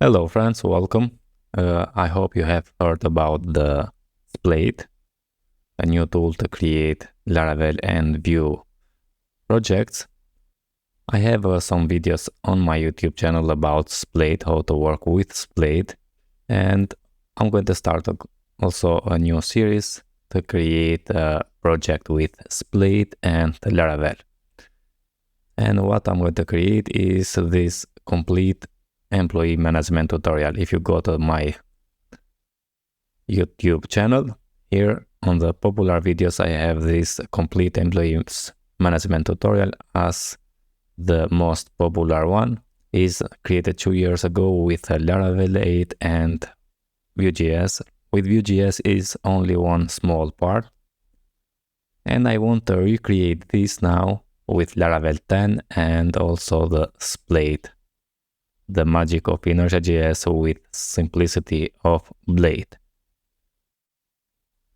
Hello friends, welcome. I hope you have heard about the Splade, a new tool to create Laravel and Vue projects. I have some videos on my YouTube channel about Splade, how to work with Splade, and I'm going to start also a new series to create a project with Splade and Laravel. And what I'm going to create is this complete employee management tutorial. If you go to my YouTube channel, here on the popular videos, I have this complete employees management tutorial as the most popular one. Is created 2 years ago with Laravel 8 and Vue.js. With Vue.js is only one small part. And I want to recreate this now with Laravel 10 and also the Splade, the magic of Inertia.js with simplicity of Blade.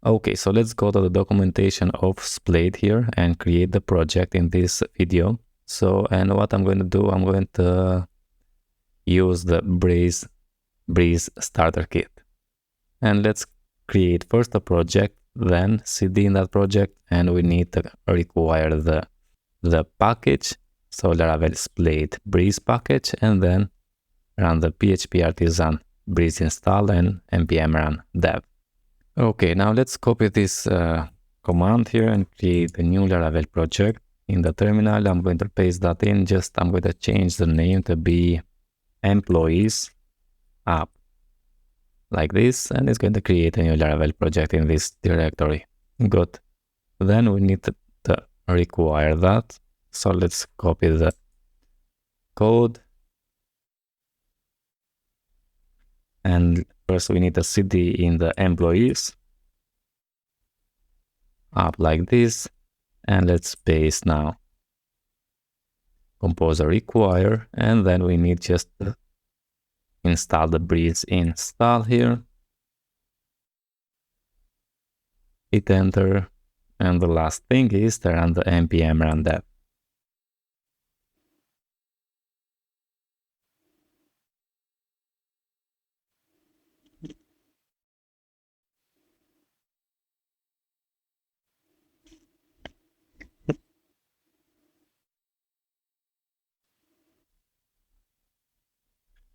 Okay, so let's go to the documentation of Splade here and create the project in this video. So, and what I'm going to do, I'm going to use the Breeze starter kit. And let's create first a project, then cd in that project, and we need to require the package. So Laravel Splade Breeze package, and then run the PHP artisan Breeze install and npm run dev. Okay, now let's copy this command here and create a new Laravel project. In the terminal, I'm going to paste that in. I'm going to change the name to be Employees App, like this, and it's going to create a new Laravel project in this directory. Good. Then we need to require that. So let's copy the code. And first we need a cd in the employees up like this, and let's paste now composer require, and then we need just to install the Breeze install here, hit enter, and the last thing is to run the npm run dev.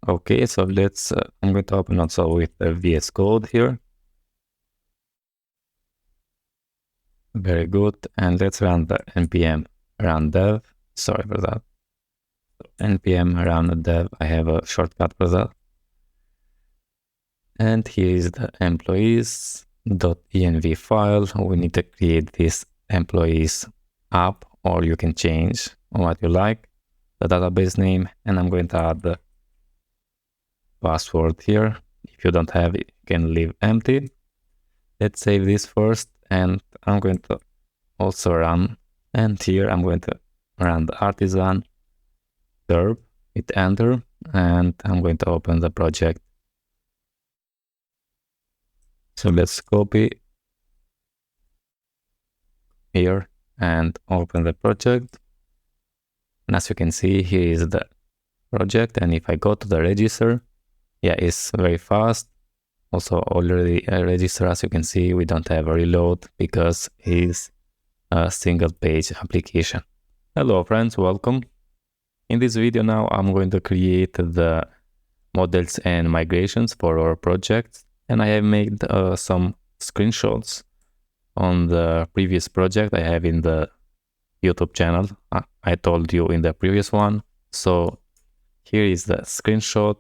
Okay, so let's, I'm going to open also with the VS Code here. Very good. And let's run the npm run dev. Sorry for that. npm run dev, I have a shortcut for that. And here is the employees.env file. We need to create this employees app, or you can change what you like, the database name, and I'm going to add the password here. If you don't have it, you can leave empty. Let's save this first, and I'm going to also run, and here I'm going to run the artisan derp, hit enter, and I'm going to open the project. So let's copy here and open the project. And as you can see, here is the project, and if I go to the register, yeah, it's very fast. Also already registered, as you can see, we don't have a reload because it's a single page application. Hello friends, welcome. In this video now, I'm going to create the models and migrations for our project, and I have made some screenshots on the previous project I have in the YouTube channel. I told you in the previous one. So here is the screenshot.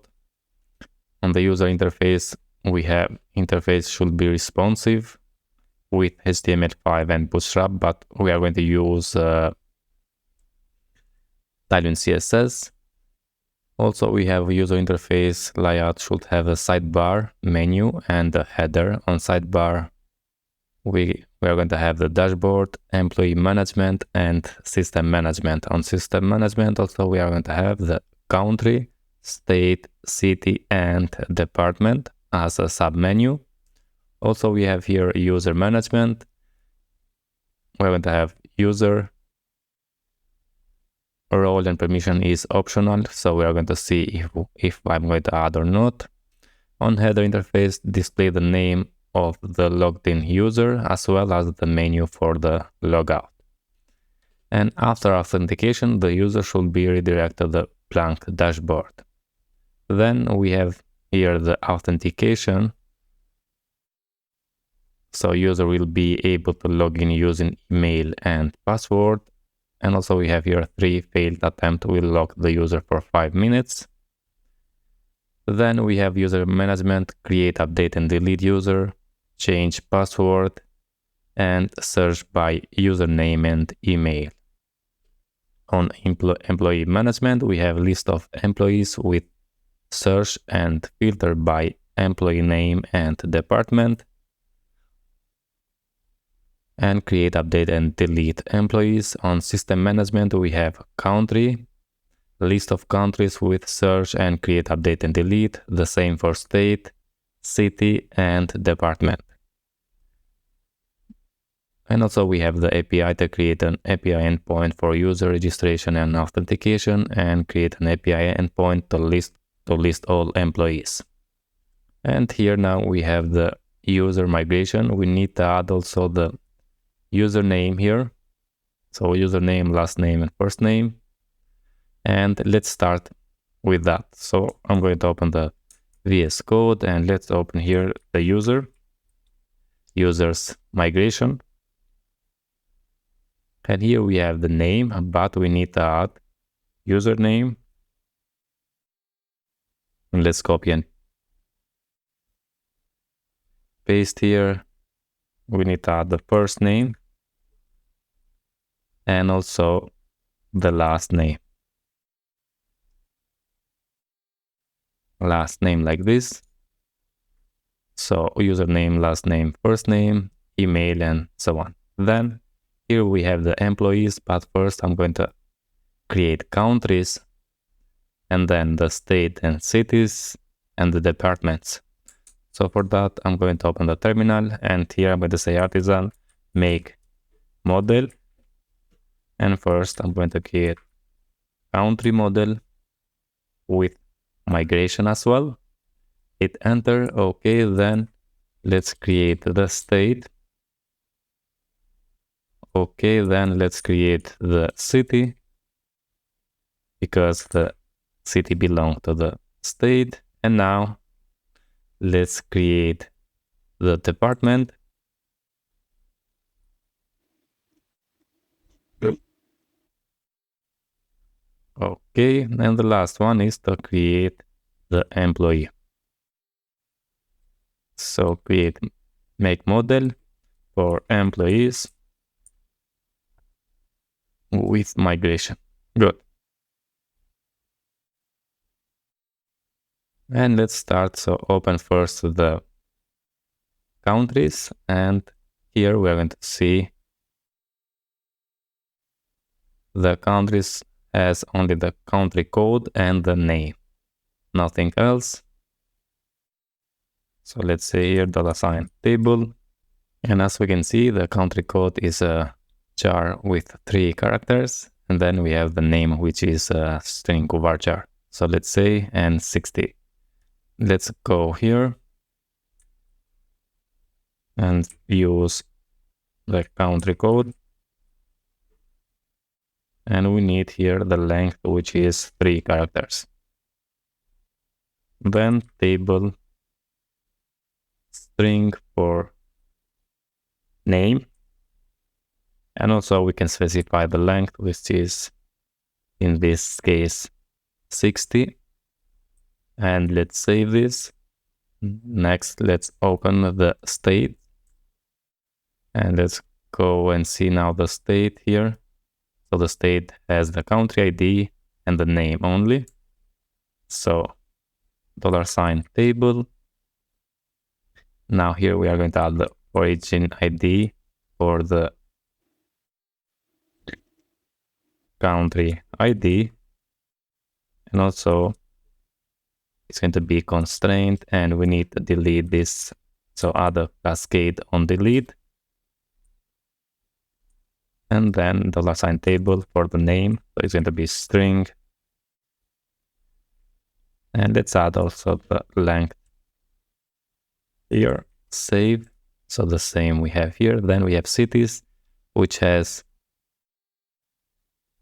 On the user interface, we have interface should be responsive with HTML5 and Bootstrap, but we are going to use Tailwind CSS. Also, we have user interface layout should have a sidebar menu and a header. On sidebar, we are going to have the dashboard, employee management, and system management. On system management, also we are going to have the country, state, city, and department as a submenu. Also, we have here user management. We're going to have user, role and permission is optional, so we are going to see if I'm going to add or not. On header interface, display the name of the logged in user as well as the menu for the logout. And after authentication, the user should be redirected to the blank dashboard. Then we have here the authentication. So user will be able to log in using email and password. And also we have here 3 failed attempts will lock the user for 5 minutes. Then we have user management, create, update and delete user, change password, and search by username and email. On employee management, we have list of employees with search and filter by employee name and department. And create, update and delete employees. On system management, we have country, list of countries with search and create, update and delete. The same for state, city and department. And also we have the API to create an API endpoint for user registration and authentication, and create an API endpoint to list all employees. And here now we have the user migration. We need to add also the username here. So username, last name and first name. And let's start with that. So I'm going to open the VS Code and let's open here the users migration. And here we have the name, but we need to add username. And let's copy and paste here. We need to add the first name and also the last name. Last name like this. So username, last name, first name, email, and so on. Then here we have the employees, but first I'm going to create countries and then the state and cities and the departments. So for that, I'm going to open the terminal and here I'm going to say artisan make model. And first I'm going to create country model with migration as well. Hit enter. Okay, then let's create the state. Okay, then let's create the city because the city belongs to the state. And now let's create the department. Okay, and the last one is to create the employee. So create make model for employees with migration. Good. And let's start. So open first the countries, and here we're going to see the countries as only the country code and the name, nothing else. So let's say here $sign table, and as we can see, the country code is a jar with 3 characters, and then we have the name, which is a string varchar. So let's say N60. Let's go here and use the country code, and we need here the length, which is 3 characters. Then table string for name, and also we can specify the length, which is in this case 60. And let's save this. Next, let's open the state and let's go and see now the state here. So the state has the country ID and the name only. So $sign table. Now here we are going to add the origin ID for the country ID, and also it's going to be constrained, and we need to delete this. So add a cascade on delete. and then $sign table for the name. So it's going to be string. And let's add also the length here. Save. So the same we have here. Then we have cities, which has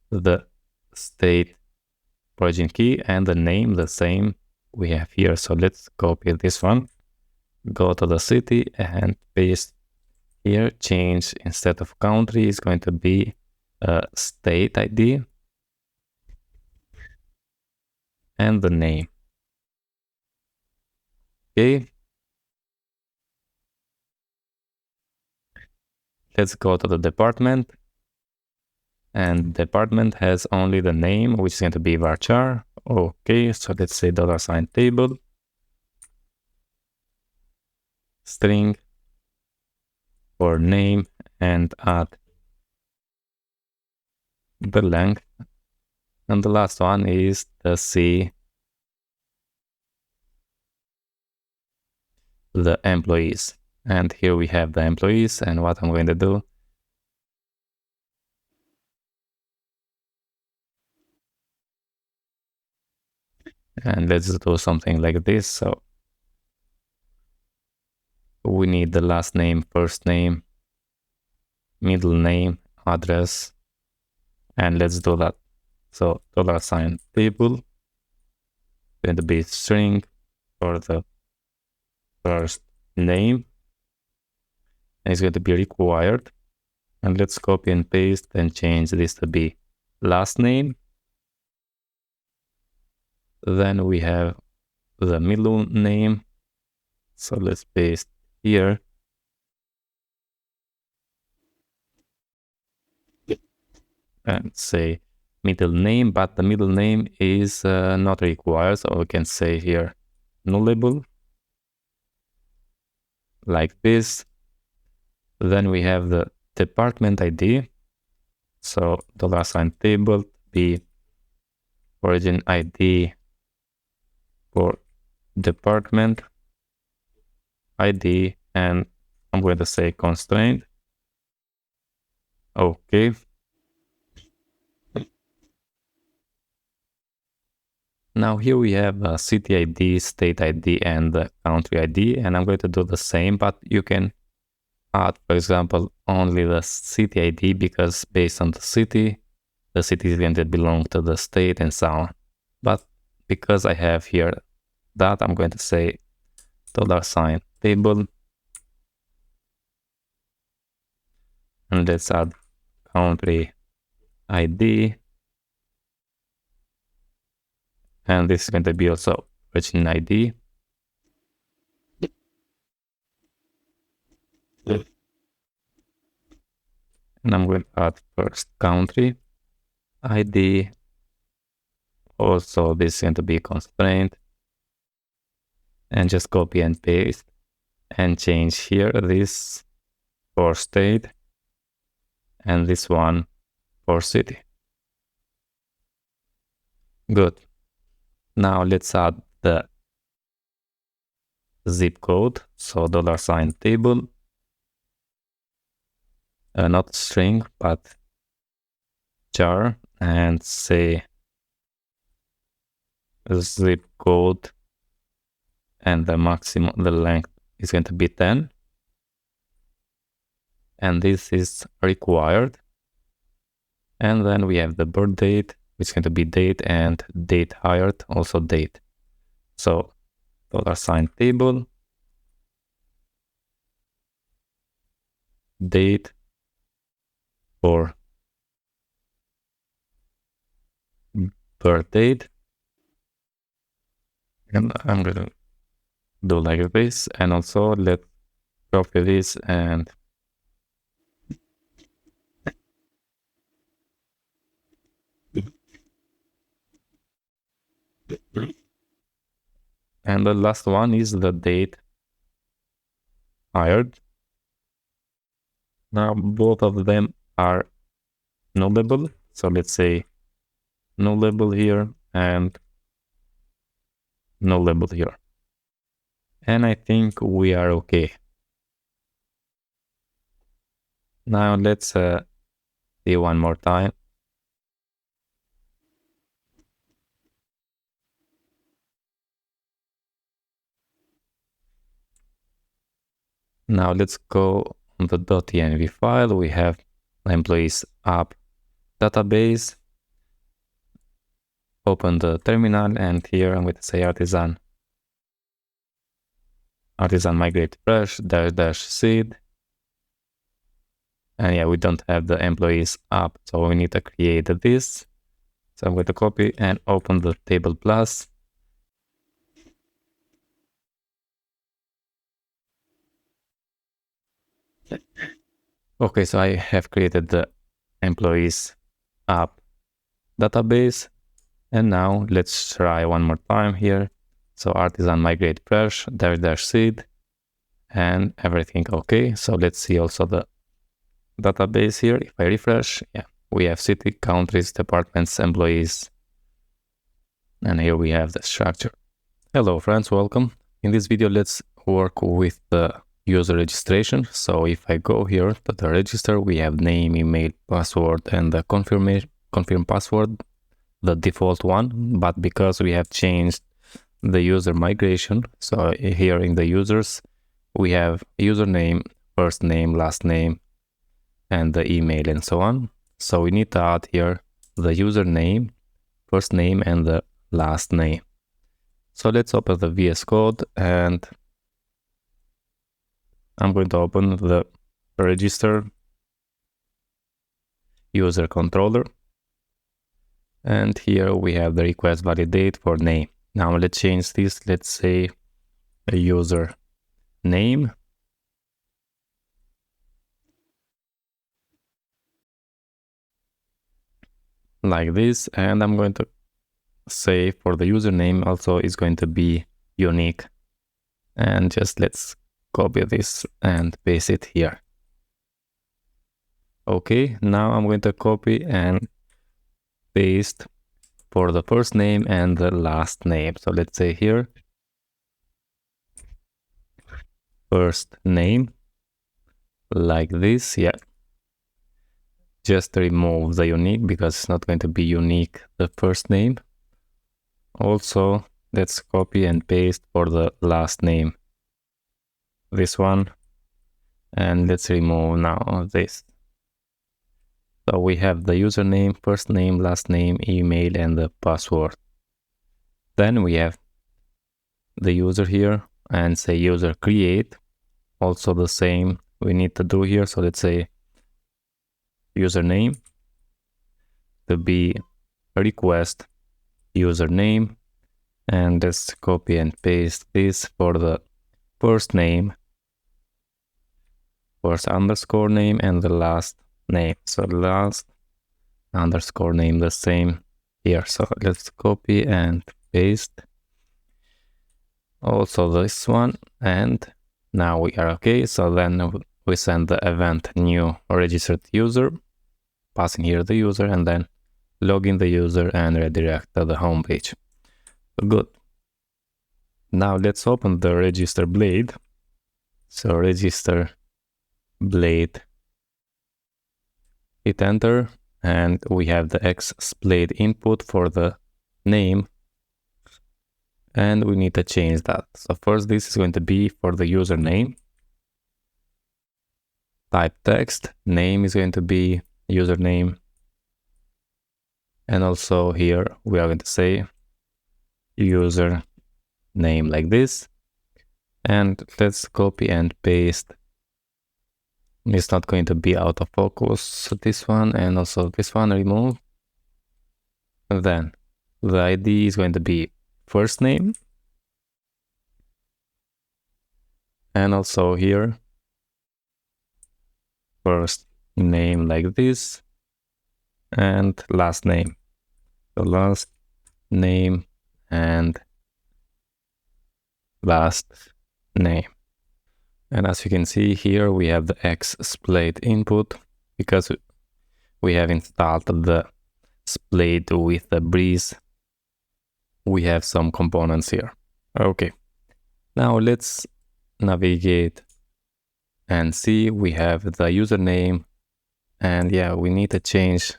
the state origin key and the name the same we have here. So let's copy this one. Go to the city and paste here. Change, instead of country, is going to be state ID and the name. Okay. Let's go to the department. And department has only the name, which is going to be varchar. Okay, so let's say $sign table, string for name, and add the length. And the last one is the C, the employees. And here we have the employees, and what I'm going to do, and let's do something like this. So we need the last name, first name, middle name, address, and let's do that. So $sign table, going to be string for the first name, and it's going to be required. And let's copy and paste and change this to be last name. Then we have the middle name. So let's paste here. And say middle name, but the middle name is not required. So we can say here nullable, like this. Then we have the department ID. So $sign table be origin ID for department ID, and I'm going to say constraint. Okay. Now here we have a city ID, state ID, and the country ID, and I'm going to do the same, but you can add, for example, only the city ID, because based on the city is going to belong to the state and so on. But because I have here that, I'm going to say $sign table, and let's add country ID, and this is going to be also origin ID. And I'm going to add first country ID. Also, this is going to be constraint, and just copy and paste and change here this for state and this one for city. Good. Now let's add the zip code. So $sign table, not string, but char, and say zip code, and the maximum, the length is going to be 10. And this is required. And then we have the birth date, which is going to be date, and date hired, also date. So $sign table, date for birth date. And I'm going to do like this, and also let's copy this and the last one is the date hired. Now both of them are nullable. So let's say nullable here and nullable here. And I think we are okay. Now let's see one more time. Now let's go on the .env file. We have employees app database. Open the terminal, and here I'm going to say artisan migrate fresh dash seed. And yeah, we don't have the employees app, so we need to create this. So I'm going to copy and open the table plus. Okay, so I have created the employees app database. And now let's try one more time here. So artisan migrate fresh dash seed and everything okay. So let's see also the database here. If I refresh, yeah, we have city, countries, departments, employees. And here we have the structure. Hello friends, welcome. In this video, let's work with the user registration. So if I go here to the register, we have name, email, password, and the confirm password, the default one. But because we have changed the user migration, so here in the users, we have username, first name, last name, and the email and so on. So we need to add here the username, first name, and the last name. So let's open the VS Code, and I'm going to open the register user controller. And here we have the request validate for name. Now let's change this. Let's say a user name. Like this. And I'm going to say for the username also is going to be unique. And just let's copy this and paste it here. Okay, now I'm going to copy and paste for the first name and the last name. So let's say here, first name, like this, yeah. Just remove the unique because it's not going to be unique, the first name. Also, let's copy and paste for the last name, this one. And let's remove now this. So we have the username, first name, last name, email, and the password. Then we have the user here and say user create. Also the same we need to do here. So let's say username to be request username, and let's copy and paste this for the first name, first underscore name, and the last name. So last underscore name, the same here. So let's copy and paste also this one, and now we are okay. So then we send the event new registered user, passing here the user, and then login the user and redirect to the home page. Good. Now let's open the register blade. So register blade, hit enter, and we have the X Splade input for the name, and we need to change that. So first, this is going to be for the username. Type text, name is going to be username. And also here we are going to say user name like this. And let's copy and paste. It's not going to be out of focus, so this one, and also this one remove. And then the ID is going to be first name. And also here, first name like this, and last name. So last name and last name. And as you can see here, we have the X Splade input because we have installed the Splade with the Breeze. We have some components here. Okay, now let's navigate and see we have the username And yeah, we need to change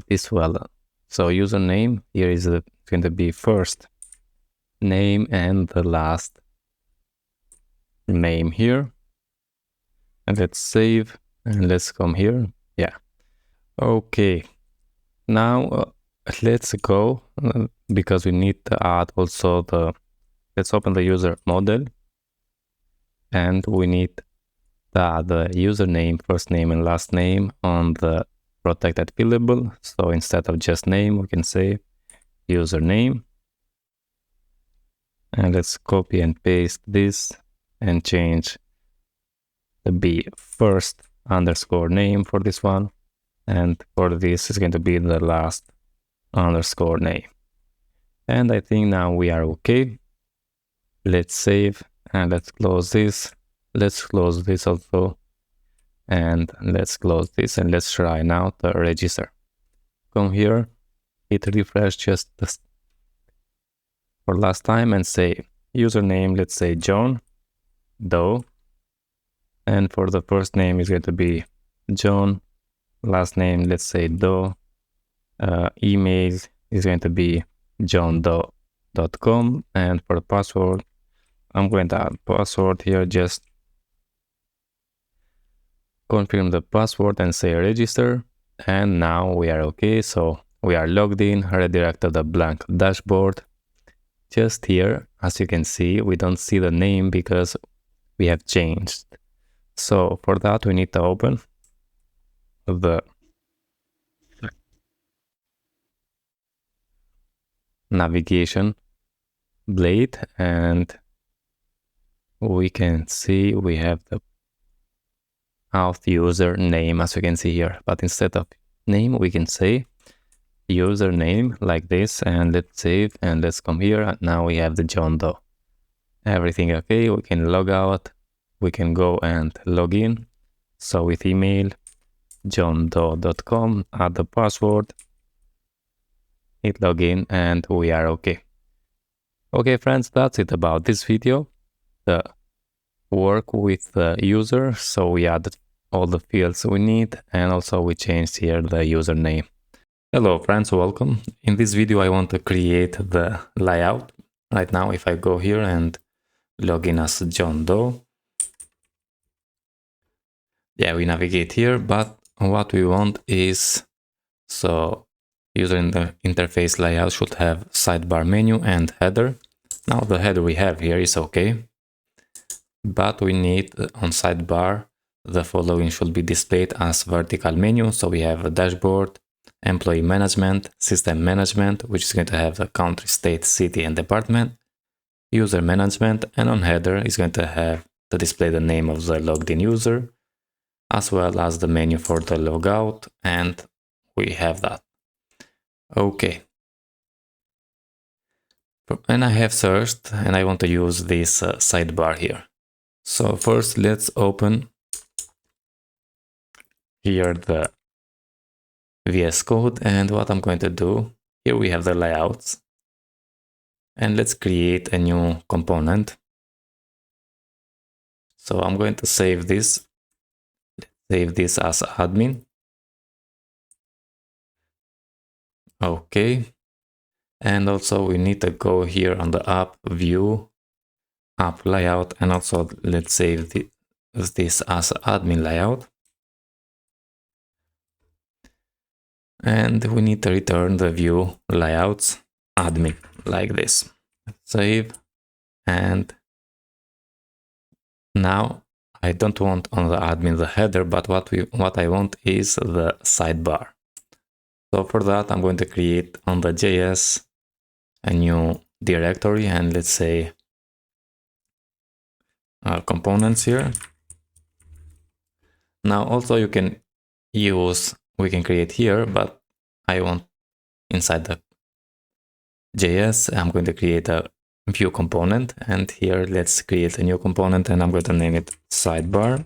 this well. So username here is going to be first name and the last name here. And let's save and let's come here. Yeah. Okay. Now let's go because we need to add also let's open the user model, and we need to add the username, first name and last name on the protected fillable. So instead of just name, we can say username. And let's copy and paste this and change the be first underscore name for this one. And for this is going to be the last underscore name. And I think now we are okay. Let's save and let's close this. Let's close this also. And let's close this and let's try now to register. Come here, hit refresh just for last time and say username, let's say John Doe. And for the first name is going to be John, last name, let's say Doe. Email is going to be johndoe.com. And for the password, I'm going to add password here, just confirm the password and say register. And now we are okay. So we are logged in, redirect to the blank dashboard. Just here, as you can see, we don't see the name because we have changed. So for that, we need to open the navigation blade, and we can see we have the auth user name, as you can see here. But instead of name, we can say username like this, and let's save and let's come here. And now we have the John Doe. Everything okay. We can log out. We can go and log in. So with email, johndoe.com, add the password, hit login, and we are okay. Okay, friends, that's it about this video. The work with the user. So we added all the fields we need, and also we changed here the username. Hello friends, welcome. In this video I want to create the layout. Right now if I go here and log in as John Doe, yeah, we navigate here, but what we want is, so user interface layout should have sidebar menu and header. Now the header we have here is okay, but we need on sidebar the following should be displayed as vertical menu. So we have a dashboard, employee management, system management, which is going to have a country, state, city, and department, user management, and on header is going to have to display the name of the logged in user, as well as the menu for the logout, and we have that. Okay. And I have searched and I want to use this sidebar here. So first let's open here the VS Code, and what I'm going to do, here we have the layouts, and let's create a new component. So I'm going to save this as admin. Okay. And also we need to go here on the app view, app layout, and also let's save this as admin layout. And we need to return the view layouts admin like this. Save. And now I don't want on the admin the header, but what I want is the sidebar. So for that, I'm going to create on the JS a new directory, and let's say components here. Now also you can we can create here, but I want inside the JS, I'm going to create a view component, and here let's create a new component, and I'm going to name it sidebar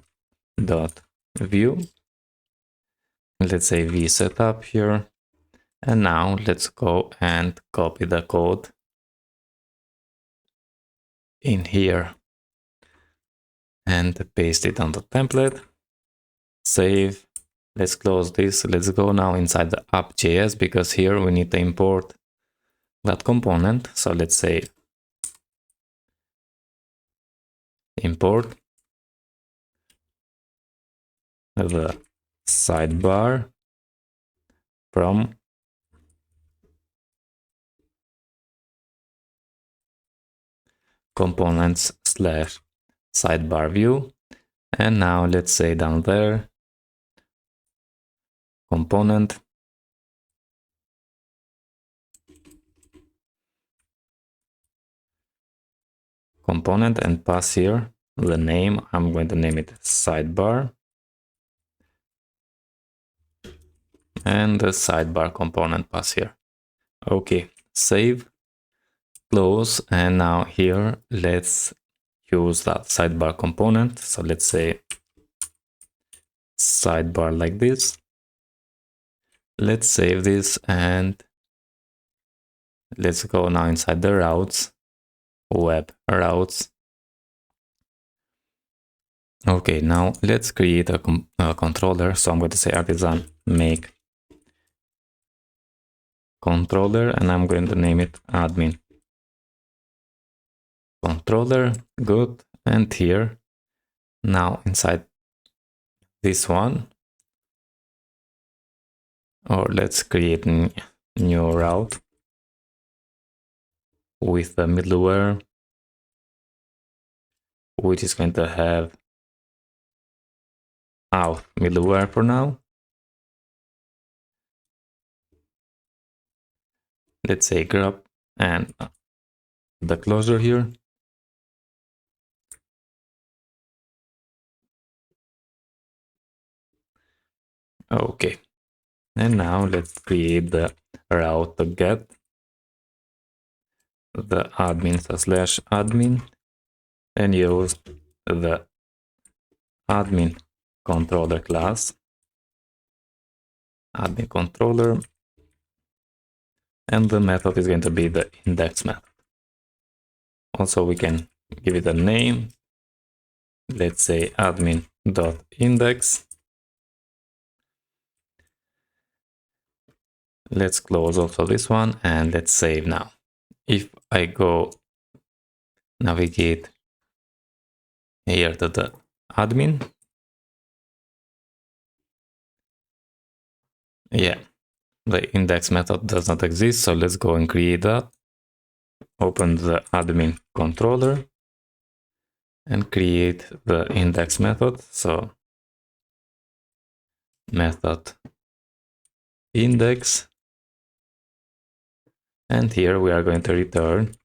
dot view. Let's say vSetup here. And now let's go and copy the code in here and paste it on the template. Save Let's close this. Let's go now inside the app.js because here we need to import that component. So let's say import the sidebar from components slash sidebar view. And now let's say down there, component and pass here the name. I'm going to name it sidebar and the sidebar component pass here. Okay, save, close, and now here let's use that sidebar component. So let's say sidebar like this. Let's save this and let's go now inside the routes, web routes. Okay, now let's create a controller. So I'm going to say artisan make controller and I'm going to name it admin controller. Good. And here now inside this one, or let's create a new route with the middleware, which is going to have auth middleware for now. Let's say grab and the closure here. Okay. And now let's create the route to get the admin slash admin and use the admin controller class, admin controller, and the method is going to be the index method. Also, we can give it a name. Let's say admin.index. Let's close also this one and let's save now. If I go navigate here to the admin, yeah, the index method does not exist. So let's go and create that. Open the admin controller and create the index method. So method index. And here we are going to return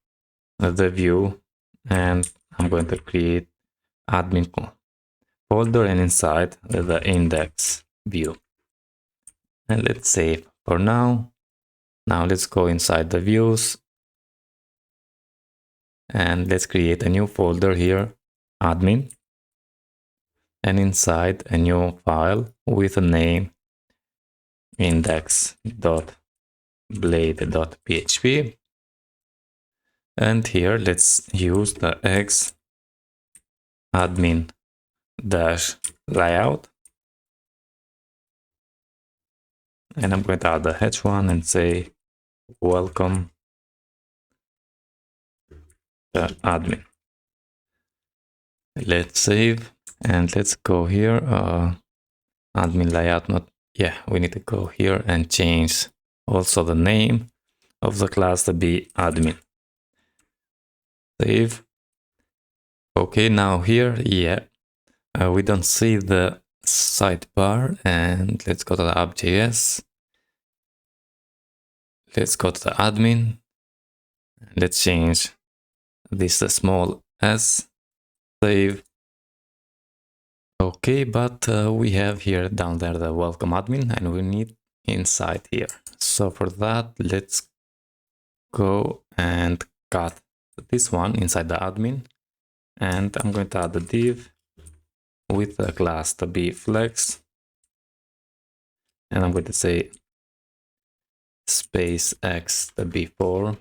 the view and I'm going to create admin folder and inside the index view. And let's save for now. Now let's go inside the views and let's create a new folder here, admin, and inside a new file with a name index.blade.php. And here let's use the x admin dash layout. And I'm going to add the h1 and say welcome the admin. Let's save and let's go here. Admin layout, not, yeah, we need to go here and change also the name of the class to be admin. Save. Okay, now here, yeah, we don't see the sidebar and let's go to the app.js. Let's go to the admin. Let's change this to small s. Save. Okay, but we have here down there the welcome admin and we need inside here. So for that, let's go and cut this one inside the admin. And I'm going to add a div with the class to be flex. And I'm going to say space x to be 4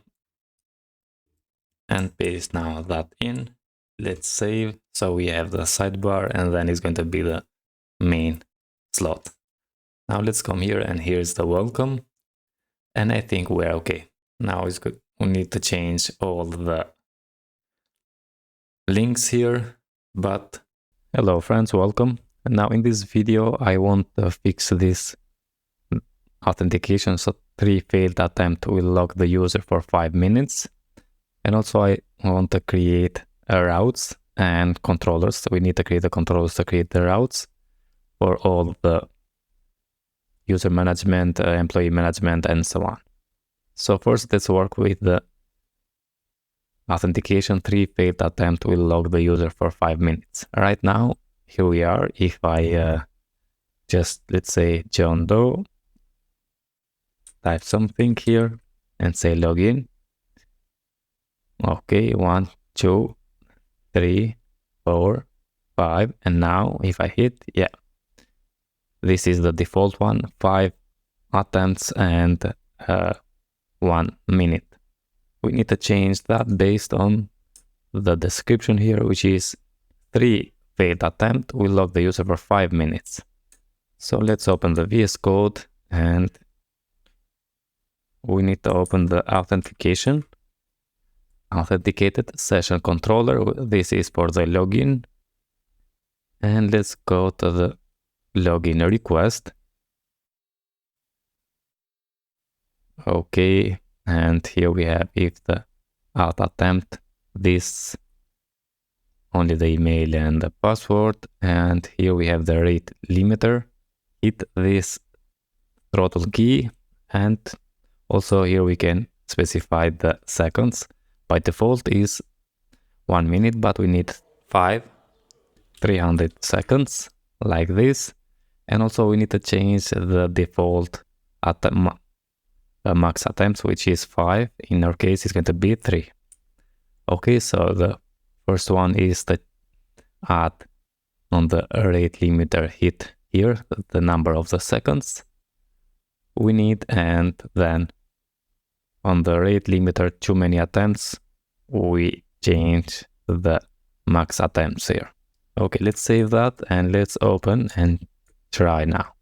and paste now that in. Let's save. So we have the sidebar and then it's going to be the main slot. Now let's come here, and here's the welcome. And I think we're okay. Now it's good. We need to change all the links here, but hello friends, welcome. And now in this video, I want to fix this authentication. So 3 failed attempt will lock the user for 5 minutes. And also I want to create routes and controllers. So we need to create the controllers to create the routes for all the user management, employee management, and so on. So first, let's work with the authentication. 3 failed attempt will log the user for 5 minutes. Right now, here we are. If I just, let's say, John Doe, type something here and say login. Okay, 1, 2, 3, 4, 5. And now if I hit, yeah, this is the default one, 5 attempts and 1 minute. We need to change that based on the description here, which is 3 failed attempt will log the user for 5 minutes. So let's open the VS Code, and we need to open the authentication. Authenticated session controller. This is for the login. And let's go to the login request. Okay, and here we have if the auth attempt, this only the email and the password, and here we have the rate limiter. Hit this throttle key, and also here we can specify the seconds. By default is 1 minute, but we need 300 seconds like this. And also we need to change the default max attempts, which is 5. In our case, it's going to be 3. Okay, so the first one is to add on the rate limiter, hit here the number of the seconds we need, and then on the rate limiter too many attempts, we change the max attempts here. Okay, let's save that and let's open and try now.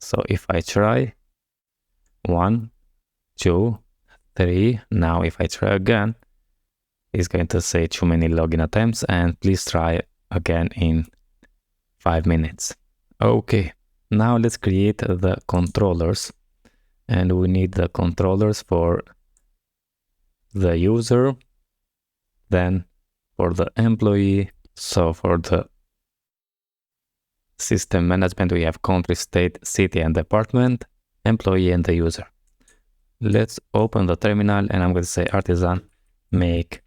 So if I try 1, 2, 3, now if I try again, it's going to say too many login attempts and please try again in 5 minutes. Okay, now let's create the controllers, and we need the controllers for the user, then for the employee. So for the system management, we have country, state, city, and department, employee, and the user. Let's open the terminal, and I'm going to say artisan make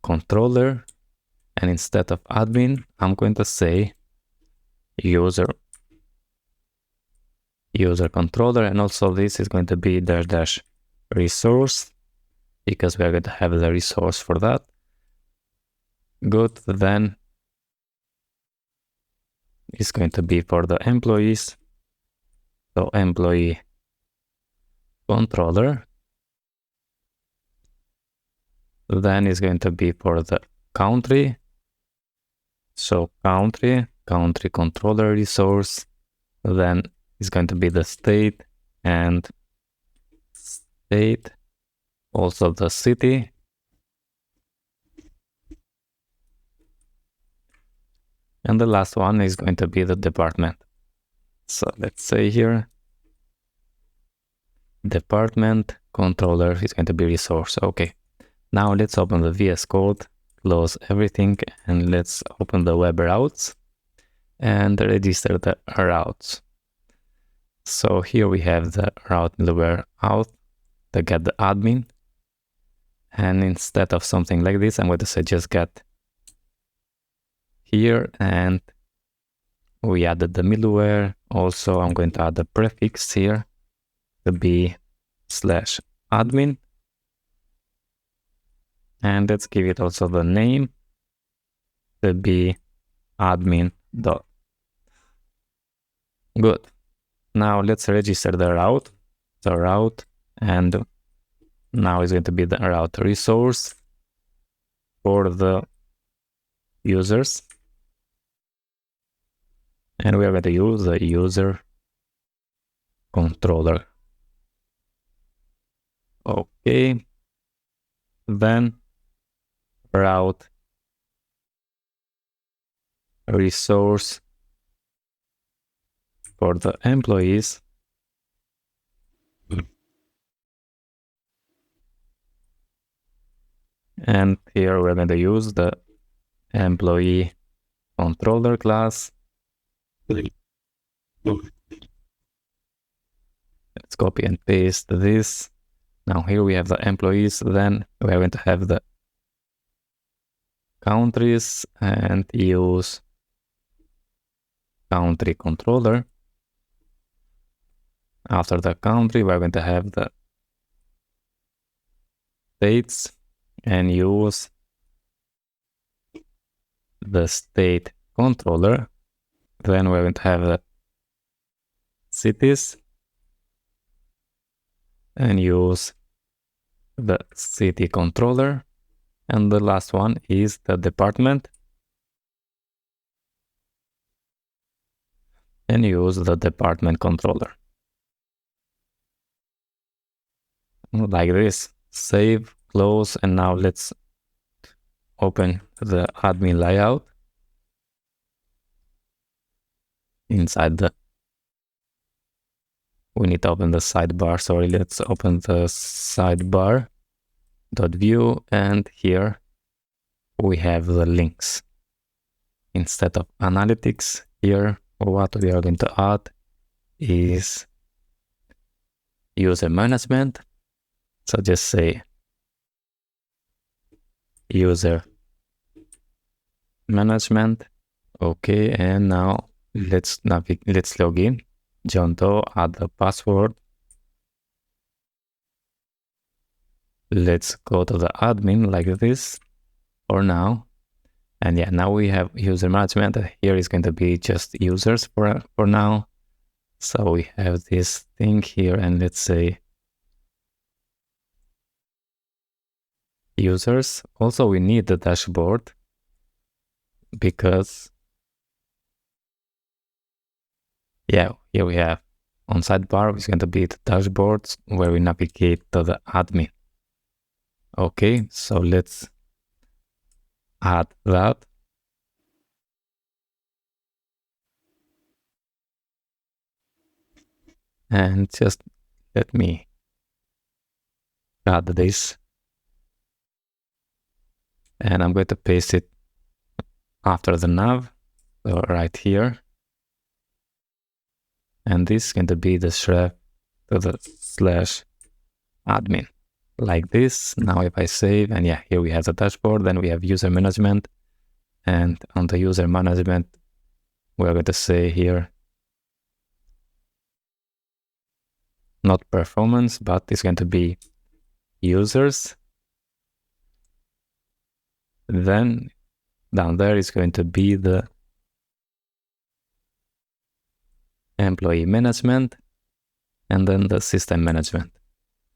controller, and instead of admin, I'm going to say user controller, and also this is going to be dash resource, because we are going to have the resource for that. Good, then it's going to be for the employees, so employee controller. Then it's going to be for the country, so country controller resource. Then it's going to be the state, and state, also the city, and the last one is going to be the department. So let's say here department controller is going to be resource. Okay, now let's open the VS Code, close everything, and let's open the web routes and register the routes. So here we have the route middleware out to get the admin, and instead of something like this, I'm going to say just get here, and we added the middleware. Also, I'm going to add the prefix here to be /admin, and let's give it also the name to be admin dot. Good. Now let's register the route, and now it's going to be the route resource for the users. And we are going to use the user controller. Okay. Then route resource for the employees. And here we're going to use the employee controller class. Let's copy and paste this. Now here we have the employees. Then we are going to have the countries and use country controller. After the country, we're going to have the states and use the state controller. Then we're going to have the cities and use the city controller. And the last one is the department and use the department controller. Like this. Save, close, and now let's open the admin layout. Inside we need to open the sidebar. Sorry, let's open the sidebar .view, and here we have the links. Instead of analytics, here what we are going to add is user management. So just say user management. Okay, and now let's log in. John Doe, add the password. Let's go to the admin like this for now. And yeah, now we have user management. Here is going to be just users for now. So we have this thing here, and let's say users. Also, we need the dashboard because yeah, here we have on sidebar is going to be the dashboards where we navigate to the admin. Okay, so let's add that. And just let me add this. And I'm going to paste it after the nav, so right here. And this is going to be the shref to the /admin. Like this. Now if I save, and yeah, here we have the dashboard, then we have user management. And on the user management, we're going to say here, not performance, but it's going to be users. Then down there is going to be the employee management and then the system management.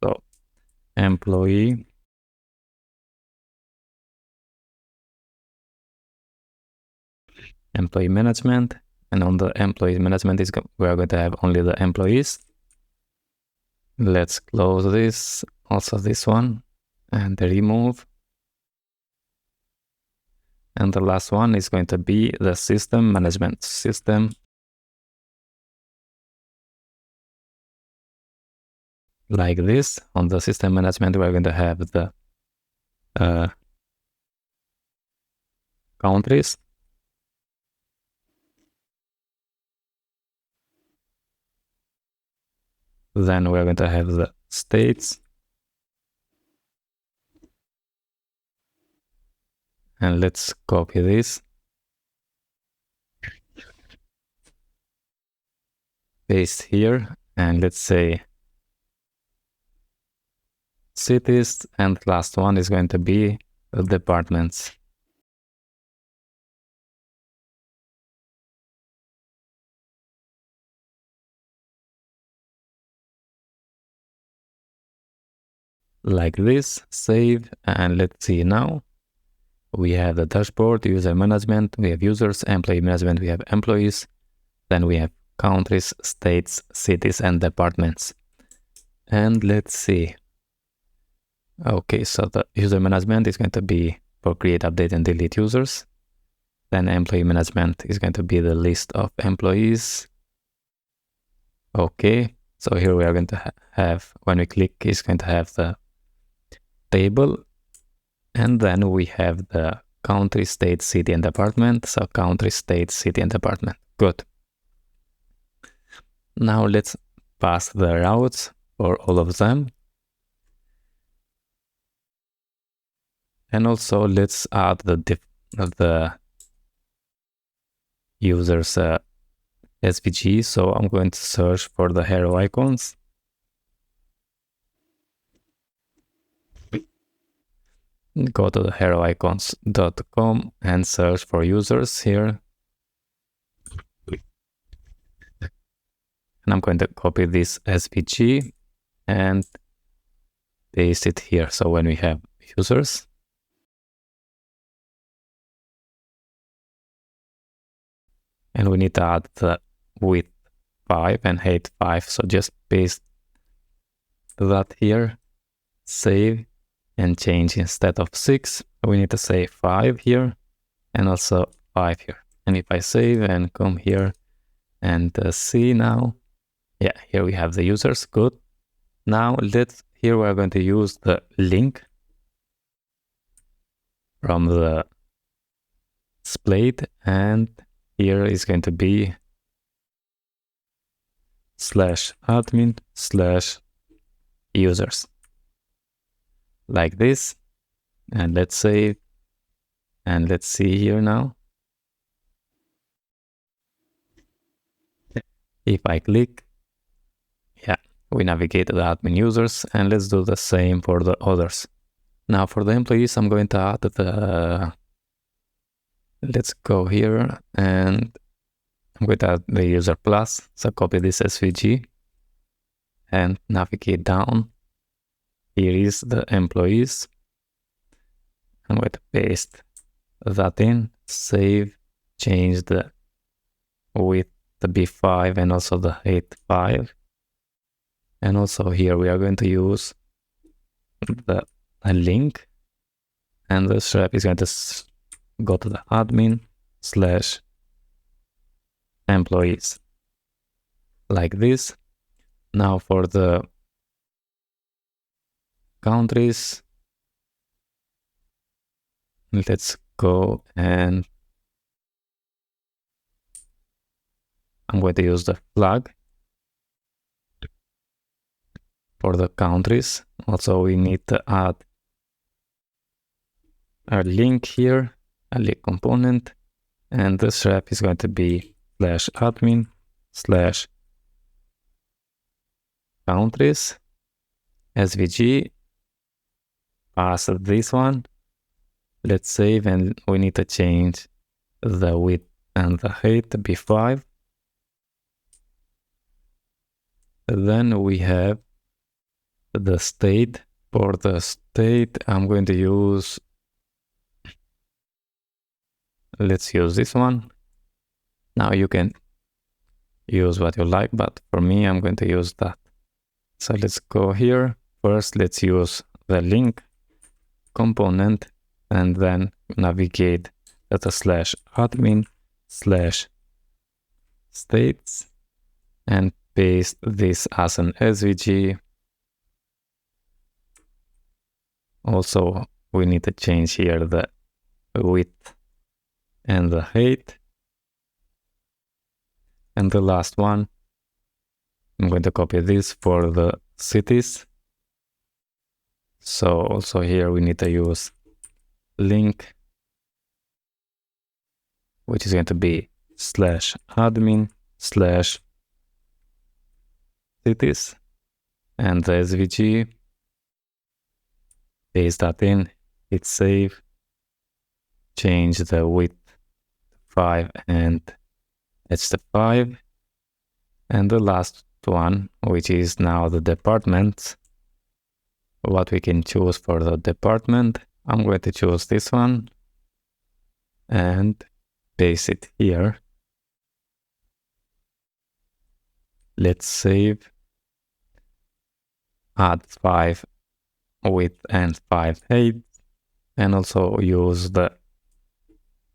So employee management, and on the employee management we are going to have only the employees. Let's close this, also this one, and remove. And the last one is going to be the system management. System like this. On the system management, we're going to have the countries. Then we're going to have the states. And let's copy this. Paste here, and let's say cities, and last one is going to be the departments. Like this, save, and let's see now. We have the dashboard, user management, we have users, employee management, we have employees, Then we have countries, states, cities, and departments. And let's see. Okay, so the user management is going to be for create, update, and delete users. Then employee management is going to be the list of employees. Okay, so here we are going to have, when we click, it's going to have the table. And then we have the country, state, city, and department. So country, state, city, and department. Good. Now let's pass the routes for all of them. And also let's add the user's SVG. So I'm going to search for the hero icons. Go to the heroicons.com and search for users here. And I'm going to copy this SVG and paste it here. So when we have users, and we need to add the width 5 and height 5. So just paste that here, save, and change. Instead of 6, we need to say 5 here and also 5 here. And if I save and come here and see now, yeah, here we have the users. Good. Now here we're going to use the link from the Splade, and here is going to be /admin/users, like this. And let's save, and let's see here now. If I click, yeah, we navigate to the admin users, and let's do the same for the others. Now for the employees, I'm going to add let's go here, and I'm going to add the user plus. So copy this SVG and navigate down. Here is the employees. I'm going to paste that in, save, change the width to be 5 and also the height 5. And also here we are going to use a link, and the strap is going to go to the admin/employees, like this. Now for the countries, let's go, and I'm going to use the flag for the countries. Also, we need to add a link here, a link component, and this wrap is going to be /admin/countries SVG. Pass this one. Let's save, and we need to change the width and the height to be 5. Then we have the state. For the state, I'm going to use, let's use this one. Now you can use what you like, but for me, I'm going to use that. So let's go here. First, let's use the link component, and then navigate at the /admin/states and paste this as an SVG. Also, we need to change here the width and the height. And the last one, I'm going to copy this for the cities. So also here we need to use link, which is going to be /admin/cities, and the SVG. Paste that in, hit save, change the width 5 and it's the 5. And the last one, which is now the department, what we can choose for the department. I'm going to choose this one and paste it here. Let's save, add 5 width and 5 height, and also use the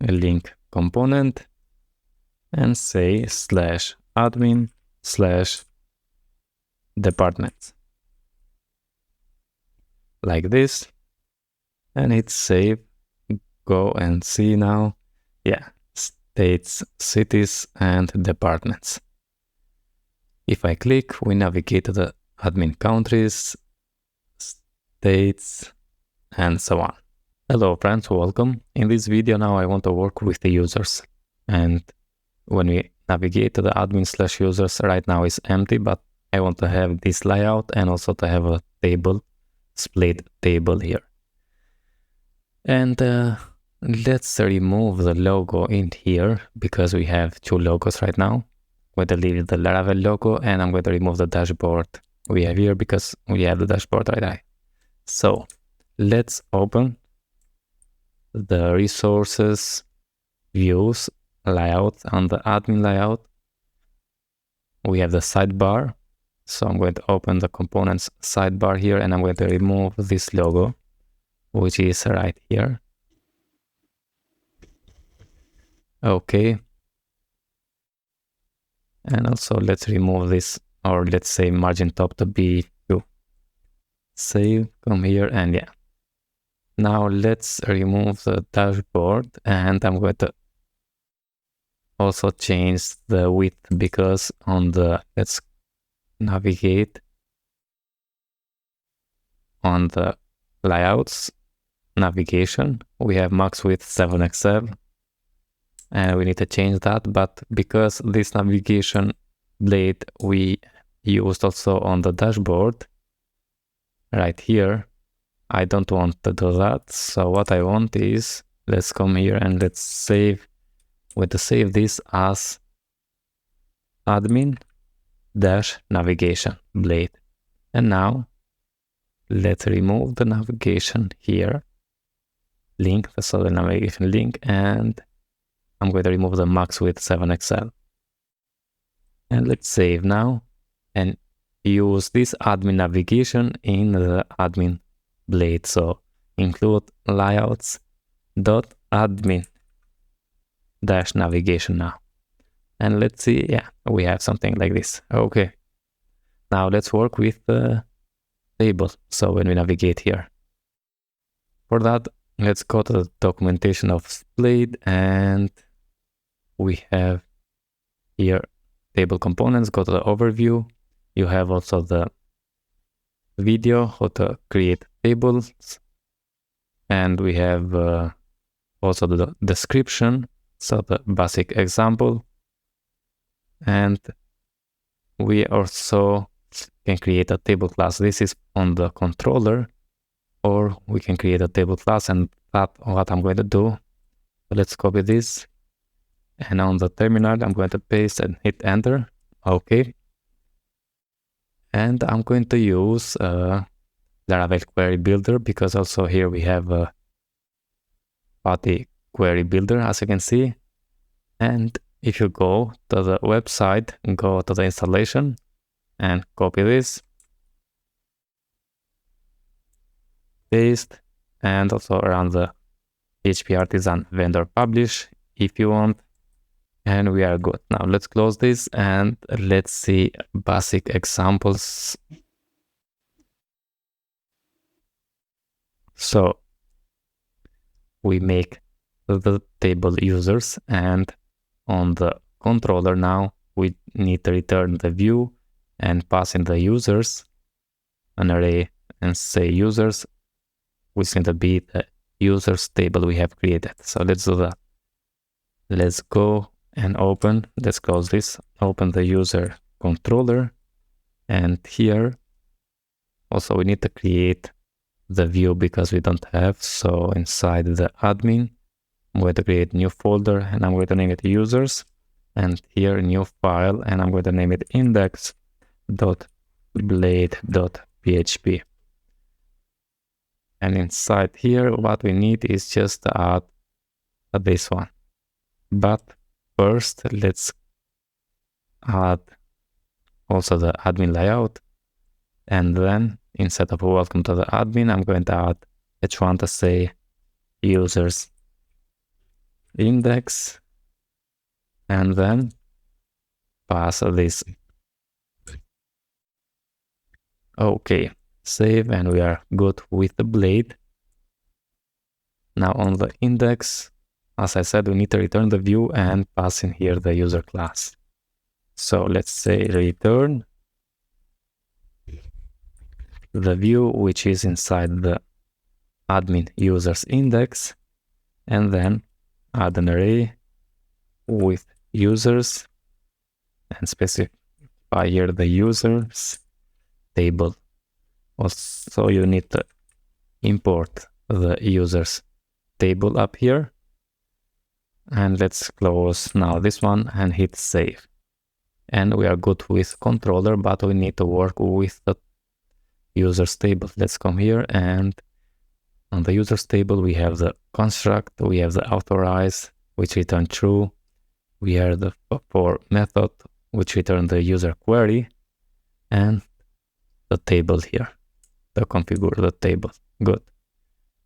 link component and say /admin/departments like this, and hit save. Go and see now. Yeah, states, cities, and departments. If I click, we navigate to the admin countries, states, and so on. Hello friends, welcome. In this video now I want to work with the users, and when we navigate to the admin/users, right now is empty, but I want to have this layout and also to have a table, split table here. And let's remove the logo in here because we have 2 logos right now. I'm going to leave the Laravel logo, and I'm going to remove the dashboard we have here because we have the dashboard right now. So let's open the resources, views, layout on the admin layout. We have the sidebar. So I'm going to open the components sidebar here, and I'm going to remove this logo, which is right here. Okay. And also let's remove this, or let's say margin top to be 2. Save, come here, and yeah. Now let's remove the dashboard, and I'm going to also change the width because on the, let's navigate on the layouts navigation, we have max width 7xl, and we need to change that. But because this navigation blade we used also on the dashboard right here, I don't want to do that. So what I want is, let's come here and let's save, we're to save this as admin-navigation blade. And now let's remove the navigation here, link, so the navigation link, and I'm going to remove the max width 7xl. And let's save now and use this admin navigation in the admin blade. So include layouts.admin-navigation now. And let's see, yeah, we have something like this. Okay. Now let's work with the table. So when we navigate here, for that, let's go to the documentation of Splade, and we have here table components. Go to the overview. You have also the video, how to create tables, and we have also the description, so the basic example, and we also can create a table class. This is on the controller, or we can create a table class, and that's what I'm going to do. So let's copy this, and on the terminal I'm going to paste and hit enter. Okay. And I'm going to use Laravel Query Builder, because also here we have a body query builder, as you can see. And if you go to the website and go to the installation and copy this, paste, and also run the PHP Artisan vendor publish if you want. And we are good. Now let's close this and let's see basic examples. So we make the table users, and on the controller now we need to return the view and pass in the users, an array, and say users, which is going to be the users table we have created. So let's do that. Let's go and open, let's close this, open the user controller, and here also we need to create the view because we don't have. So inside the admin, I'm going to create a new folder, and I'm going to name it users, and here new file, and I'm going to name it index.blade.php. And inside here, what we need is just to add this one. But first, let's add also the admin layout. And then instead of welcome to the admin, I'm going to add h1 to say users index, and then pass this. Okay, save, and we are good with the blade. Now on the index, as I said, we need to return the view and pass in here the user class. So let's say return the view which is inside the admin users index, and then add an array with users and specify here the users table. Also, you need to import the users table up here. And let's close now this one and hit save. And we are good with controller, but we need to work with the users table. Let's come here, and on the users table we have the construct, we have the authorize, which return true. We have the for method, which return the user query, and the table here, the configure the table. Good.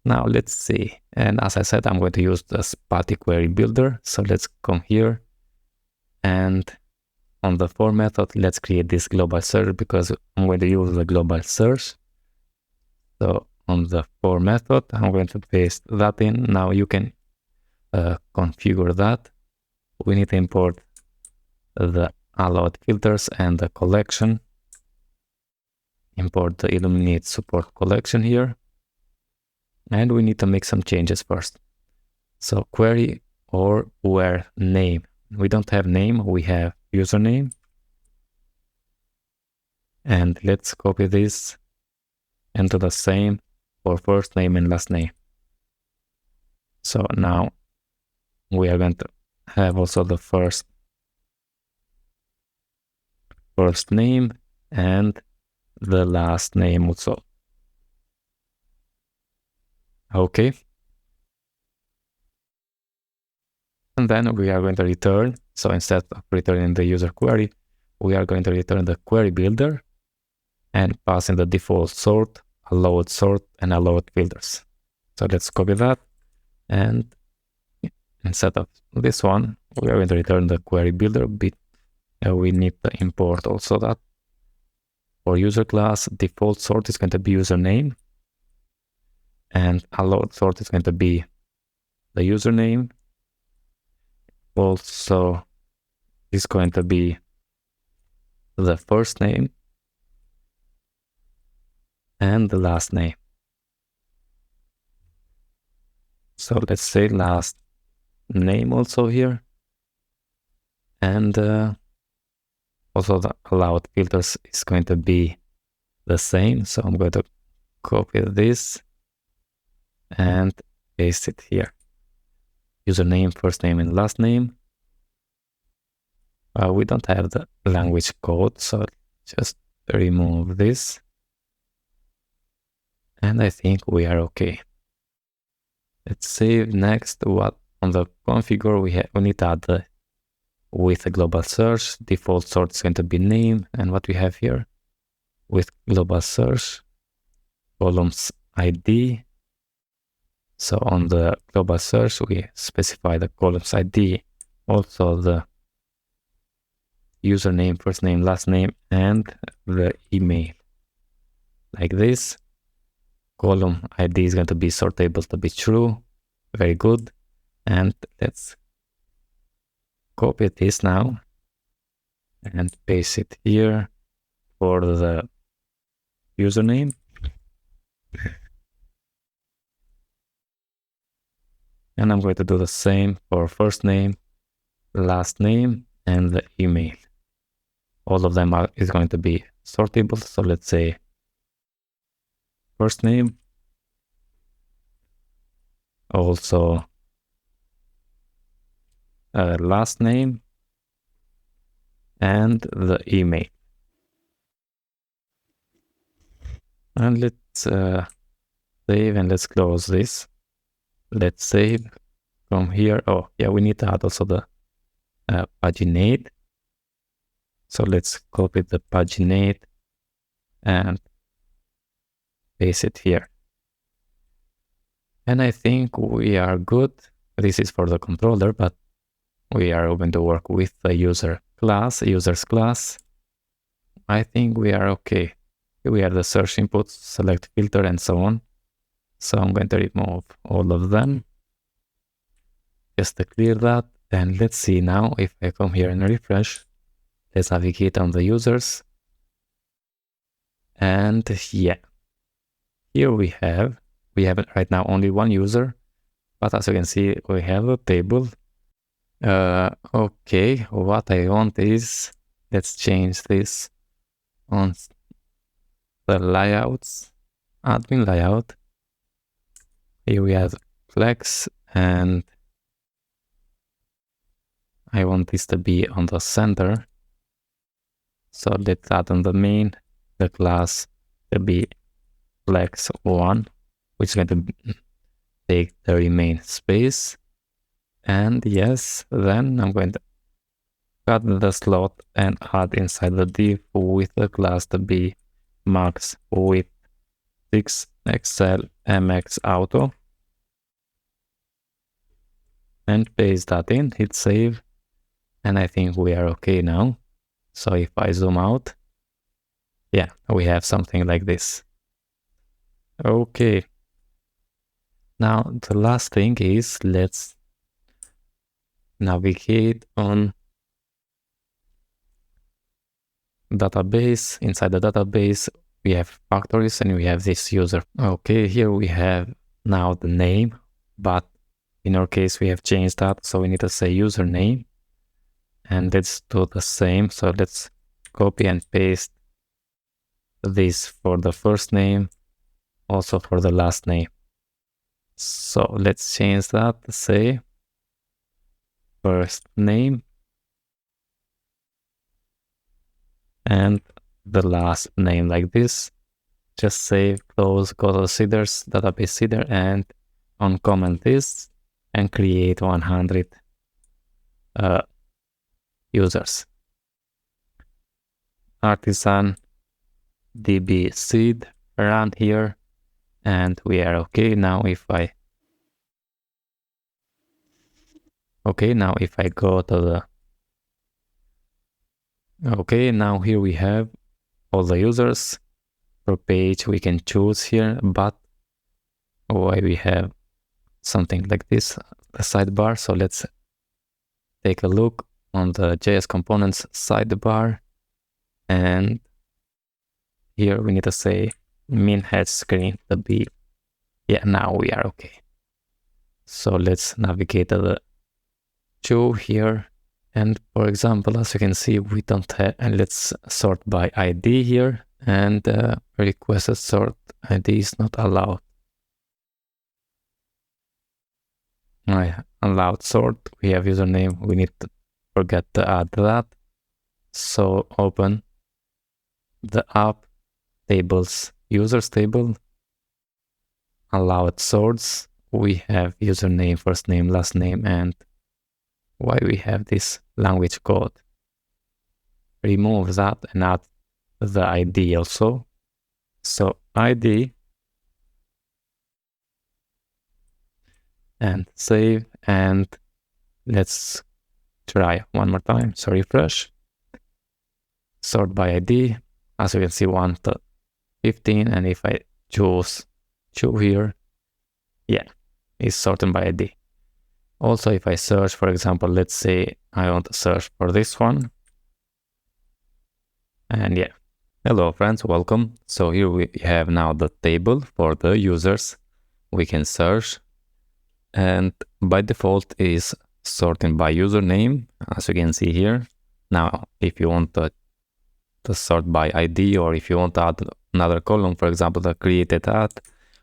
Now let's see. And as I said, I'm going to use the Spati query builder. So let's come here, and on the for method, let's create this global search because I'm going to use the global search. So on the for method, I'm going to paste that in. Now you can configure that. We need to import the allowed filters and the collection. Import the Illuminate support collection here. And we need to make some changes first. So query or where name. We don't have name, we have username. And let's copy this and do the same for first name and last name. So now we are going to have also the first name and the last name also. Okay. And then we are going to return. So instead of returning the user query, we are going to return the query builder and pass in the default sort, allowed sort, and allowed filters. So let's copy that. And instead of this one, we are going to return the query builder bit. We need to import also that. For user class, default sort is going to be username, and allowed sort is going to be the username. Also, is going to be the first name and the last name. So let's say last name also here, and also the allowed filters is going to be the same. So I'm going to copy this and paste it here. Username, first name, and last name. We don't have the language code, so just remove this. And I think we are okay. Let's save. Next, what on the configure we need to add the with a global search. Default sort is going to be name, and what we have here with global search, columns ID. So on the global search, we specify the columns ID, also the username, first name, last name, and the email. Like this. Column ID is going to be sortable to be true. Very good. And let's copy this now and paste it here for the username. And I'm going to do the same for first name, last name, and the email. All of them is going to be sortable. So let's say first name, also last name, and the email. And let's save, and let's close this. Let's save from here. Oh yeah, we need to add also the paginate. So let's copy the paginate and paste it here. And I think we are good. This is for the controller, but we are going to work with the user class, users class. I think we are okay. We have the search inputs, select filter, and so on. So I'm going to remove all of them just to clear that. And let's see now if I come here and refresh. Let's navigate on the users. And yeah, here we have right now only one user, but as you can see, we have a table. Okay, what I want is, let's change this on the layouts, admin layout. Here we have flex, and I want this to be on the center. So let's add on the main, the class to be flex1, which is going to take the remain space. And yes, then I'm going to cut the slot and add inside the div with the class to be max with 6xl mx auto. And paste that in, hit save. And I think we are okay now. So if I zoom out, yeah, we have something like this. Okay. Now the last thing is, let's navigate on database. Inside the database, we have factories and we have this user. Okay, here we have now the name, but in our case, we have changed that. So we need to say username. And let's do the same. So let's copy and paste this for the first name, also for the last name. So let's change that to say first name and the last name like this. Just save, close, go to seeders, database seeder, and uncomment this and create 100 users. Artisan db seed run here, and we are okay. Now if I go to the now here we have all the users per page. We can choose here, but why we have something like this, the sidebar. So let's take a look on the JS components sidebar, and here we need to say min head screen to be, yeah, now we are okay. So let's navigate to the two here, and for example, as you can see, we don't have, and let's sort by ID here, and requested sort ID is not allowed. Allowed sort, we have username, we need to forget to add that. So open the app tables users table, allowed sorts, we have username, first name, last name, and why we have this language code. Remove that and add the ID also. So ID and save, and let's try one more time. So refresh, sort by ID. As you can see, 1 to 15, and if I choose 2 here, yeah, it's sorted by ID. Also, if I search, for example, let's say I want to search for this one, and yeah, hello friends, welcome. So here we have now the table for the users. We can search, and by default is sorting by username, as you can see here. Now, if you want to sort by ID, or if you want to add another column, for example, the created at,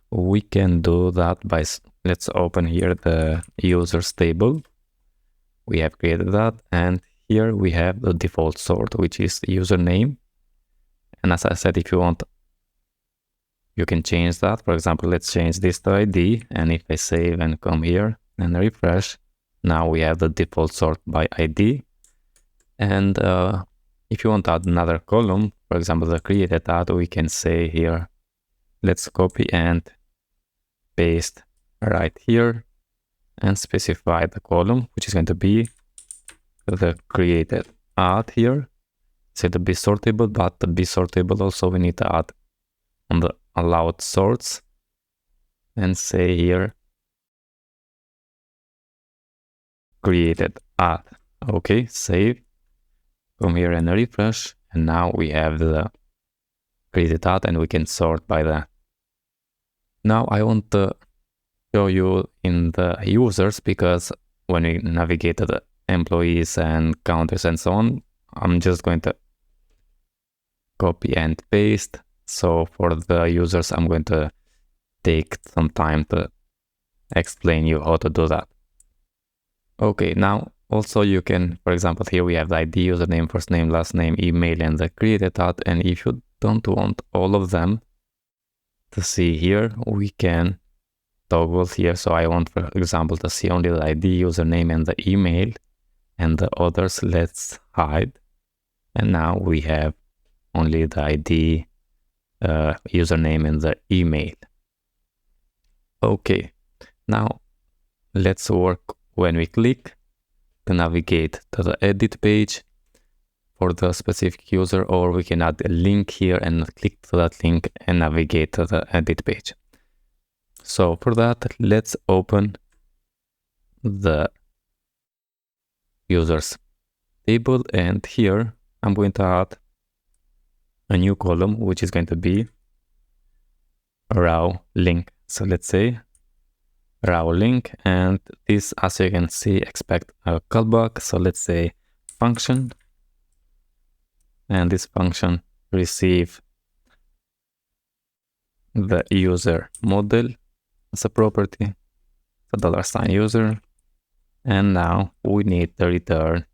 we can do that by, let's open here the users table. We have created that, and here we have the default sort, which is the username. And as I said, if you want, you can change that. For example, let's change this to ID, and if I save and come here and refresh, now we have the default sort by ID. And If you want to add another column, for example, the created ad, we can say here, let's copy and paste right here and specify the column, which is going to be the created ad here. Say the be sortable, but the be sortable also we need to add on the allowed sorts and say here created ad. Okay, save. Come here and refresh, and now we have the created ad and we can sort by that. Now I want to show you in the users, because when we navigate to the employees and counters and so on, I'm just going to copy and paste. So for the users, I'm going to take some time to explain you how to do that. Okay, now also you can, for example, here we have the ID, username, first name, last name, email, and the created ad. And if you don't want all of them to see here, we can toggle here. So I want, for example, to see only the ID, username, and the email, and the others let's hide. And now we have only the ID, username, and the email. Okay, now let's work when we click to navigate to the edit page for the specific user, or we can add a link here and click to that link and navigate to the edit page. So for that, let's open the users table, and here I'm going to add a new column, which is going to be raw link. So let's say raw link, and this, as you can see, expect a callback. So let's say function, and this function receive the user model as a property, the $user, and now we need to return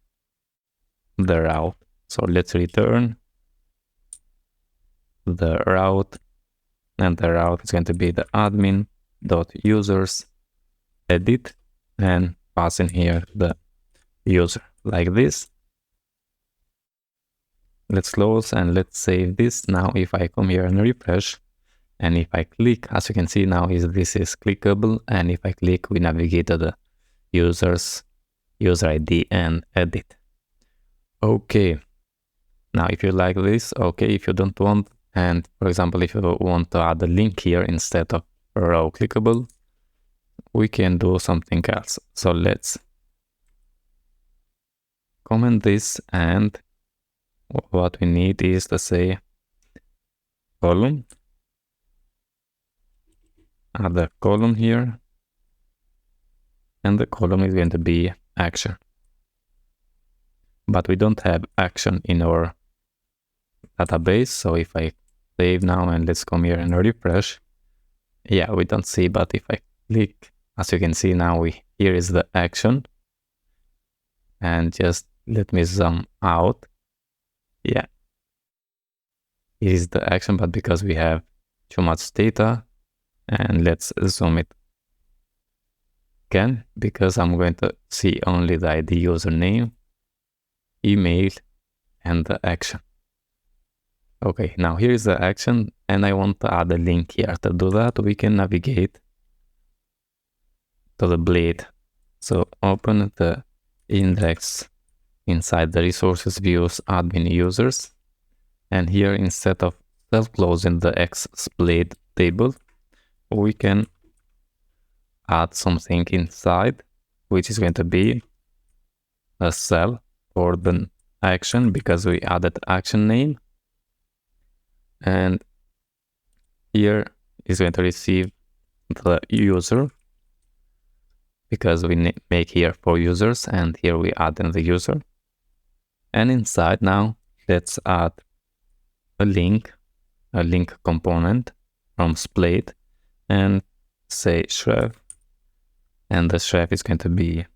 the route. So let's return the route, and the route is going to be the admin.users edit, and pass in here the user like this. Let's close and let's save this. Now if I come here and refresh, and if I click, as you can see now this is clickable, and if I click, we navigate to the users, user ID, and edit. Okay, now if you like this, okay. If you don't want, and for example, if you want to add a link here instead of raw clickable, we can do something else. So let's comment this, and what we need is to say column, add a column here, and the column is going to be action. But we don't have action in our database. So if I save now and let's come here and refresh, yeah, we don't see. But if I click, as you can see now, here is the action. And just let me zoom out. Yeah, it is the action, but because we have too much data, and let's zoom it again, because I'm going to see only the ID, username, email, and the action. Okay, now here is the action, and I want to add a link here. To do that, we can navigate to the blade. So open the index inside the resources views admin users, and here instead of self-closing the X Splade table, we can add something inside, which is going to be a cell for the action, because we added action name, and here is going to receive the user, because we make here 4 users, and here we add in the user. And inside now, let's add a link component from Splade, and say shref, and the shref is going to be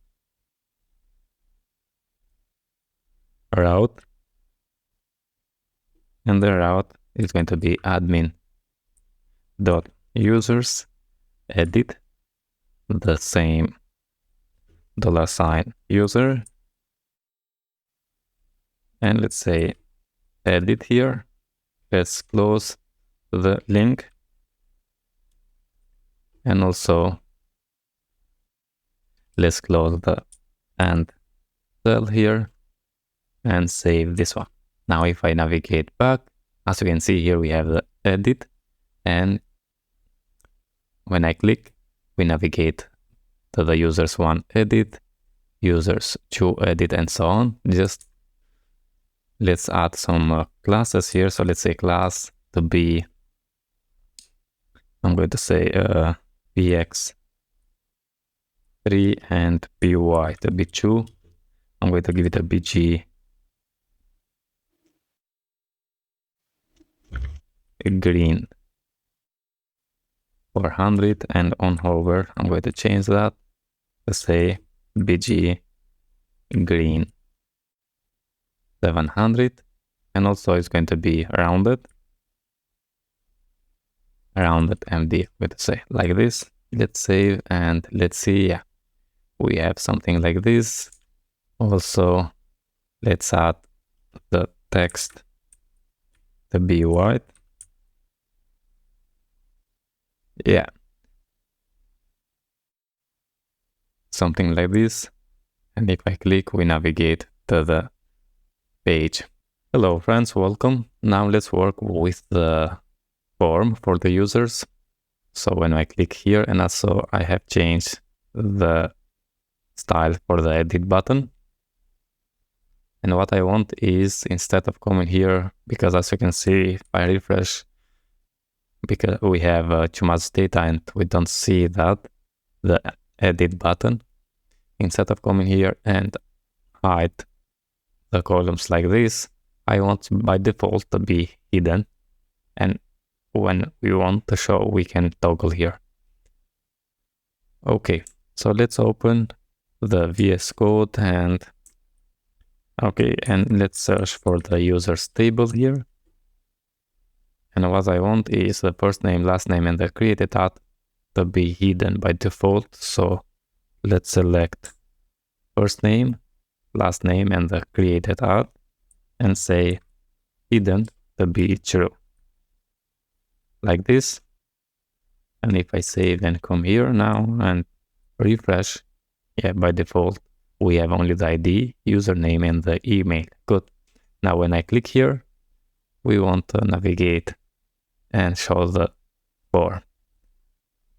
route, and the route is going to be admin.users edit, the same $user, and let's say edit here. Let's close the link. And also let's close the and cell here and save this one. Now if I navigate back, as you can see here, we have the edit, and when I click, we navigate to the users 1 edit, users 2 edit, and so on. Just let's add some classes here. So let's say class to be, I'm going to say px3 and py to be 2. I'm going to give it a bg green 400, and on hover I'm going to change that to say bg green 700, and also it's going to be rounded MD. I'm going to say like this. Let's save and let's see. Yeah, we have something like this. Also, let's add the text to be white. Yeah, something like this. And if I click, we navigate to the page. Hello friends, welcome. Now let's work with the form for the users. So when I click here, and also I have changed the style for the edit button. And what I want is, instead of coming here, because as you can see, if I refresh, because we have too much data and we don't see that, the edit button, instead of coming here and hide the columns like this, I want by default to be hidden. And when we want to show, we can toggle here. Okay, so let's open the VS Code and let's search for the users table here. And what I want is the first name, last name, and the created at to be hidden by default. So let's select first name, last name, and the created at, and say hidden to be true. Like this. And if I save and come here now and refresh, yeah, by default, we have only the ID, username, and the email. Good. Now when I click here, we want to navigate and show the form.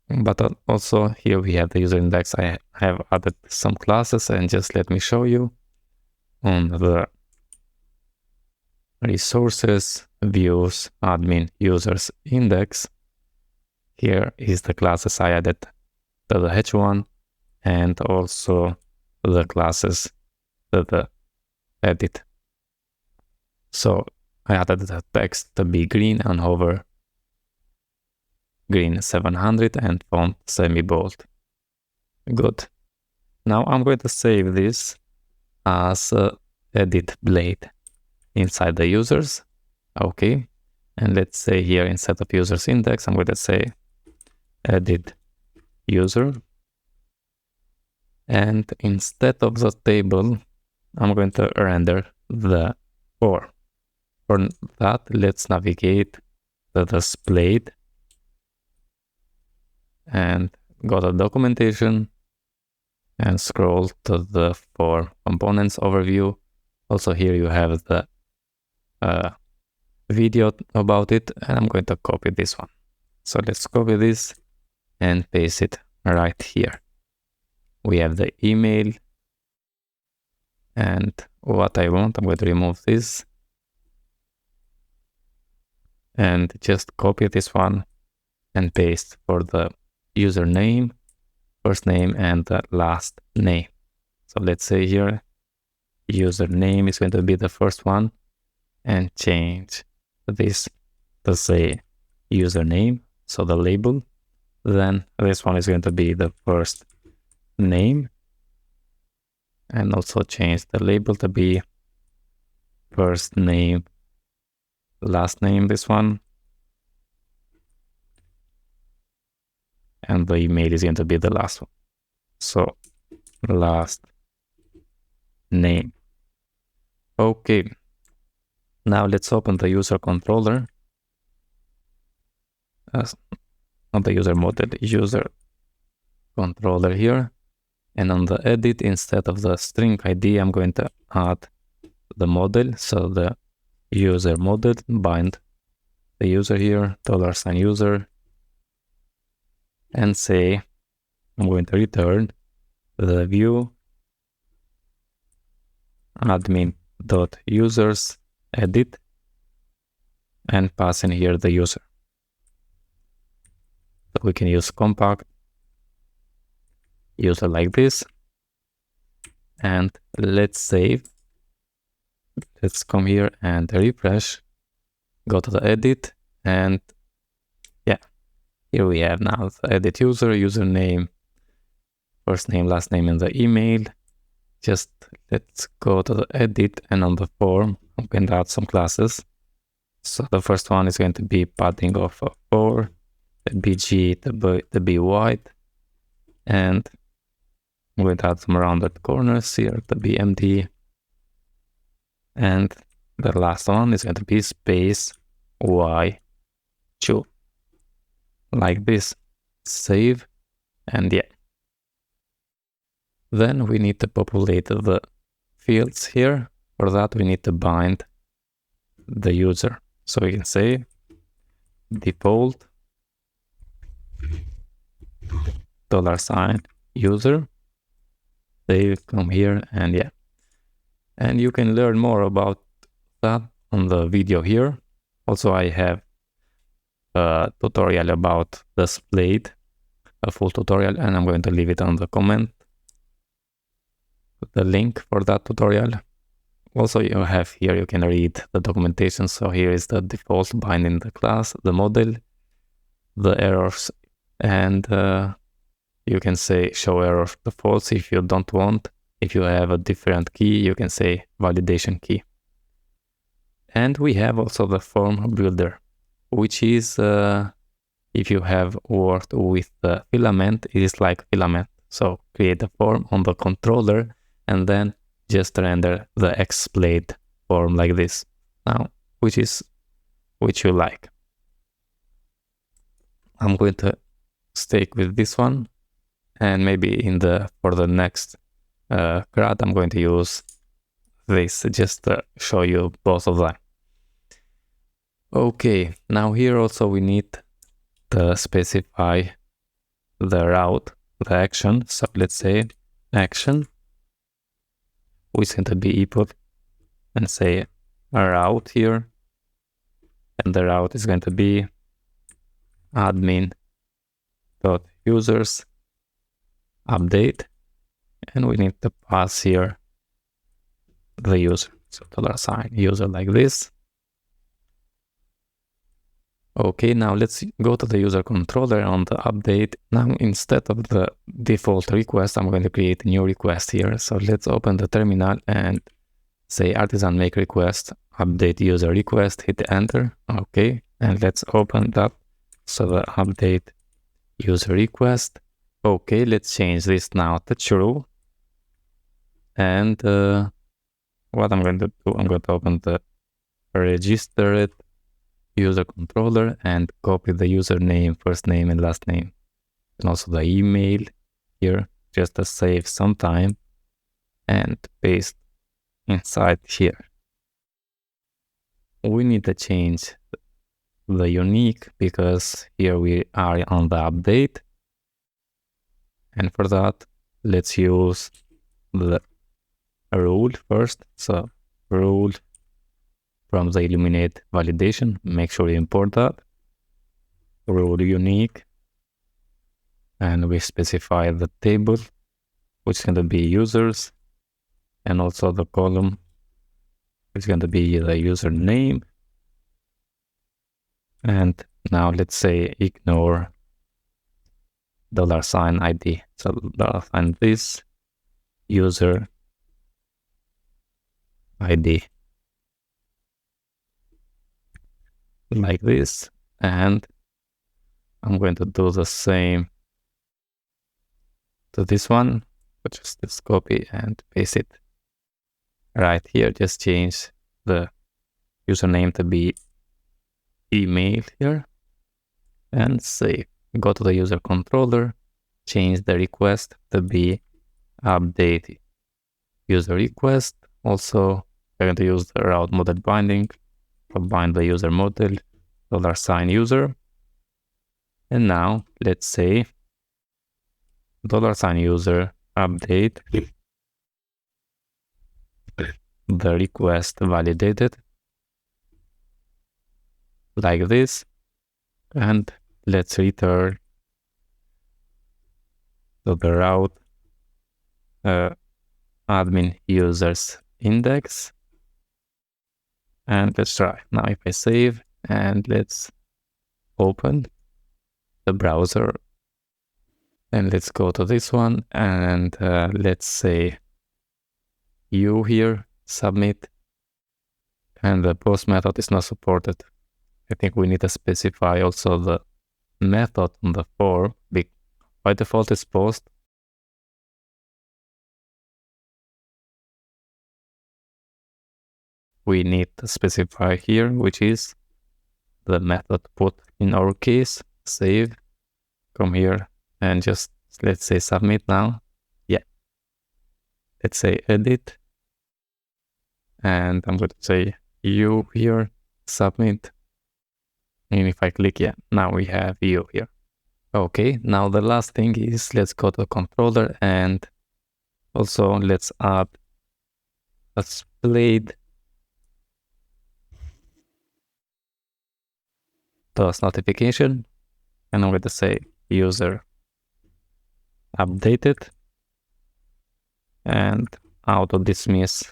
But also here we have the user index. I have added some classes, and just let me show you. On the resources, views, admin, users, index, here is the classes I added to the H1, and also the classes to the edit. So I added the text to be green and hover green 700 and font semi-bold. Good. Now I'm going to save this as edit blade inside the users. Okay. And let's say here, instead of users index, I'm going to say edit user. And instead of the table, I'm going to render the form. For that, let's navigate to the Splade and go to documentation and scroll to the form components overview. Also here you have the video about it, and I'm going to copy this one. So let's copy this and paste it right here. We have the email, and what I want, I'm going to remove this and just copy this one and paste for the username, first name, and the last name. So let's say here, username is going to be the first one, and change this to say username, so the label. Then this one is going to be the first name, and also change the label to be first name, last name, this one. And the email is going to be the last one. So last name. Okay. Now let's open the user controller, not the user model, user controller here. And on the edit, instead of the string ID, I'm going to add the model. So the user model, bind the user here, $user, and say I'm going to return the view admin.users edit and pass in here the user. So we can use compact user like this, and let's save. Let's come here and refresh, go to the edit, and yeah, here we have now the edit user, username, first name, last name, and the email. Just let's go to the edit, and on the form, I'm going to add some classes. So the first one is going to be padding of 4, the BG to be white, and I'm going to add some rounded corners here to be empty. And the last one is going to be space Y2, like this. Save, and yeah. Then we need to populate the fields here. For that, we need to bind the user. So we can say default $user. They come here, and yeah. And you can learn more about that on the video here. Also, I have a tutorial about the Splade, a full tutorial, and I'm going to leave it on the comment, the link for that tutorial. Also, you have here, you can read the documentation. So here is the default binding the class, the model, the errors, and you can say show error to false if you don't want. If you have a different key, you can say validation key. And we have also the form builder, which is if you have worked with the filament, it is like filament. So create a form on the controller and then just render the Splade form like this. Now, which you like. I'm going to stick with this one, and maybe for the next CRUD, I'm going to use this just to show you both of them. Okay, now here also we need to specify the route, the action. So let's say action, which is going to be equal, and say a route here, and the route is going to be admin.users update, and we need to pass here the user. So $user like this. Okay, now let's go to the user controller on the update. Now, instead of the default request, I'm going to create a new request here. So let's open the terminal and say artisan make request, update user request, hit enter. Okay, and let's open that. So the update user request. Okay, let's change this now to true. And what I'm going to do, I'm going to open the registered user controller and copy the username, first name and last name, and also the email here, just to save some time, and paste inside here. We need to change the unique because here we are on the update, and for that let's use the rule first. So rule from the Illuminate validation, make sure you import that rule unique, and we specify the table, which is going to be users, and also the column, which is going to be the username. And now let's say ignore $ID. So $, this user ID like this, and I'm going to do the same to this one, but just copy and paste it right here. Just change the username to be email here, and save. Go to the user controller, change the request to be update user request. Also, we're going to use the route model binding to bind the user model $user. And now let's say $user update the request validated like this, and let's return to the route admin users index, and let's try. Now if I save and let's open the browser, and let's go to this one, and let's say you here, submit, and the post method is not supported. I think we need to specify also the method on the form. By default it's post. We need to specify here, which is the method put in our case. Save, come here, and just let's say submit now. Yeah, let's say edit, and I'm going to say you here, submit, and if I click, yeah, now we have you here. Okay, now the last thing is let's go to the controller, and also let's add a Splade task notification, and I'm going to say user updated and auto dismiss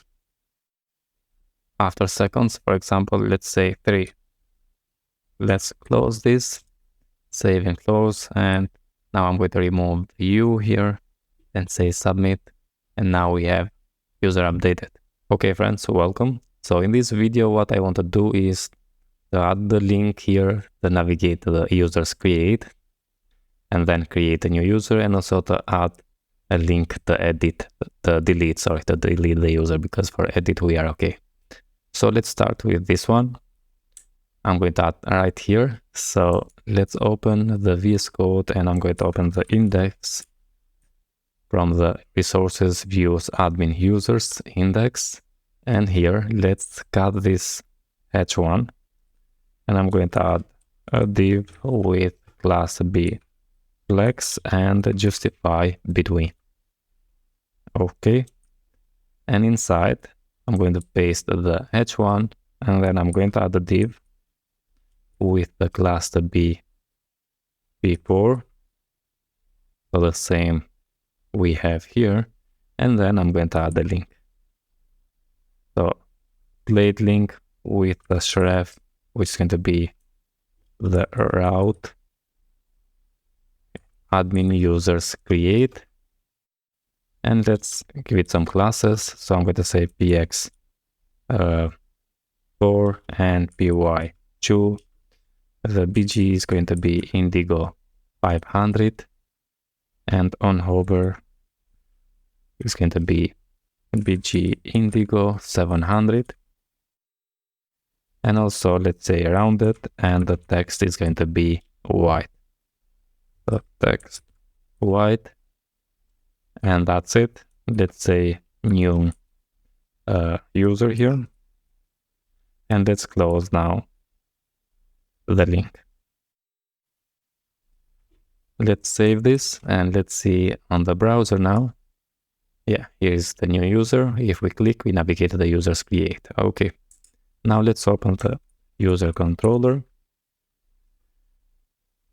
after seconds. For example, let's say 3. Let's close this, save and close, and now I'm going to remove you here and say submit, and now we have user updated. Okay friends, welcome. So in this video what I want to do is to add the link here to navigate to the users create, and then create a new user, and also to add a link to edit, to delete the user, because for edit we are okay. So let's start with this one. I'm going to add right here. So let's open the VS Code, and I'm going to open the index from the resources views admin users index. And here, let's cut this h1, and I'm going to add a div with class B flex and justify between. Okay. And inside, I'm going to paste the h1, and then I'm going to add a div with the class B before, so the same we have here, and then I'm going to add the link. So Splade link with the shref, which is going to be the route admin users create, and let's give it some classes. So I'm going to say px 4 and py 2. The BG is going to be Indigo 500, and on hover is going to be BG Indigo 700. And also let's say rounded, and the text is going to be white. The text white, and that's it. Let's say new user here, and let's close now the link. Let's save this, and let's see on the browser now. Yeah, here's the new user. If we click, we navigate to the users create. Okay, now let's open the user controller,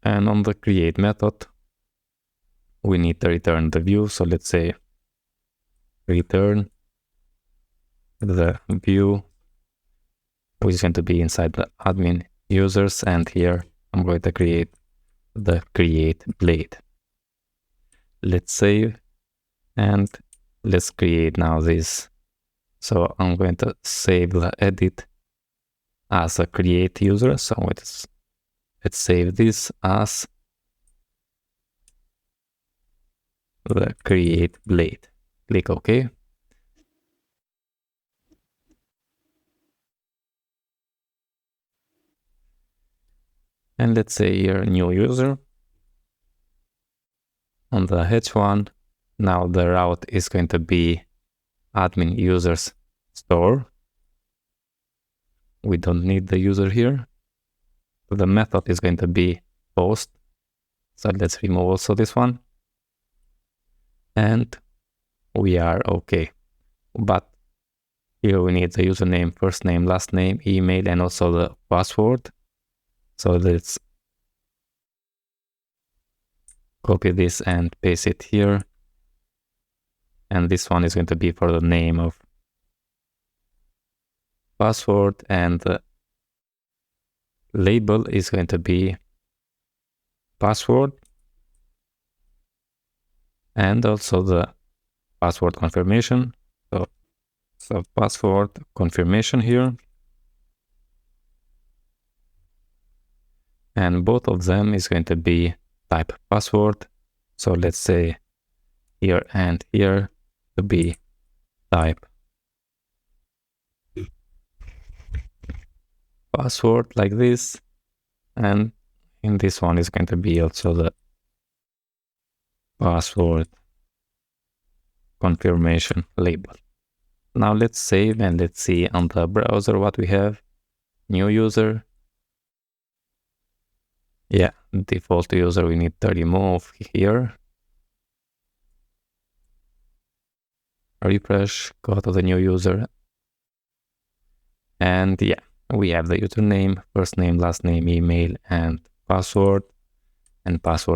and on the create method we need to return the view. So let's say return the view, which is going to be inside the admin users, and here I'm going to create the create blade. Let's save, and let's create now this. So I'm going to save the edit as a create user. So let's save this as the create blade. Click OK. And let's say here new user. On the H1, now the route is going to be admin users store. We don't need the user here. The method is going to be post. So let's remove also this one. And we are okay. But here we need the username, first name, last name, email, and also the password. So let's copy this and paste it here. And this one is going to be for the name of password, and the label is going to be password, and also the password confirmation. So password confirmation here. And both of them is going to be type password. So let's say here and here to be type password like this. And in this one is going to be also the password confirmation label. Now let's save and let's see on the browser what we have. New user. Yeah, default user we need to remove here. Refresh, go to the new user. And yeah, we have the username, first name, last name, email, and password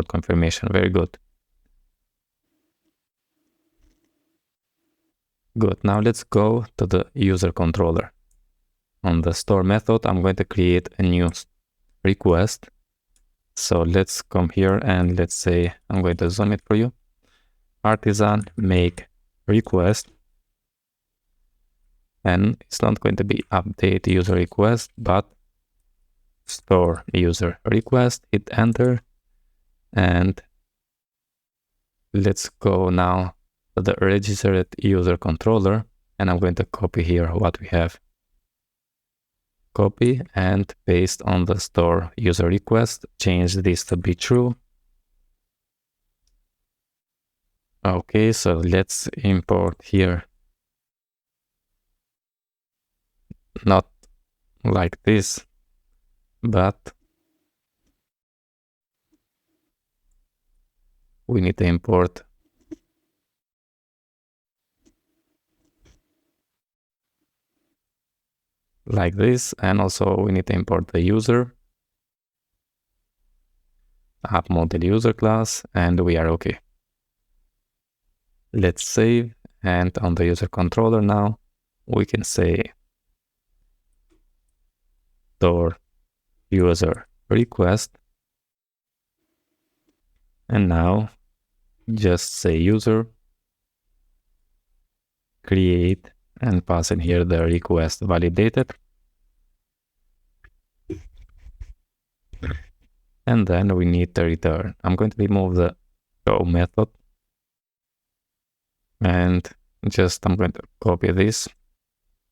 confirmation. Very good. Good. Now let's go to the user controller. On the store method, I'm going to create a new request. So let's come here and let's say, I'm going to zoom it for you. Artisan make request. And it's not going to be update user request, but store user request, hit enter. And let's go now to the registered user controller. And I'm going to copy here what we have. Copy and paste on the store user request. Change this to be true. Okay, so let's import here. Not like this, but we need to import like this, and also we need to import the user app model user class, and we are okay. Let's save, and on the user controller now we can say store user request, and now just say user create and pass in here the request validated. And then we need to return. I'm going to remove the show method. And just I'm going to copy this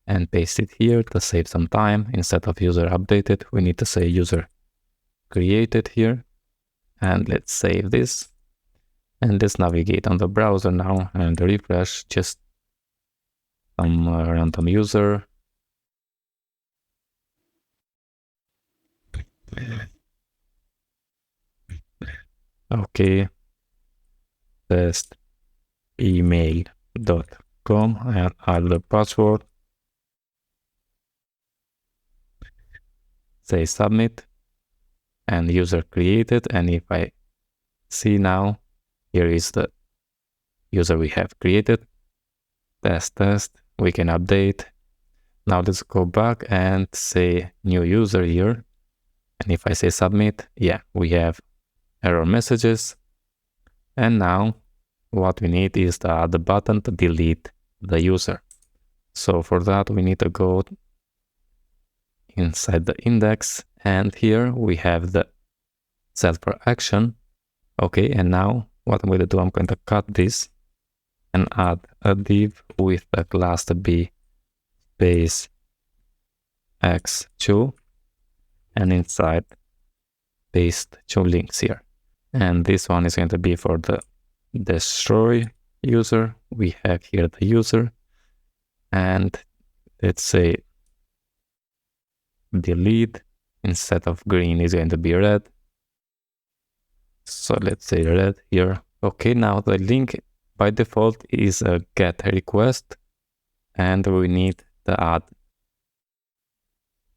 and paste it here to save some time. Instead of user updated, we need to say user created here. And let's save this. And let's navigate on the browser now and refresh just some random user. Okay. Test email.com and add the password. Say submit and user created. And if I see now, here is the user we have created. Test. We can update. Now let's go back and say new user here. And if I say submit, yeah, we have error messages. And now what we need is to add the button to delete the user. So for that, we need to go inside the index, and here we have the set for action. Okay, and now what I'm going to do, I'm going to cut this and add a div with a class to be space x2, and inside paste two links here. And this one is going to be for the destroy user. We have here the user, and let's say delete. Instead of green is going to be red. So let's say red here. Okay, now the link by default is a get request, and we need to add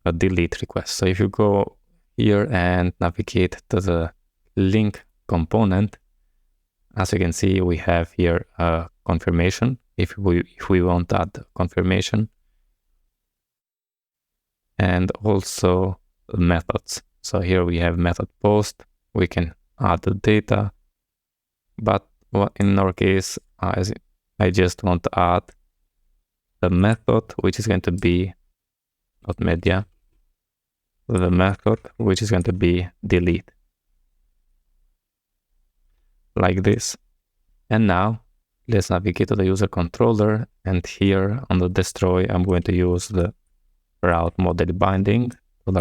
a delete request. So if you go here and navigate to the link component, as you can see, we have here a confirmation. If we want to add confirmation, and also methods. So here we have method post. We can add the data, but in our case, I just want to add the method, which is going to be not media, the method which is going to be delete, like this. And now let's navigate to the user controller, and here on the destroy, I'm going to use the route model binding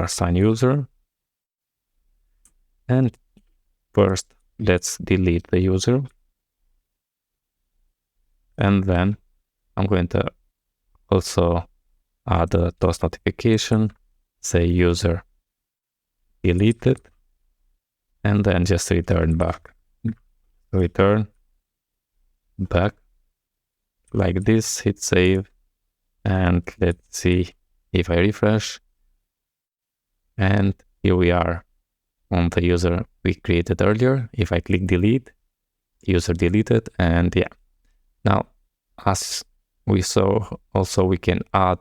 $sign user. And first, let's delete the user. And then I'm going to also add a toast notification, say user deleted, and then just return back. Return back like this, hit save, and let's see if I refresh. And here we are on the user we created earlier. If I click delete, user deleted, and yeah. Now, as we saw, also we can add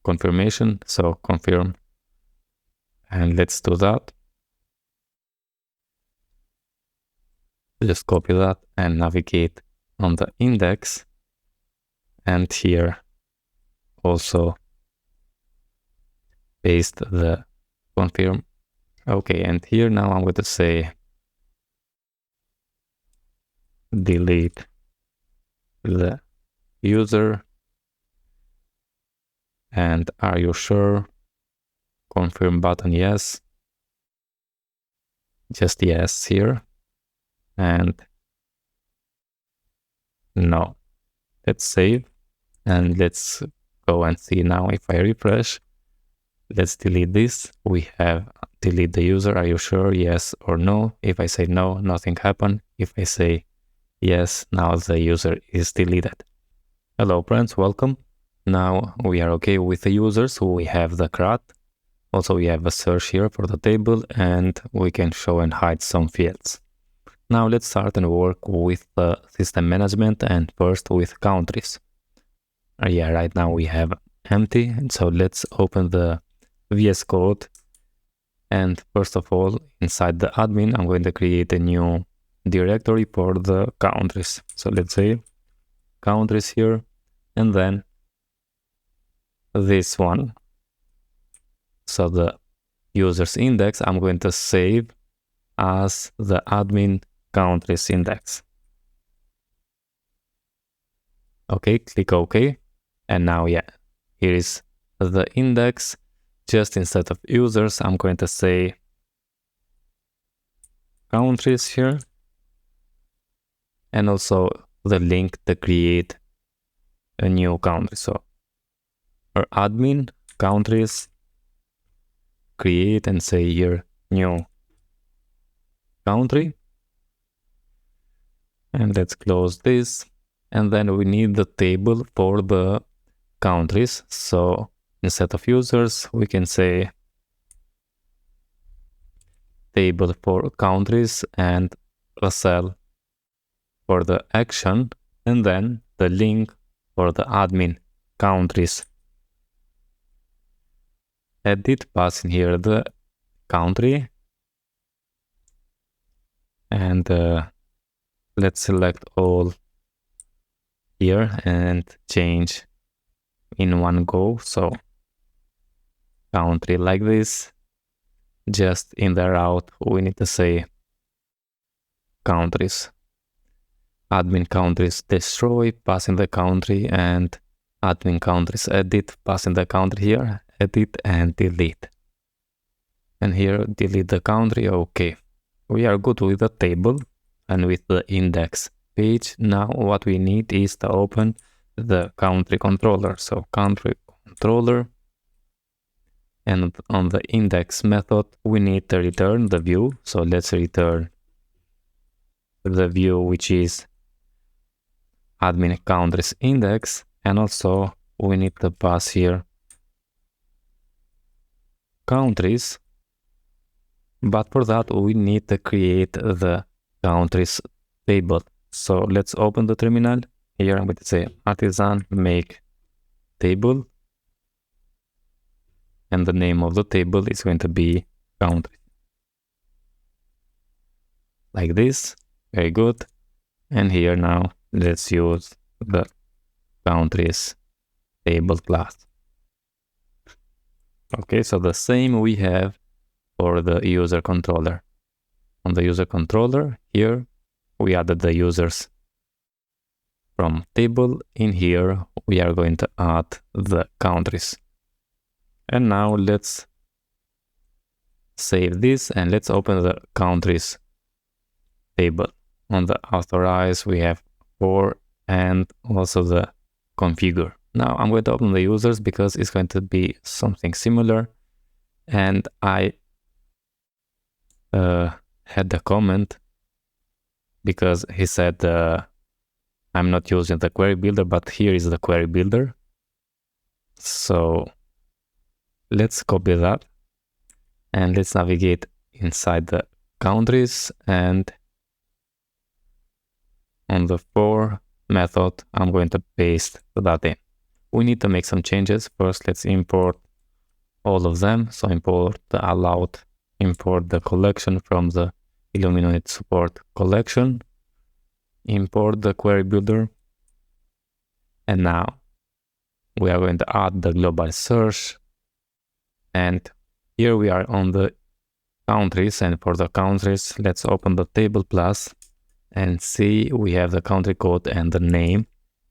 confirmation, so confirm, and let's do that. Just copy that and navigate on the index, and here also paste the confirm. Okay, and here now I'm going to say delete the user, and are you sure? Confirm button, yes. Just yes here, and no. Let's save, and let's go and see now if I refresh. Let's delete this. We have delete the user. Are you sure? Yes or no. If I say no, nothing happened. If I say yes, now the user is deleted. Hello friends, welcome. Now we are okay with the users. So we have the CRUD. Also we have a search here for the table, and we can show and hide some fields. Now let's start and work with the system management, and first with countries. Yeah, right now we have empty, and so let's open the VS Code. And first of all, inside the admin, I'm going to create a new directory for the countries. So let's say countries here, and then this one. So the user's index, I'm going to save as the admin countries index. Okay, click OK. And now, yeah, here is the index. Just instead of users, I'm going to say countries here, and also the link to create a new country. So our admin countries, create, and say here new country. And let's close this. And then we need the table for the countries. So instead of users, we can say table for countries, and a cell for the action, and then the link for the admin countries. Edit, pass in here the country, and let's select all here and change in one go. So country like this. Just in the route, we need to say countries, admin countries destroy, pass in the country, and admin countries edit, pass in the country here, edit and delete. And here delete the country. Okay, we are good with the table and with the index page. Now what we need is to open the country controller. So country controller, and on the index method we need to return the view. So let's return the view which is admin countries index, and also we need to pass here countries, but for that we need to create the countries table. So let's open the terminal. Here I'm going to say artisan make table, and the name of the table is going to be country. Like this, very good. And here now let's use the countries table class. Okay, so the same we have for the user controller. On the user controller, here we added the users from table. In here we are going to add the countries. And now let's save this and let's open the countries table. On the authorize we have 4 and also the configure. Now I'm going to open the users because it's going to be something similar, and I had the comment because he said I'm not using the query builder, but here is the query builder. So let's copy that and let's navigate inside the countries, and on the for method I'm going to paste that in. We need to make some changes. First let's import all of them. So import the allowed, import the collection from the Illuminate support collection, import the query builder, and now we are going to add the global search. And here we are on the countries, and for the countries let's open the table plus and see we have the country code and the name,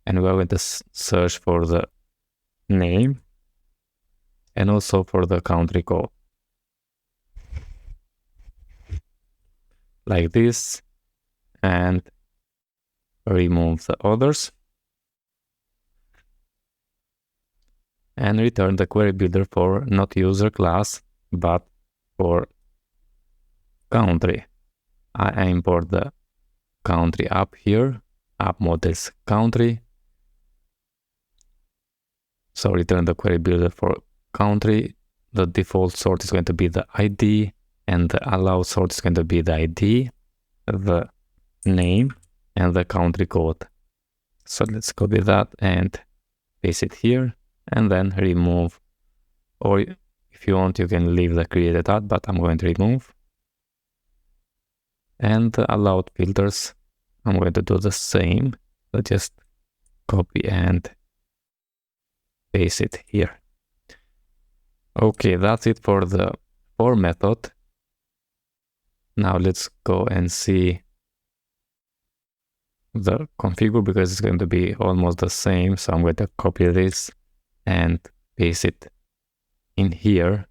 and we are going to search for the name and also for the country code like this, and remove the others and return the query builder for not user class but for country. I import the country app here, app models country. So return the query builder for country. The default sort is going to be the ID, and the allowed sort is going to be the ID, the name, and the country code. So let's copy that and paste it here, and then remove, or if you want you can leave the created ad, but I'm going to remove. And the allowed filters, I'm going to do the same, so just copy and paste it here. Okay, that's it for the for method. Now let's go and see the configure because it's going to be almost the same. So I'm going to copy this and paste it in here.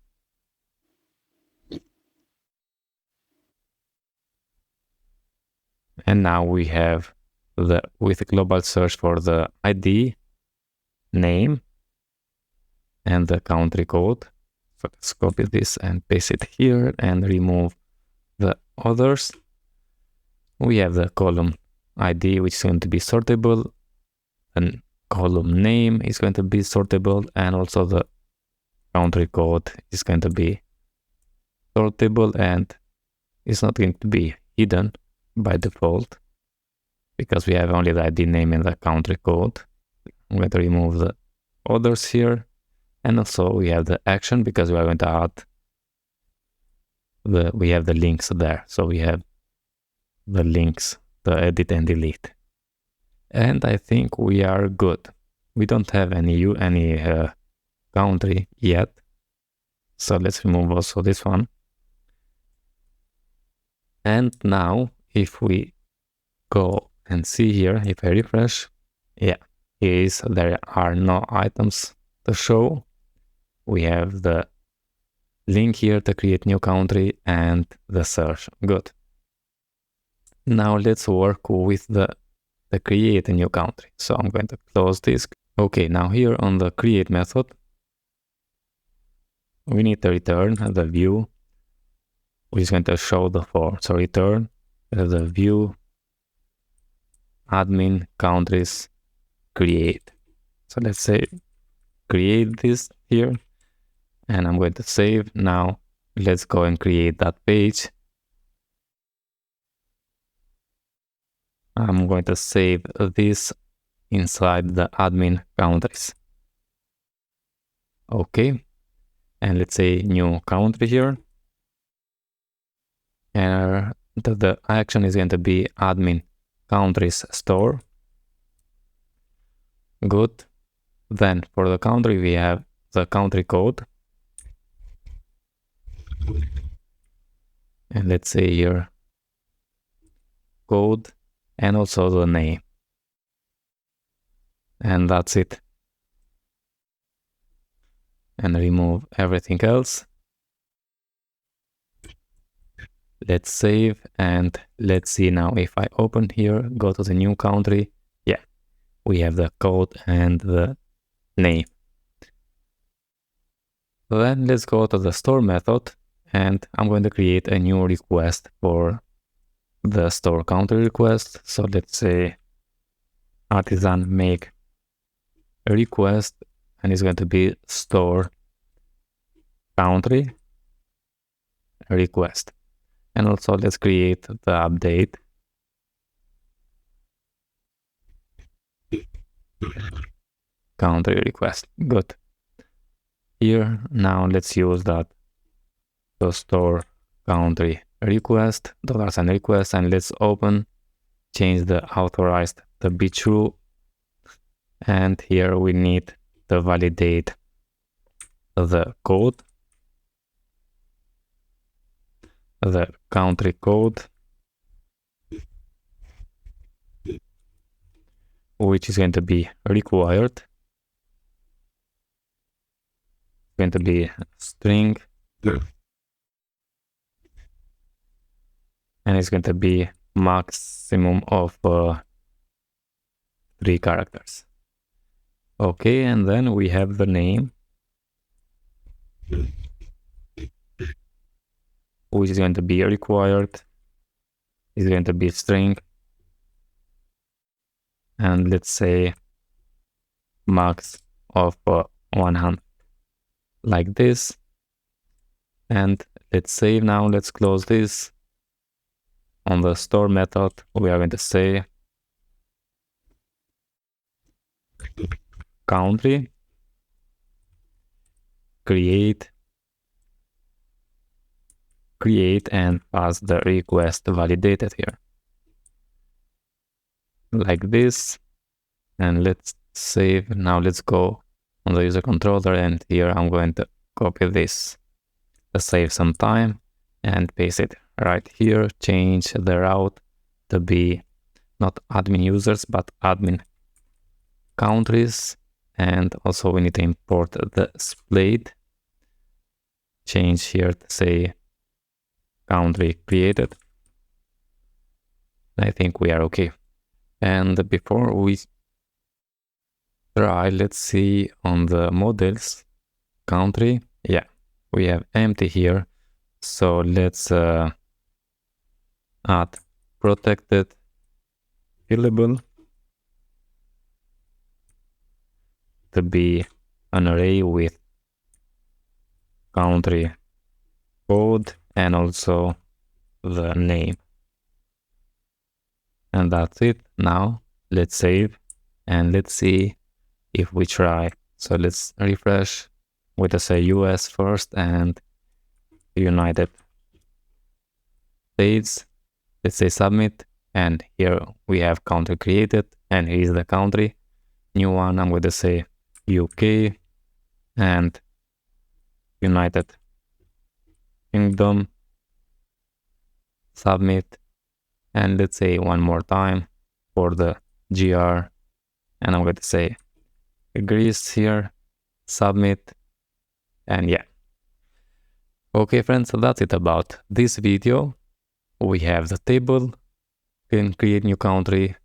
And now we have the with global search for the ID, name, and the country code. So let's copy this and paste it here and remove the others. We have the column ID, which is going to be sortable, and column name is going to be sortable, and also the country code is going to be sortable, and it's not going to be hidden by default because we have only the ID, name, and the country code. I'm going to remove the others here. And also we have the action because we are going to add we have the links there. So we have the links, the edit and delete. And I think we are good. We don't have any country yet. So let's remove also this one. And now if we go and see here, if I refresh, yeah, there are no items to show. We have the link here to create new country and the search. Good. Now let's work with the create a new country. So I'm going to close this. Okay, now here on the create method, we need to return the view, which is going to show the form. So return the view admin countries create. So let's say create this here, and I'm going to save. Now let's go and create that page. I'm going to save this inside the admin countries. Okay, and let's say new country here, and the action is going to be admin countries store. Good. Then for the country we have the country code, and let's say here code and also the name, and that's it. And remove everything else. Let's save, and let's see now if I open here, go to the new country. Yeah, we have the code and the name. Then let's go to the store method, and I'm going to create a new request for the store country request. So let's say artisan make a request, and it's going to be store country request. And also let's create the update. Country request. Good. Here now let's use that to store country request, $sign request, and let's open, change the authorized to be true, and here we need to validate the code, the country code, which is going to be required, going to be string, and it's going to be maximum of 3 characters. Okay, and then we have the name, which is going to be required, is going to be string, and let's say max of 100, like this. And let's save now. Let's close this. On the store method, we are going to say country create and pass the request validated here, like this. And let's save. Now let's go on the user controller, and here I'm going to copy this to save some time and paste it right here. Change the route to be not admin users but admin countries, and also we need to import the Splade. Change here to say country created. I think we are okay. And before we try, let's see on the models country. Yeah, we have empty here. So let's add protected fillable to be an array with country code and also the name. And that's it. Now let's save and let's see if we try. So let's refresh with say US first and United States. Let's say submit, and here we have country created, and here is the country. New one, I'm going to say UK and United Kingdom. Submit, and let's say one more time for the GR, and I'm going to say Greece here, submit, and yeah. Okay friends, so that's it about this video. We have the table, we can create new country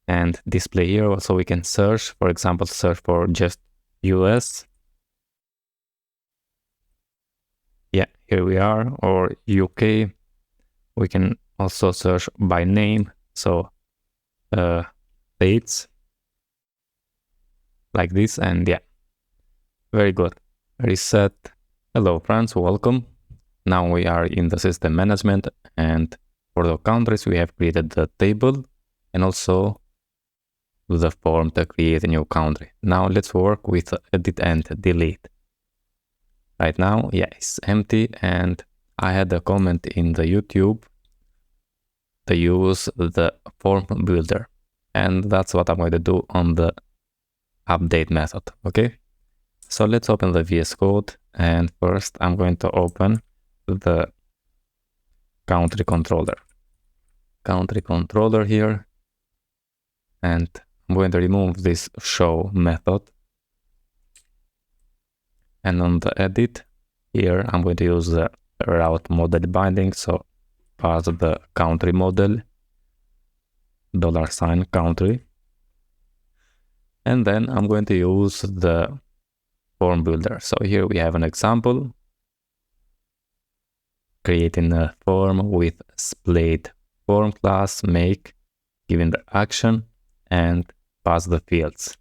and display here. Also we can search, for example, search for just US. Yeah, here we are, or UK. We can also search by name, so states, like this, and yeah, very good. Reset. Hello friends, welcome. Now we are in the system management, and for the countries we have created the table and also the form to create a new country. Now let's work with edit and delete. Right now, yeah, it's empty, and I had a comment in the YouTube to use the form builder, and that's what I'm going to do on the update method. Okay, so let's open the VS Code, and first I'm going to open the country controller here, and I'm going to remove this show method, and on the edit here I'm going to use the route model binding, so pass the country model $country, and then I'm going to use the form builder. So here we have an example, creating a form with Splade form class, make, giving the action, and pass the fields.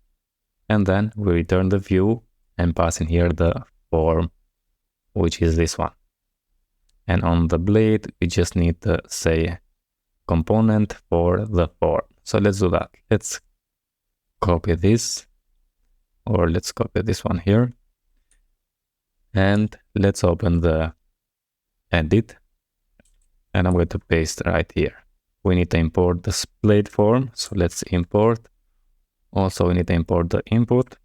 And then we return the view and pass in here the form, which is this one. And on the blade, we just need to say component for the form. So let's do that. Let's copy this, or let's copy this one here. And let's open the edit, and I'm going to paste right here. We need to import the Splade form, so let's import. Also, we need to import the input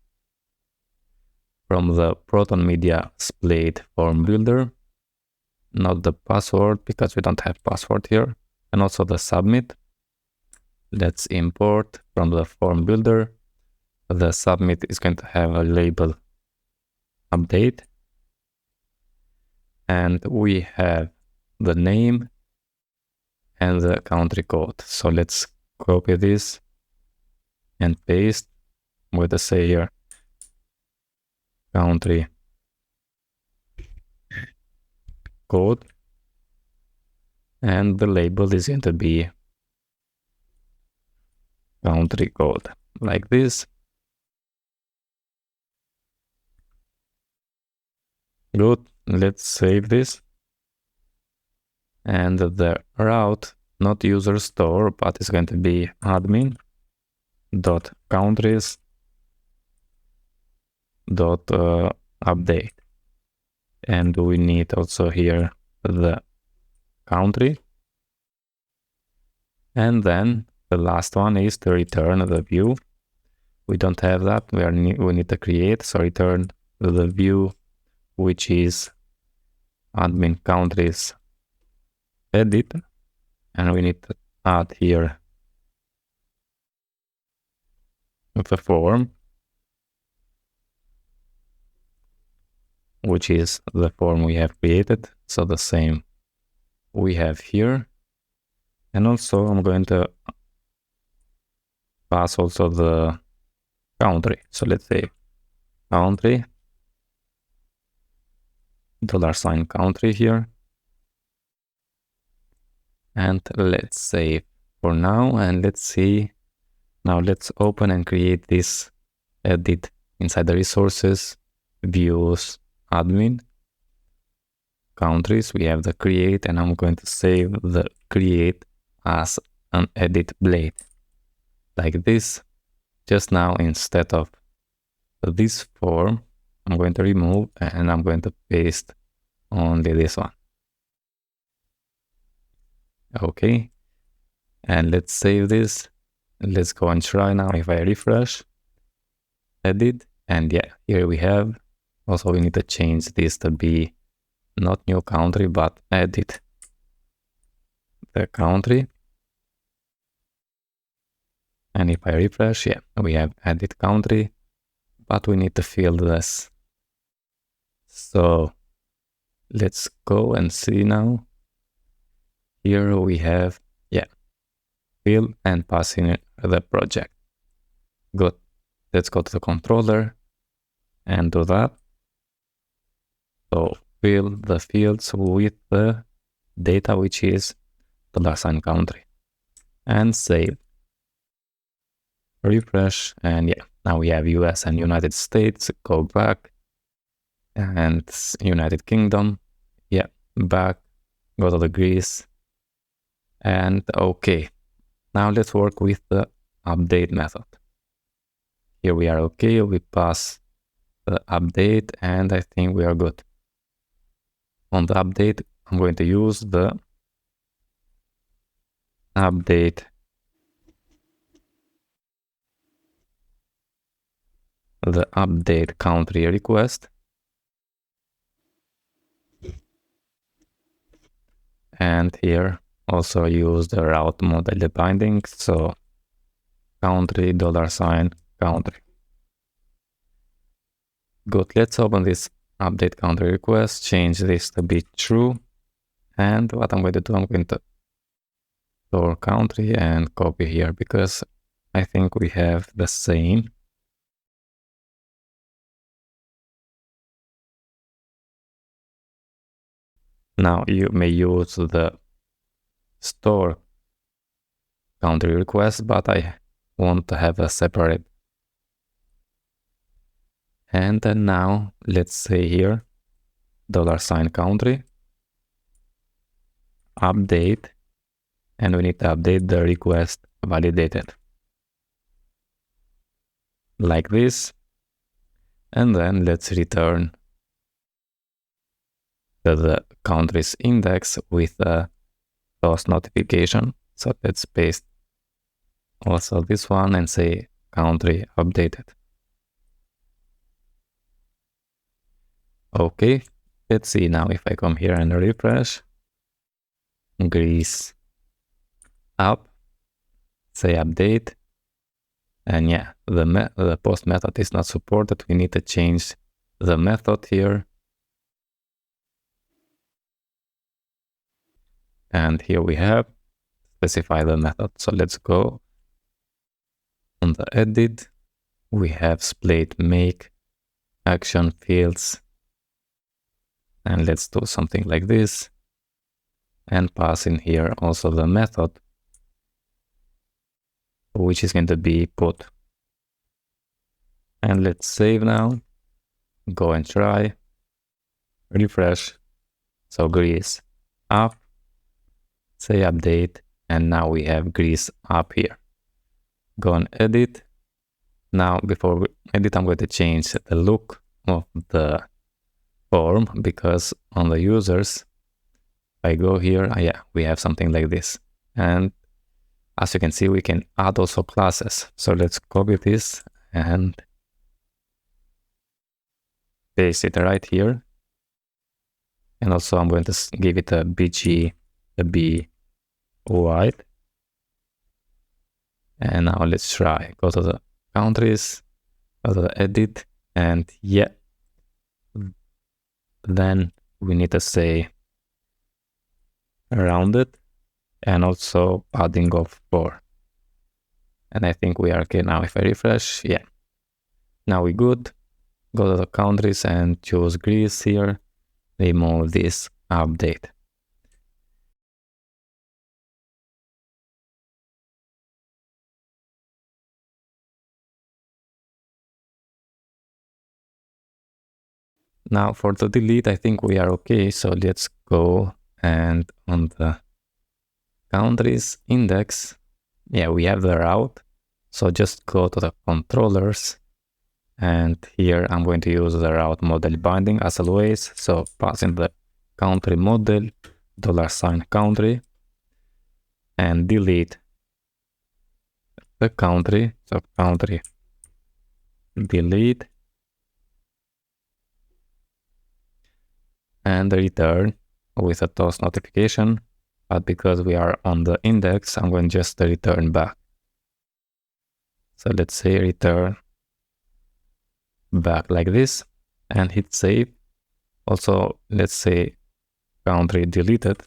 from the Proton Media Splade form builder, not the password because we don't have password here, and also the submit. Let's import from the form builder. The submit is going to have a label update, and we have the name and the country code. So let's copy this and paste. I'm going to say here country code, and the label is going to be country code, like this. Good. Let's save this. And the route, not user store, but it's going to be admin dot countries dot update, and we need also here the country, and then the last one is to return the view. We don't have that. We need to create, so return the view, which is admin countries edit, and we need to add here the form, which is the form we have created. So the same we have here. And also I'm going to pass also the country. So let's say country, $country here. And let's save for now, and let's see. Now let's open and create this edit inside the resources, views, admin, countries. We have the create, and I'm going to save the create as an edit blade, like this. Just now, instead of this form, I'm going to remove, and I'm going to paste only this one. Okay, and let's save this. Let's go and try now. If I refresh, edit, and yeah, here we have. Also, we need to change this to be not new country, but edit the country. And if I refresh, yeah, we have edit country, but we need to fill this. So let's go and see now. Here we have, fill and pass in the project. Good. Let's go to the controller and do that. So fill the fields with the data, which is $country, and save. Refresh, and now we have US and United States. Go back, and United Kingdom. Back. Go to the Greece, and okay. Now let's work with the update method. Here we are okay. We pass the update, and I think we are good. On the update, I'm going to use the update country request, and here also use the route model binding. So country $country. Good. Let's open this update country request, change this to be true, and what I'm going to do, I'm going to store country and copy here because I think we have the same. Now you may use the store country request, but I want to have a separate. And then now let's say here $country update, and we need to update the request validated like this. And then let's return the country's index with a post notification. So let's paste also this one and say country updated. Okay, let's see now if I come here and refresh. Greece up, say update, and the post method is not supported. We need to change the method here. And here we have specify the method. So let's go on the edit. We have Splade make action fields, and let's do something like this and pass in here also the method, which is going to be put. And let's save now, go and try, refresh. So Greece up, say update, and now we have Greece up here. Go and edit. Now before we edit, I'm going to change the look of the form, because on the users, if I go here, we have something like this. And as you can see, we can add also classes. So let's copy this and paste it right here. And also I'm going to give it a BG, a B white. And now let's try, go to the countries, go to the edit, and then we need to say rounded and also padding of 4. And I think we are okay now. If I refresh, now we're good. Go to the countries and choose Greece here. Remove this update. Now for the delete, I think we are okay. So let's go and on the countries index, we have the route. So just go to the controllers, and here I'm going to use the route model binding as always. So pass in the country model $country and delete the country. So country delete and return with a toast notification. But because we are on the index, I'm going just to return back. So let's say return back like this and hit save. Also, let's say country deleted.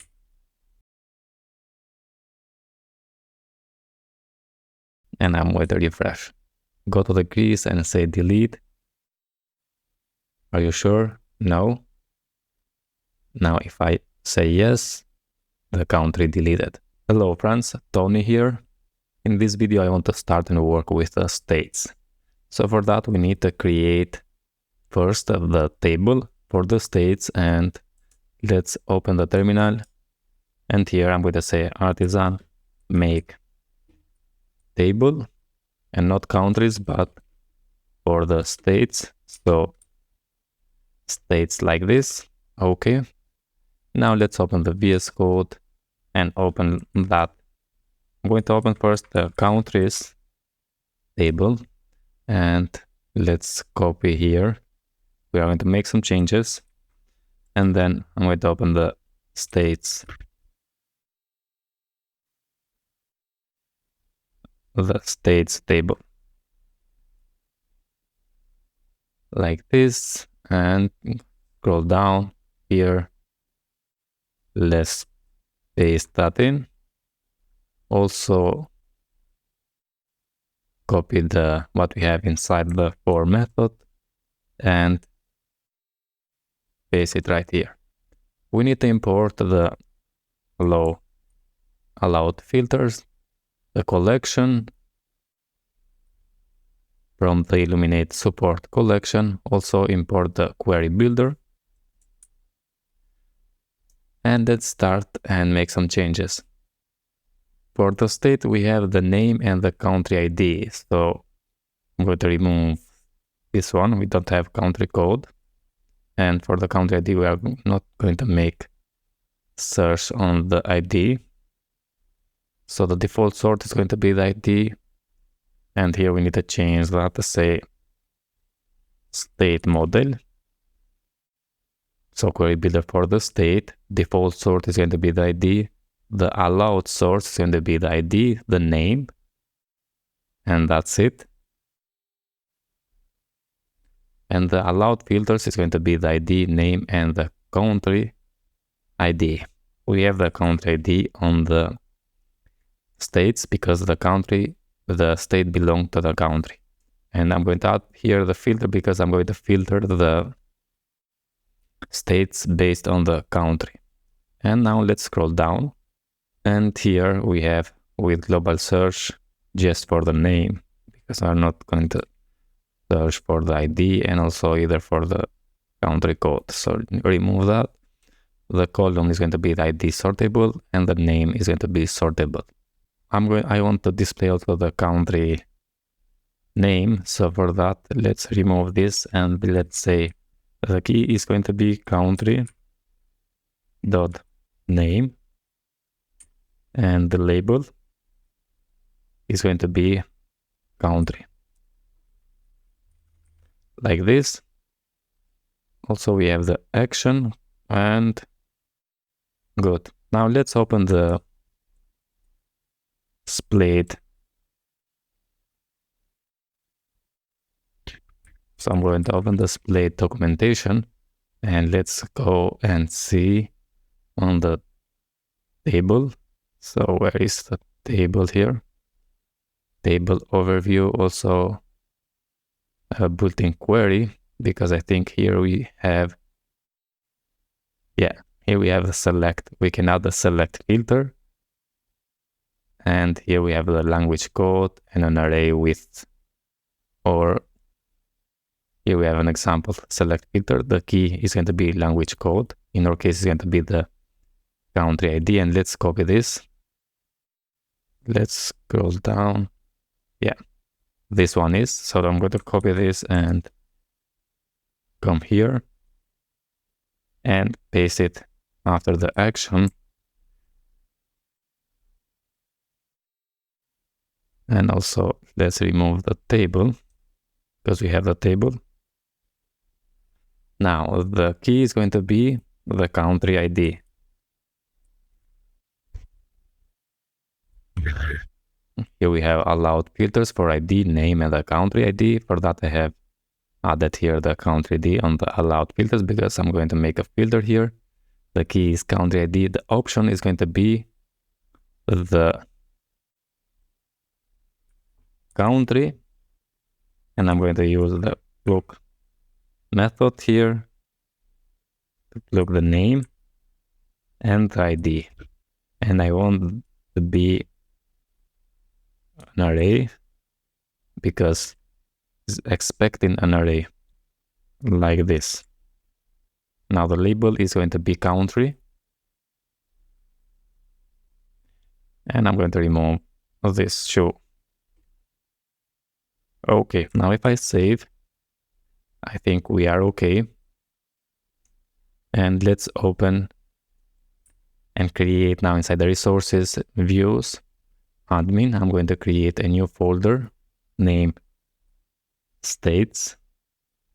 And I'm going to refresh. Go to the keys and say delete. Are you sure? No. Now if I say yes, the country deleted. Hello friends, Tony here. In this video I want to start and work with the states. So for that we need to create first the table for the states, and let's open the terminal, and here I'm going to say artisan make table, and not countries but for the states. So states like this. Okay. Now let's open the VS Code and open that. I'm going to open first the countries table, and let's copy here. We are going to make some changes, and then I'm going to open the states, table like this, and scroll down here. Let's paste that in. Also copy what we have inside the for method and paste it right here. We need to import the allowed filters, the collection from the Illuminate support collection. Also import the query builder. And let's start and make some changes. For the state, we have the name and the country ID. So I'm going to remove this one. We don't have country code. And for the country ID, we are not going to make search on the ID. So the default sort is going to be the ID. And here we need to change that to say state model. So query builder for the state, default sort is going to be the ID. The allowed source is going to be the ID, the name, and that's it. And the allowed filters is going to be the ID, name, and the country ID. We have the country ID on the states because the state belongs to the country. And I'm going to add here the filter because I'm going to filter the states based on the country. And now let's scroll down. And here we have with global search just for the name, because I'm not going to search for the ID and also either for the country code. So remove that. The column is going to be the ID sortable and the name is going to be sortable. I want to display also the country name. So for that, let's remove this and let's say the key is going to be country dot name, and the label is going to be country like this. Also we have the action, and good. Now let's open the Splade. So I'm going to open the Splade documentation, and let's go and see on the table. So where is the table here? Table overview, also a built-in query, because I think here we have, here we have a select. We can add a select filter. And here we have the language code and an array with, or here we have an example select filter. The key is going to be language code. In our case, it's going to be the country ID. And let's copy this. Let's scroll down. Yeah, this one is. So I'm going to copy this and come here and paste it after the action. And also let's remove the table because we have the table. Now the key is going to be the country ID. Here we have allowed filters for ID, name, and the country ID. For that I have added here the country ID on the allowed filters because I'm going to make a filter here. The key is country ID. The option is going to be the country, and I'm going to use the look method here to look the name and the ID. And I want to be an array because it's expecting an array like this. Now the label is going to be country, and I'm going to remove this show. Okay, now if I save, I think we are okay. And let's open and create now inside the resources views admin. I'm going to create a new folder named states,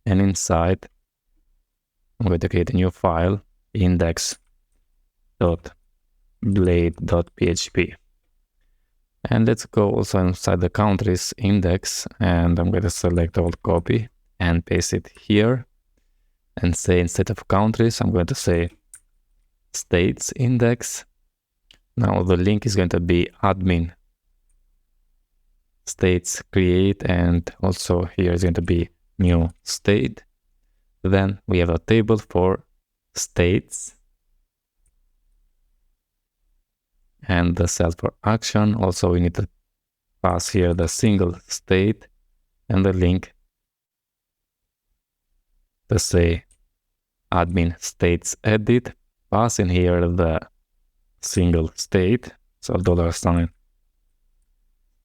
and inside I'm going to create a new file index.blade.php. And let's go also inside the countries index, and I'm going to select old copy and paste it here and say instead of countries, I'm going to say states index. Now the link is going to be admin states create, and also here is going to be new state. Then we have a table for states and the cell for action. Also we need to pass here the single state and the link to say admin states edit, pass in here the single state, so $sign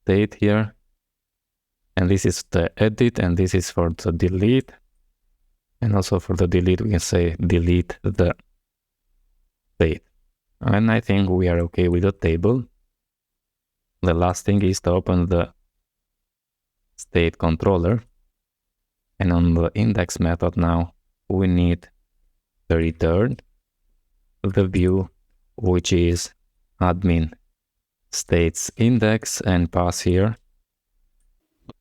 state here, and this is the edit, and this is for the delete. And also for the delete we can say delete the state. And I think we are okay with the table. The last thing is to open the state controller, and on the index method now we need to return the view which is admin states index, and pass here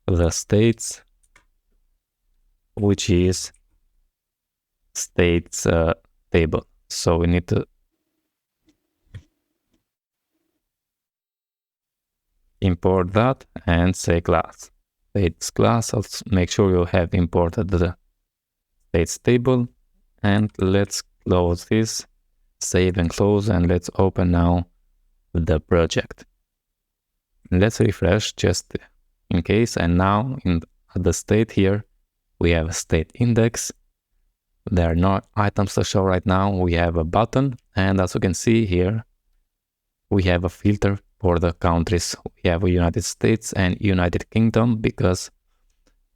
the states which is states table. So we need to import that and say class states class. Also make sure you have imported the states table, and let's close this, save and close, and let's open now the project. Let's refresh just in case, and now in the state here we have a state index. There are no items to show right now. We have a button, and as you can see here we have a filter for the countries. We have a United States and United Kingdom because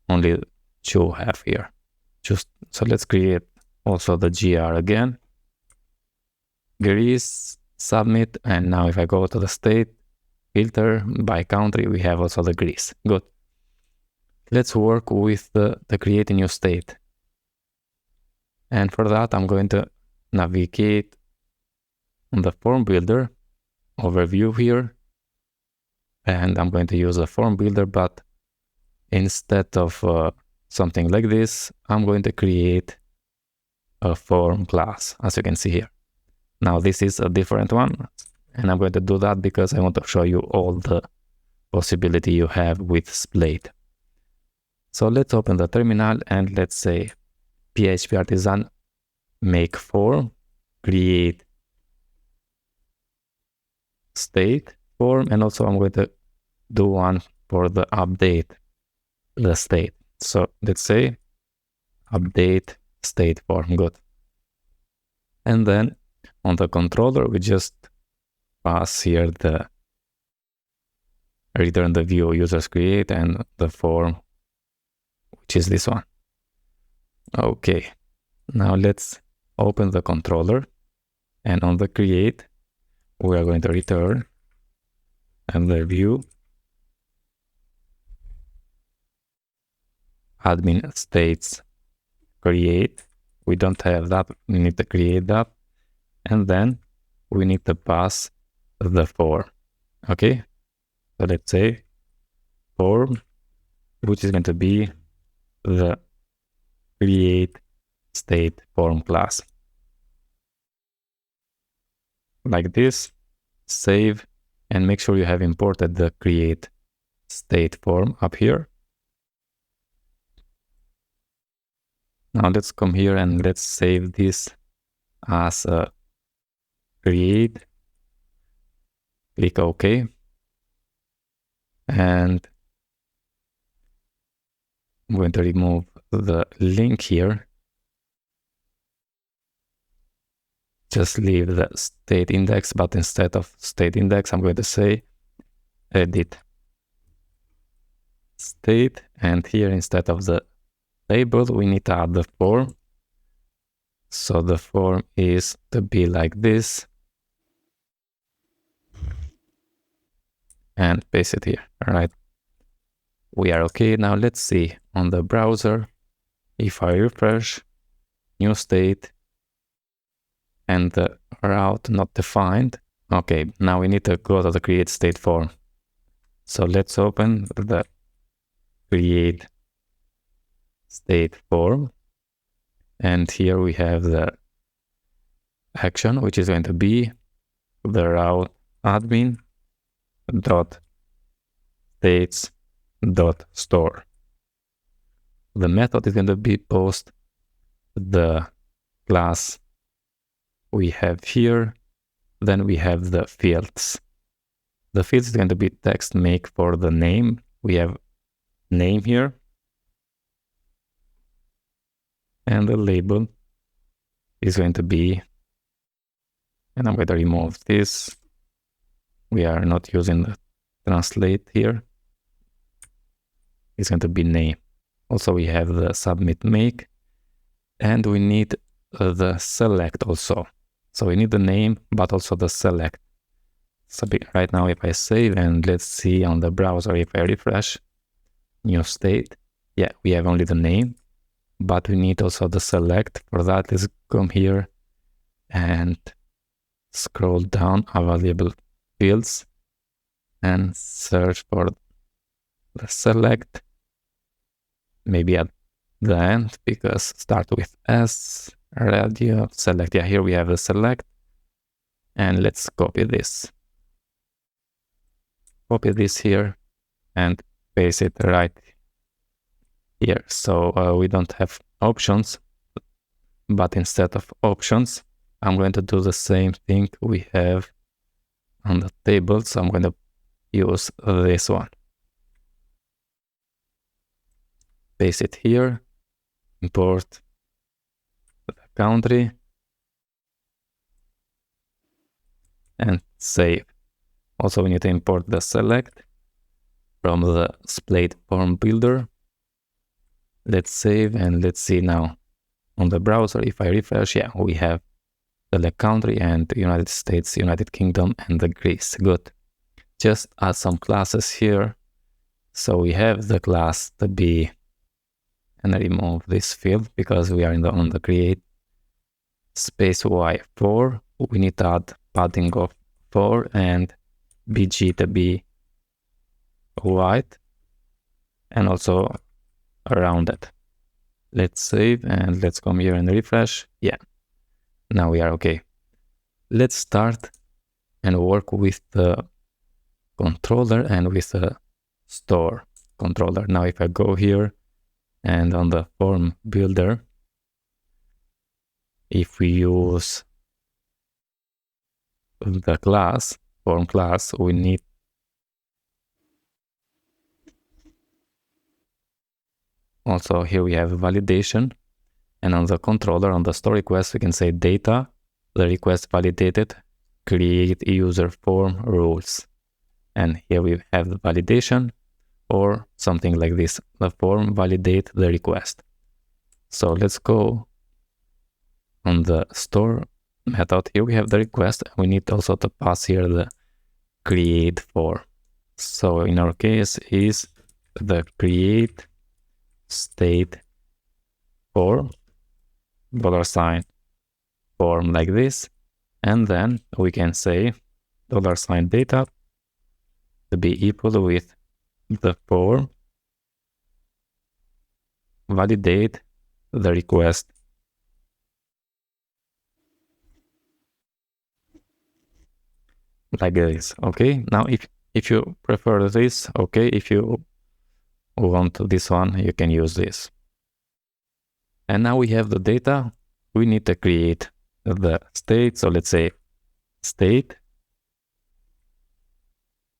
only two have here. So let's create also the GR again, Greece, submit, and now if I go to the state filter by country, we have also the Greece. Good. Let's work with the create a new state. And for that, I'm going to navigate on the form builder overview here. And I'm going to use a form builder, but instead of something like this, I'm going to create a form class, as you can see here. Now this is a different one, and I'm going to do that because I want to show you all the possibility you have with Splade. So let's open the terminal and let's say PHP artisan make form, create state form, and also I'm going to do one for the update the state. So let's say update state form. Good. And then on the controller we just pass here the return the view users create and the form, which is this one. Okay, now let's open the controller, and on the create we are going to return and the view admin states create. We don't have that, we need to create that, and then we need to pass the form. Okay, so let's say form, which is going to be the create state form class. like this, save, and make sure you have imported the create state form up here. Now let's come here and let's save this as a create, click OK, and I'm going to remove the link here. Just leave the state index, but instead of state index, I'm going to say edit state, and here instead of the label, we need to add the form. So the form is to be like this, and paste it here. All right, we are okay. Now let's see on the browser, if I refresh, new state, and the route not defined. Okay, now we need to go to the create state form. So let's open the create state form, and here we have the action, which is going to be the route admin dot states dot store. The method is going to be post the class we have here. Then we have the fields. The fields is going to be text make for the name. We have name here, and the label is going to be, and I'm going to remove this. We are not using the translate here. It's going to be name. Also, we have the submit make, and we need the select also. So we need the name, but also the select. So right now, if I save and let's see on the browser, if I refresh, new state, yeah, we have only the name, but we need also the select. For that, let's come here and scroll down available fields and search for the select, maybe at the end, because start with S, radio, select. Yeah, here we have the select, and let's copy this. Copy this here and paste it right here. So we don't have options, but instead of options, I'm going to do the same thing we have on the table. So I'm going to use this one. Paste it here, import the country, and save. Also, we need to import the select from the Splade form builder. Let's save and let's see now on the browser. If I refresh, yeah, we have select country and United States, United Kingdom, and the Greece. Good. Just add some classes here. So we have the class to be, and I remove this field because we are on the create space y4. We need to add padding of 4 and bg to be white and also around it. Let's save and let's come here and refresh. Yeah, now we are okay. Let's start and work with the controller and with the store controller. Now if I go here and on the form builder, if we use the class, form class, we need also here we have validation, and on the controller, on the store request, we can say data, the request validated, create user form rules. And here we have the validation or something like this, the form validate the request. So let's go on the store method. Here we have the request. We need also to pass here the create form. So in our case is the create state form, $ form like this. And then we can say $data to be equal with the form validate the request. like this. Okay, now if you prefer this, okay, if you want this one, you can use this. And now we have the data. We need to create the state. So let's say state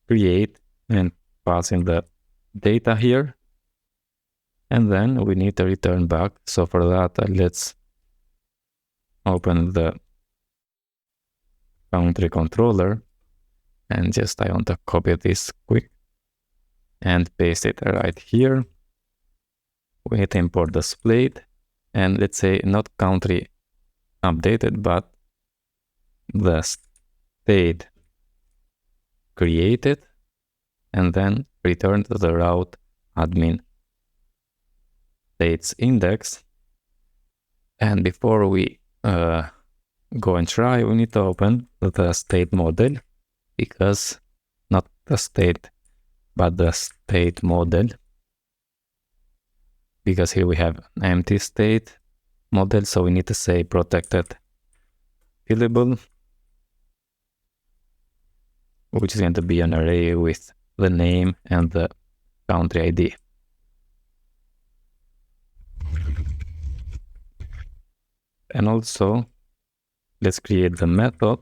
create and pass in the data here. And then we need to return back. So for that, let's open the country controller and just I want to copy this quick and paste it right here. We need to import the Splade and let's say not country updated, but the state created and then return to the route admin states index. And before we go and try, we need to open the state model, because not the state, but the state model, because here we have empty state model. So we need to say protected fillable, which is going to be an array with the name and the country ID. And also, let's create the method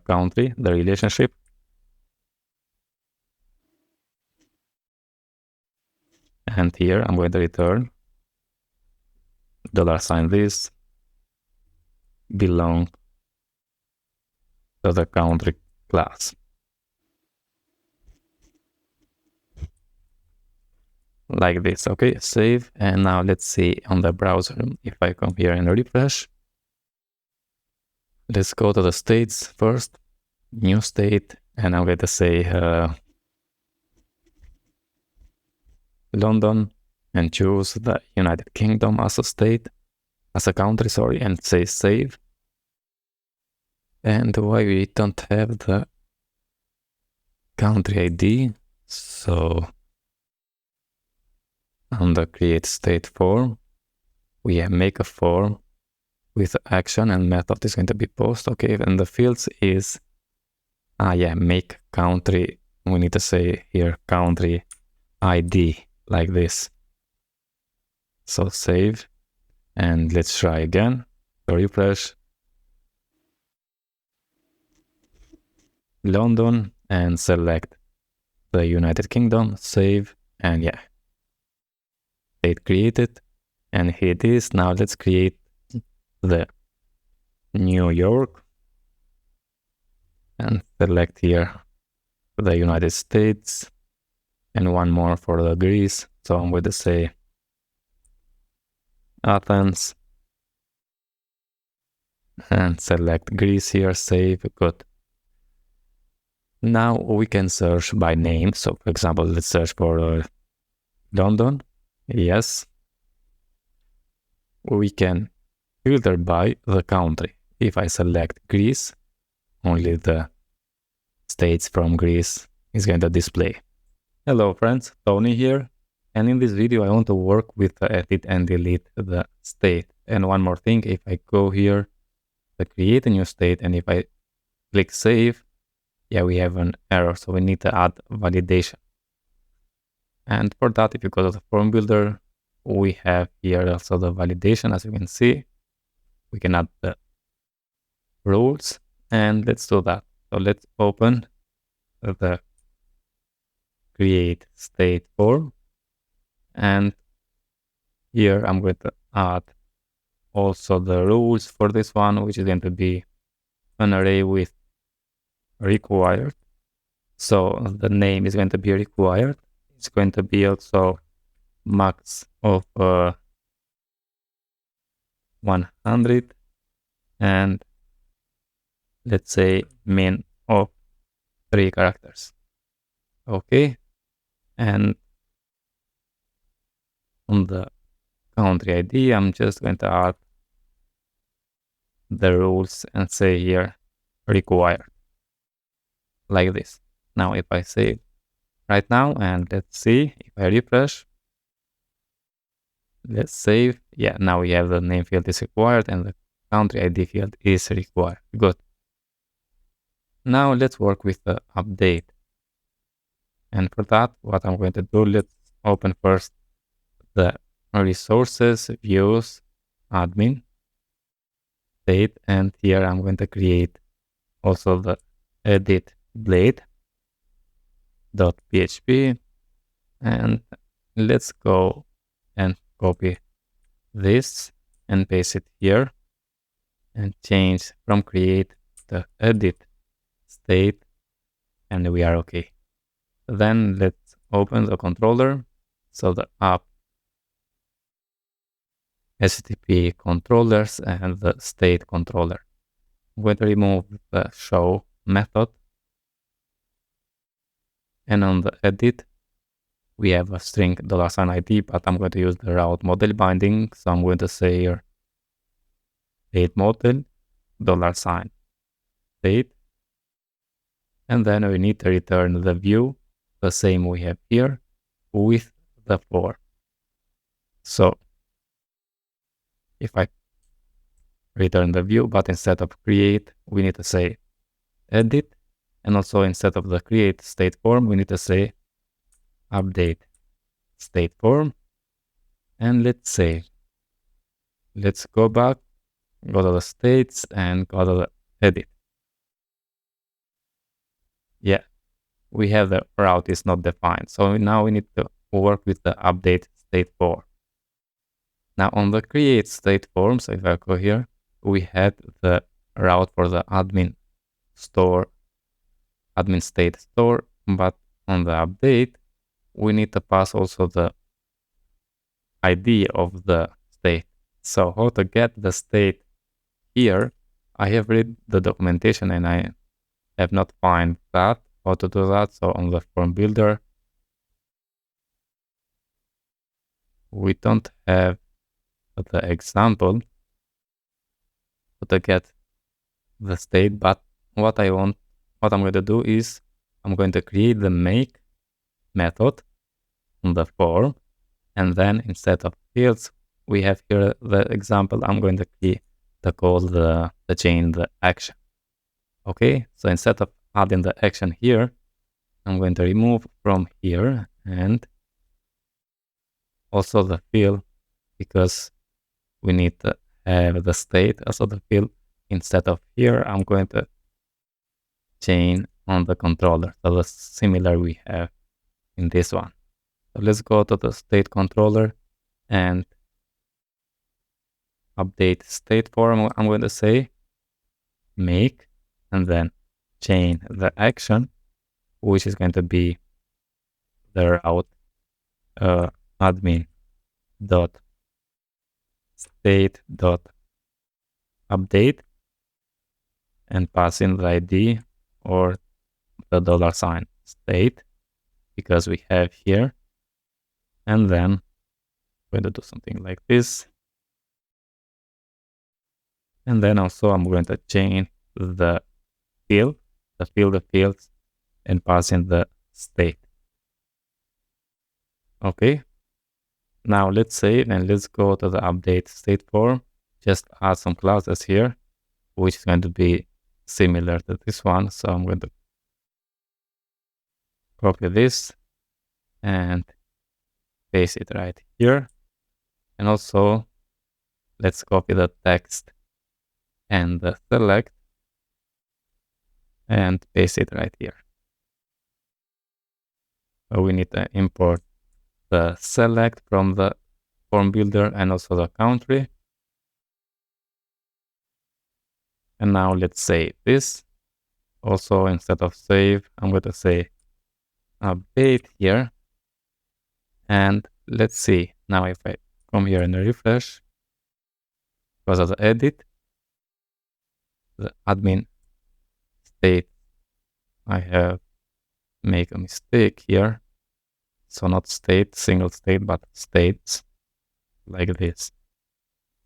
country, the relationship. And here I'm going to return $this belong to the country class. Like this. Okay, save. And now let's see on the browser, if I come here and refresh. Let's go to the states first, new state, and I'm going to say London, and choose the United Kingdom as a state, as a country, sorry, and say save. And why we don't have the country ID? So on the create state form, we make a form with action and method is going to be post. Okay, and the fields is make country. We need to say here country ID like this. So save and let's try again. So refresh London and select the United Kingdom, save, and yeah, state created. And here it is. Now let's create the New York and select here the United States and one more for the Greece. So I'm going to say Athens and select Greece here, save, good. Now we can search by name. So for example, let's search for London. Yes. We can filter by the country. If I select Greece, only the states from Greece is going to display. Hello friends, Tony here. And in this video, I want to work with the edit and delete the state. And one more thing, if I go here to create a new state and if I click save, yeah, we have an error. So we need to add validation. And for that, if you go to the form builder, we have here also the validation. As you can see, we can add the rules and let's do that. So let's open the create state form. And here I'm going to add also the rules for this one, which is going to be an array with required. So the name is going to be required. It's going to be also max of 100 and let's say min of 3 characters. Okay. And on the country ID, I'm just going to add the rules and say here required like this. Now if I save right now and let's see if I refresh, let's save. Yeah, now we have the name field is required and the country ID field is required. Good. Now let's work with the update. And for that, what I'm going to do, let's open first the resources, views, admin, state, and here I'm going to create also the edit blade.php, and let's go and copy this and paste it here and change from create the edit state, and we are okay. Then let's open the controller. So the app HTTP controllers and the state controller. I'm going to remove the show method, and on the edit we have a string $ID, but I'm going to use the route model binding, so I'm going to say here state model $state, and then we need to return the view, the same we have here, with the for. So if I return the view, but instead of create, we need to say edit, and also instead of the create state form, we need to say update state form, and let's say, let's go back, go to the states, and go to the edit. Yeah, we have the route is not defined. So now we need to work with the update state form. Now on the create state form, so if I go here, we had the route for the admin state store, but on the update, we need to pass also the ID of the state. So how to get the state here? I have read the documentation and I have not found that, how to do that. So on the form builder, we don't have the example to get the state, but what I'm going to do is I'm going to create the make method on the form, and then instead of fields, we have here the example. I'm going to call the chain the action. Okay, so instead of adding the action here, I'm going to remove from here and also the field, because we need to have the state as the field. Instead of here, I'm going to chain on the controller. So the similar we have in this one. So let's go to the state controller and update state form. I'm going to say make and then chain the action, which is going to be the route admin dot state dot update, and pass in the ID or the $sign state, because we have here, and then I'm going to do something like this, and then also I'm going to chain the fields, and pass in the state. Okay, now let's save and let's go to the update state form. Just add some classes here, which is going to be similar to this one. So I'm going to copy this and paste it right here. And also let's copy the text and the select and paste it right here. So we need to import the select from the form builder and also the country. And now let's save this. Also, instead of save, I'm going to say update here. And let's see. Now if I come here and refresh, because of the edit, the admin state, I have make a mistake here. So not state, single state, but states like this.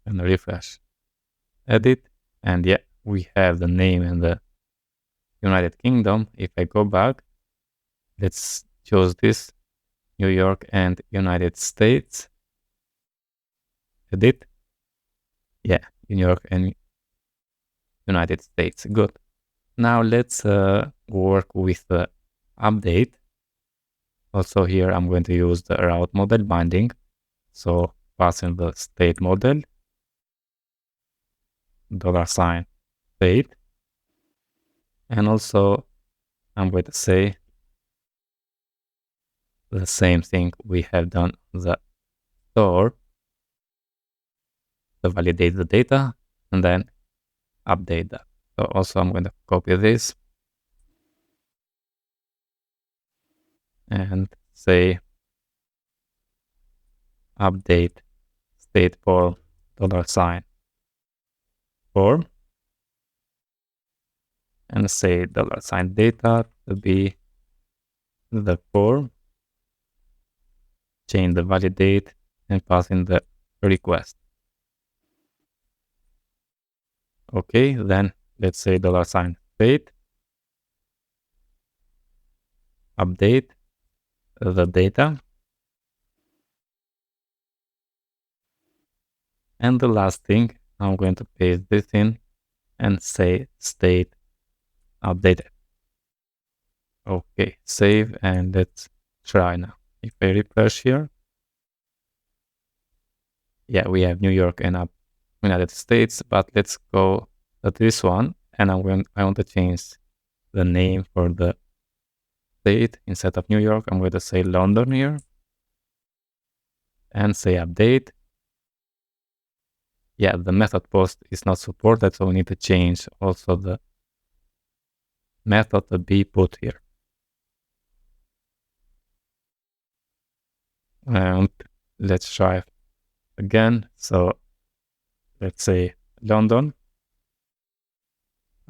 And refresh. Edit. And yeah, we have the name in the United Kingdom. If I go back, let's choose this, New York and United States. Edit. Yeah, New York and United States. Good. Now let's work with the update. Also here, I'm going to use the route model binding. So passing the state model, $state. And also I'm going to say the same thing we have done on the store, to validate the data and then update that. So also I'm going to copy this and say update state form $form and say $data to be the form, change the validate and pass in the request. Okay, then let's say $state update the data. And the last thing, I'm going to paste this in and say state updated. Okay, save and let's try now. If I refresh here, yeah, we have New York and United States, but let's go to this one and I want to change the name for the state. Instead of New York, I'm going to say London here and say update. Yeah, the method post is not supported, so we need to change also the method to be put here. And let's try again. So let's say London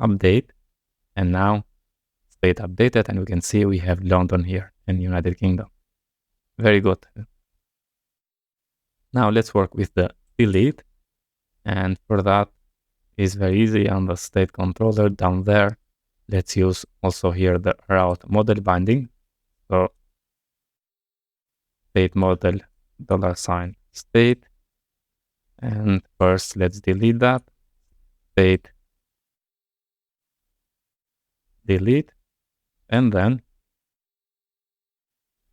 update, and now state updated, and we can see we have London here in United Kingdom. Very good. Now let's work with the delete, and for that is very easy on the state controller down there. Let's use also here the route model binding. So state model $state, and first let's delete that. State delete, and then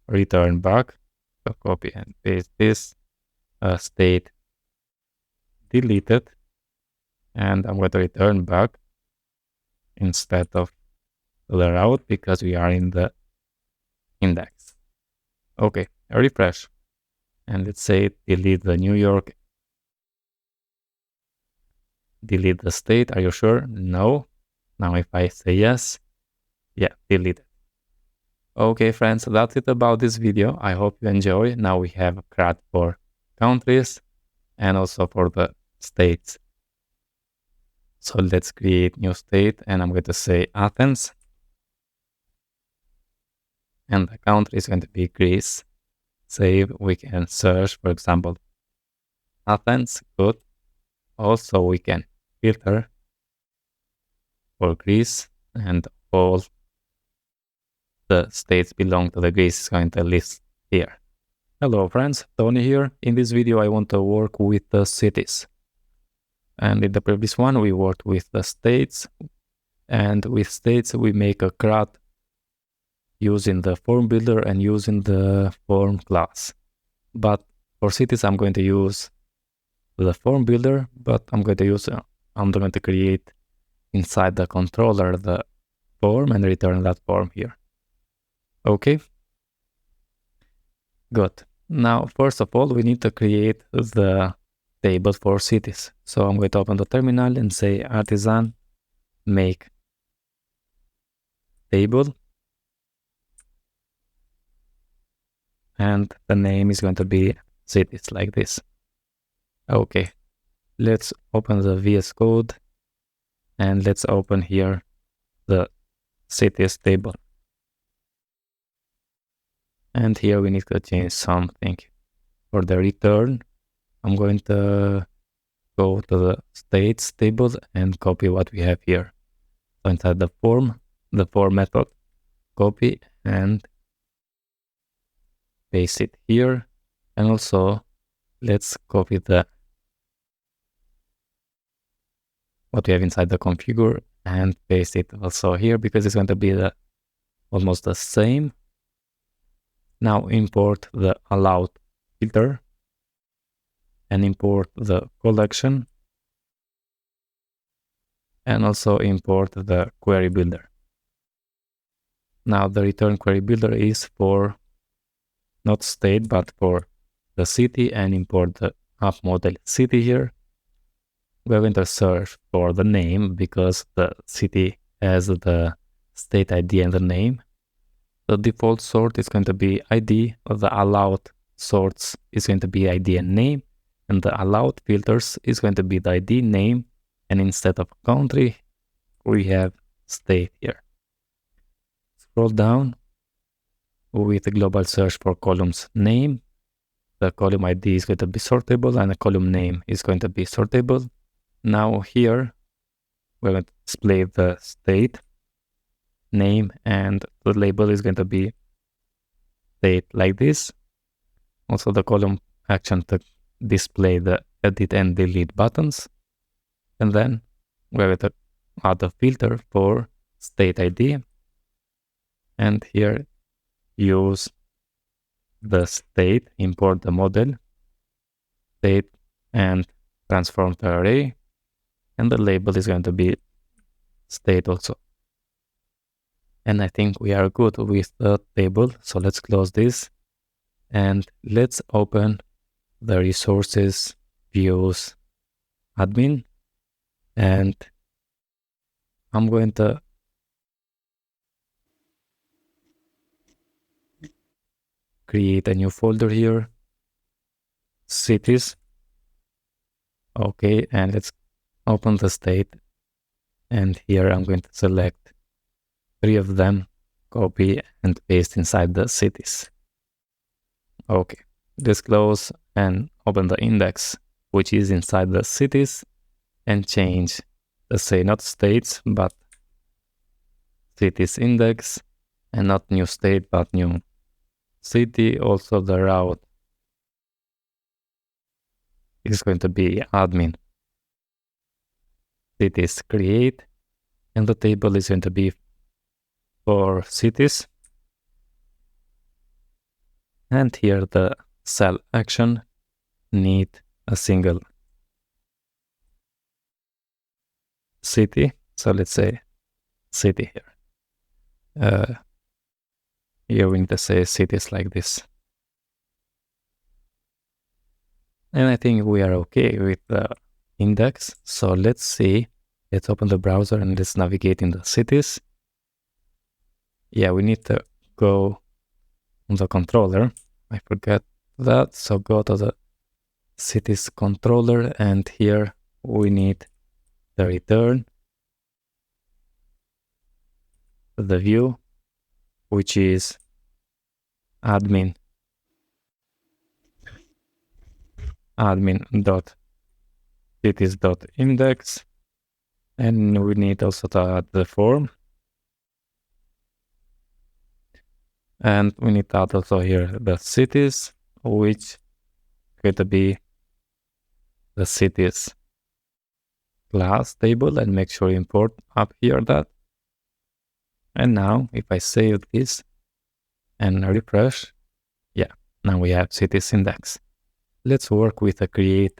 return back. So copy and paste this state deleted, and I'm going to return back instead of the route because we are in the index. Okay, refresh, and let's say delete the New York, delete the state. Are you sure? No. Now if I say yes, yeah, delete it. Okay, friends, that's it about this video. I hope you enjoy. Now we have CRUD for countries and also for the states. So let's create new state, and I'm going to say Athens, and the country is going to be Greece. Save. We can search, for example, Athens. Good. Also we can filter for Greece, and all the states belong to the Greece is going to list here. Hello friends, Tony here. In this video I want to work with the cities. And in the previous one we worked with the states, and with states we make a CRUD using the form builder and using the form class. But for cities I'm going to use the form builder, but I'm going to create inside the controller the form and return that form here. Okay, good. Now first of all we need to create the table for cities. So I'm going to open the terminal and say artisan make table, and the name is going to be cities, like this. Okay, let's open the VS Code and let's open here the cities table. And here we need to change something. For the return, I'm going to go to the states table and copy what we have here. So inside the form method, copy and paste it here. And also let's copy what we have inside the configure and paste it also here because it's going to be almost the same. Now import the allowed filter and import the collection and also import the query builder. Now the return query builder is for not state but for the city, and import the app model city here. We're going to search for the name because the city has the state ID and the name. The default sort is going to be ID, the allowed sorts is going to be ID and name, and the allowed filters is going to be the ID, name, and instead of country, we have state here. Scroll down with the global search for columns name. The column ID is going to be sortable and the column name is going to be sortable. Now here, we're going to display the state, name, and the label is going to be state like this. Also the column action to display the edit and delete buttons. And then we're going to add a filter for state ID. And here use the state, import the model, state, and transform to array. And the label is going to be state also. And I think we are good with the table. So let's close this and let's open the resources, views, admin. And I'm going to create a new folder here, cities. Okay, and let's open the state. And here I'm going to select 3 of them, copy and paste inside the cities. Okay, let's close and open the index, which is inside the cities, and change, let's say not states, but cities index, and not new state, but new city. Also the route is going to be admin, cities create, and the table is going to be for cities. And here the cell action need a single city. So let's say city here. Here we need to say cities like this. And I think we are okay with the index. So let's see, let's open the browser and let's navigate in the cities. Yeah, we need to go on the controller. I forgot that. So go to the cities controller, and here we need the return, the view, which is admin dot cities dot index, and we need also to add the form, and we need to add also here the cities, which going to be the cities class table, and make sure you import up here that. And now if I save this and refresh, yeah, now we have cities index. Let's work with the create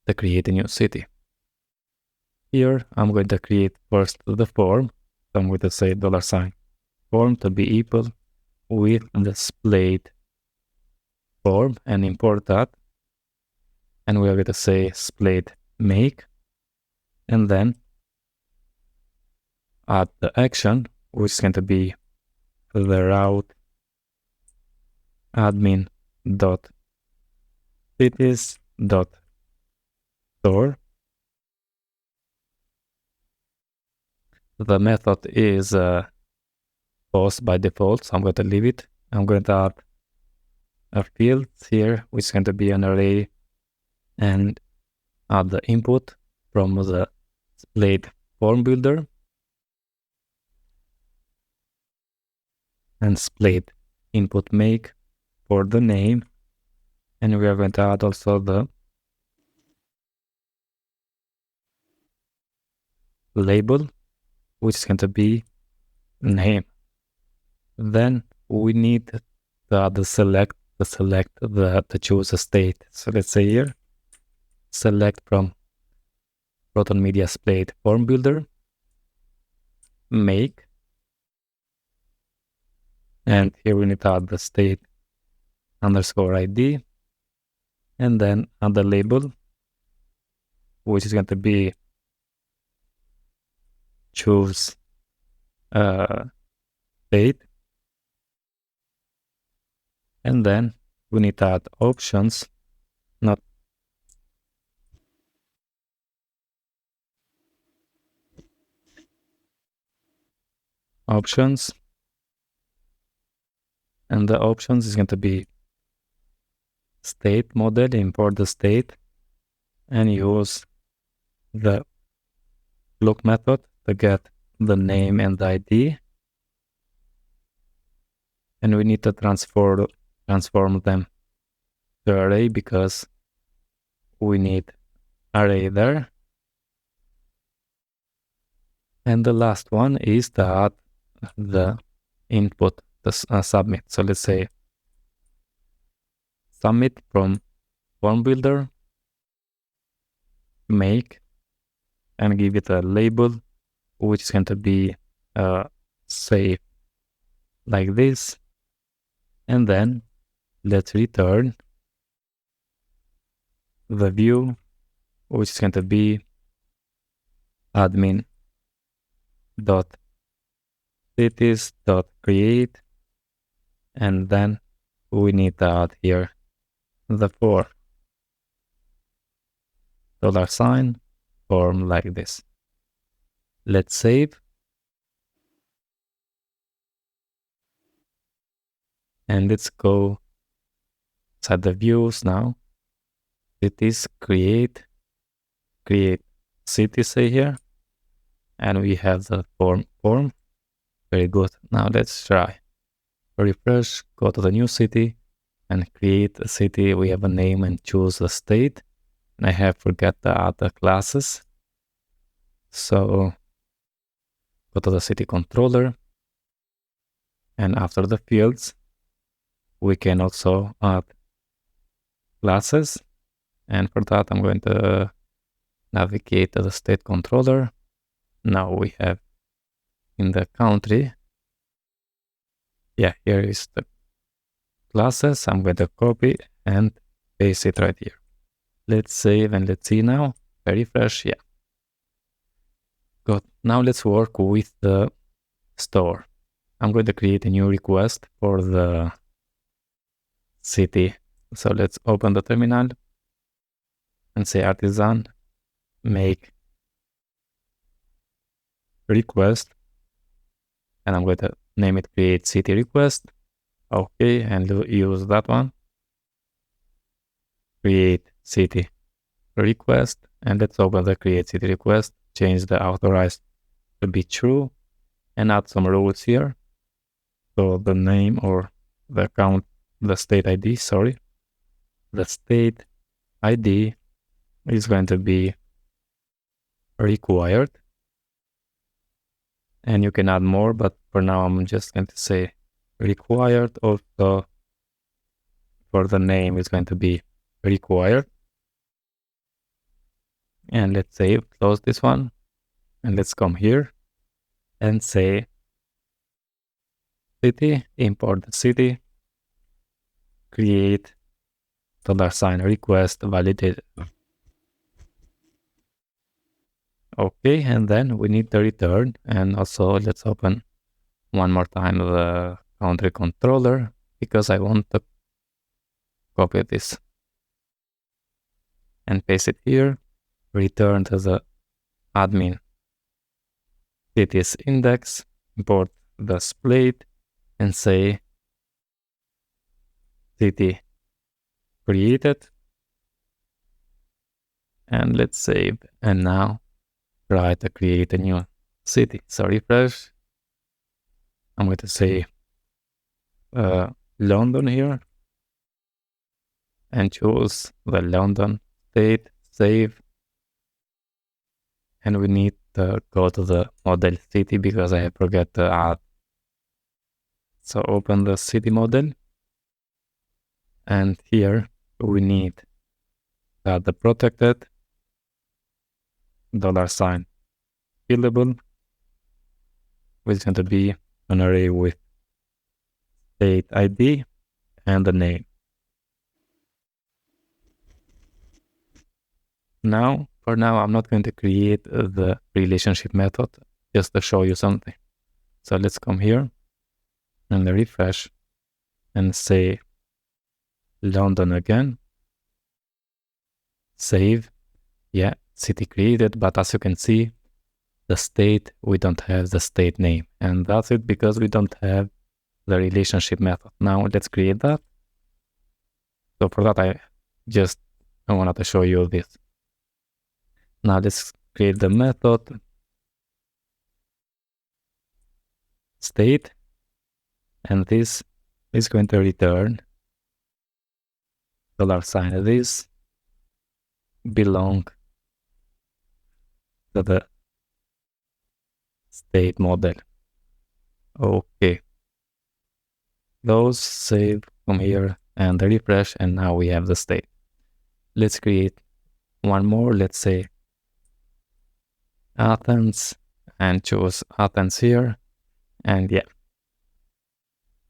a new city. Here I'm going to create first the form. So I'm going to say $ form to be equal with the Splade form and import that. And we are going to say Splade make, and then add the action, which is going to be the route admin dot cities dot store. The method is post by default, so I'm going to leave it. I'm going to add a field here, which is going to be an array, and add the input from the Splade form builder and Splade input make for the name, and we are going to add also the label which is going to be name. Then we need to select to choose a state. So let's say here, select from Proton Media Splade Form Builder, make, and here we need to add the state underscore ID, and then add the label, which is going to be choose state, and then we need to add options, not options, and the options is going to be state model, import the state, and use the look method to get the name and the ID, and we need to transform them to array because we need array there. And the last one is to add the input, the submit. So let's say submit from form builder, make, and give it a label, which is going to be save like this. And then let's return the view, which is going to be admin dot cities dot create, and then we need to add here the $$ form like this. Let's save, and let's go inside the views now. Cities create city, say here, and we have the form. Very good. Now let's try. Refresh, go to the new city and create a city. We have a name and choose the state. And I have forgot to add the classes. So go to the city controller, and after the fields, we can also add classes. And for that, I'm going to navigate to the state controller. Now we have in the country, here is the classes. I'm going to copy and paste it right here. Let's save and let's see now. Refresh, good. Now let's work with the store. I'm going to create a new request for the city. So let's open the terminal and say artisan make request, and I'm going to name it create city request. Okay, and use that one. Create city request, and let's open the create city request, change the authorized to be true, and add some rules here. So the name or the account, the state ID, the state ID is going to be required, and you can add more, but for now I'm just going to say required. Also for the name is going to be required, and let's save, close this one, and let's come here and say city, import the city, create $request validated. Okay, and then we need the return, and also let's open one more time the country controller because I want to copy this and paste it here. Return to the admin cities index, import the Splade, and say city created, and let's save. And now try to create a new city. So refresh. I'm going to say London here and choose the London state, save. And we need go to the model city because I forgot to add. So open the city model, and here we need to add the protected $sign fillable, which is going to be an array with state ID and the name. Now, for now, I'm not going to create the relationship method, just to show you something. So let's come here and refresh and say London again. Save. Yeah, city created, but as you can see, the state, we don't have the state name. And that's it because we don't have the relationship method. Now let's create that. So for that, I wanted to show you this. Now let's create the method state, and this is going to return $sign. This belong to the state model. Okay. Those save from here and refresh, and now we have the state. Let's create one more. Let's say Athens and choose Athens here. And yeah,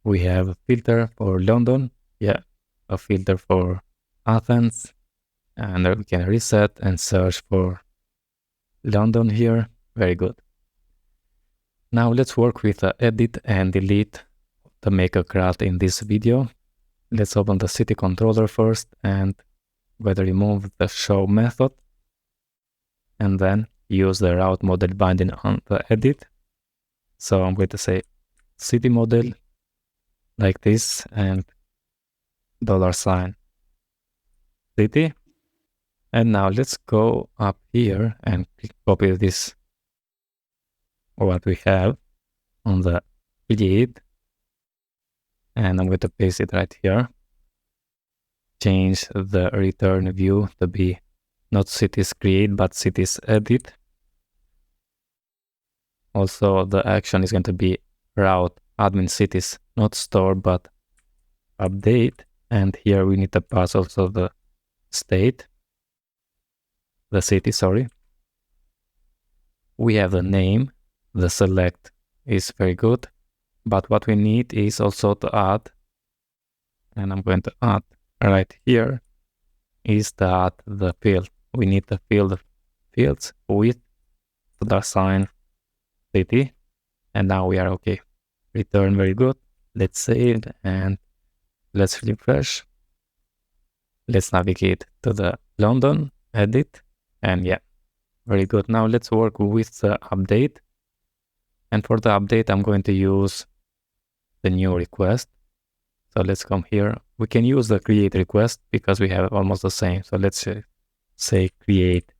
we have a filter for London. Yeah, a filter for Athens. And we can reset and search for London here. Very good. Now let's work with the edit and delete to make a CRUD in this video. Let's open the city controller first and whether remove the show method and then use the route model binding on the edit. So I'm going to say city model like this and $sign city. And now let's go up here and copy this, what we have on the lead. And I'm going to paste it right here. Change the return view to be not cities create, but cities edit. Also, the action is going to be route admin cities, not store, but update. And here we need to pass also the state, the city, sorry. We have the name, the select is very good, but what we need is also to add, and I'm going to add right here, is to add the field. We need to fill the fields with $sign city, and now we are okay. Return, very good. Let's save and let's refresh. Let's navigate to the London, edit, and yeah, very good. Now let's work with the update. And for the update, I'm going to use the new request. So let's come here. We can use the create request because we have almost the same. So let's say create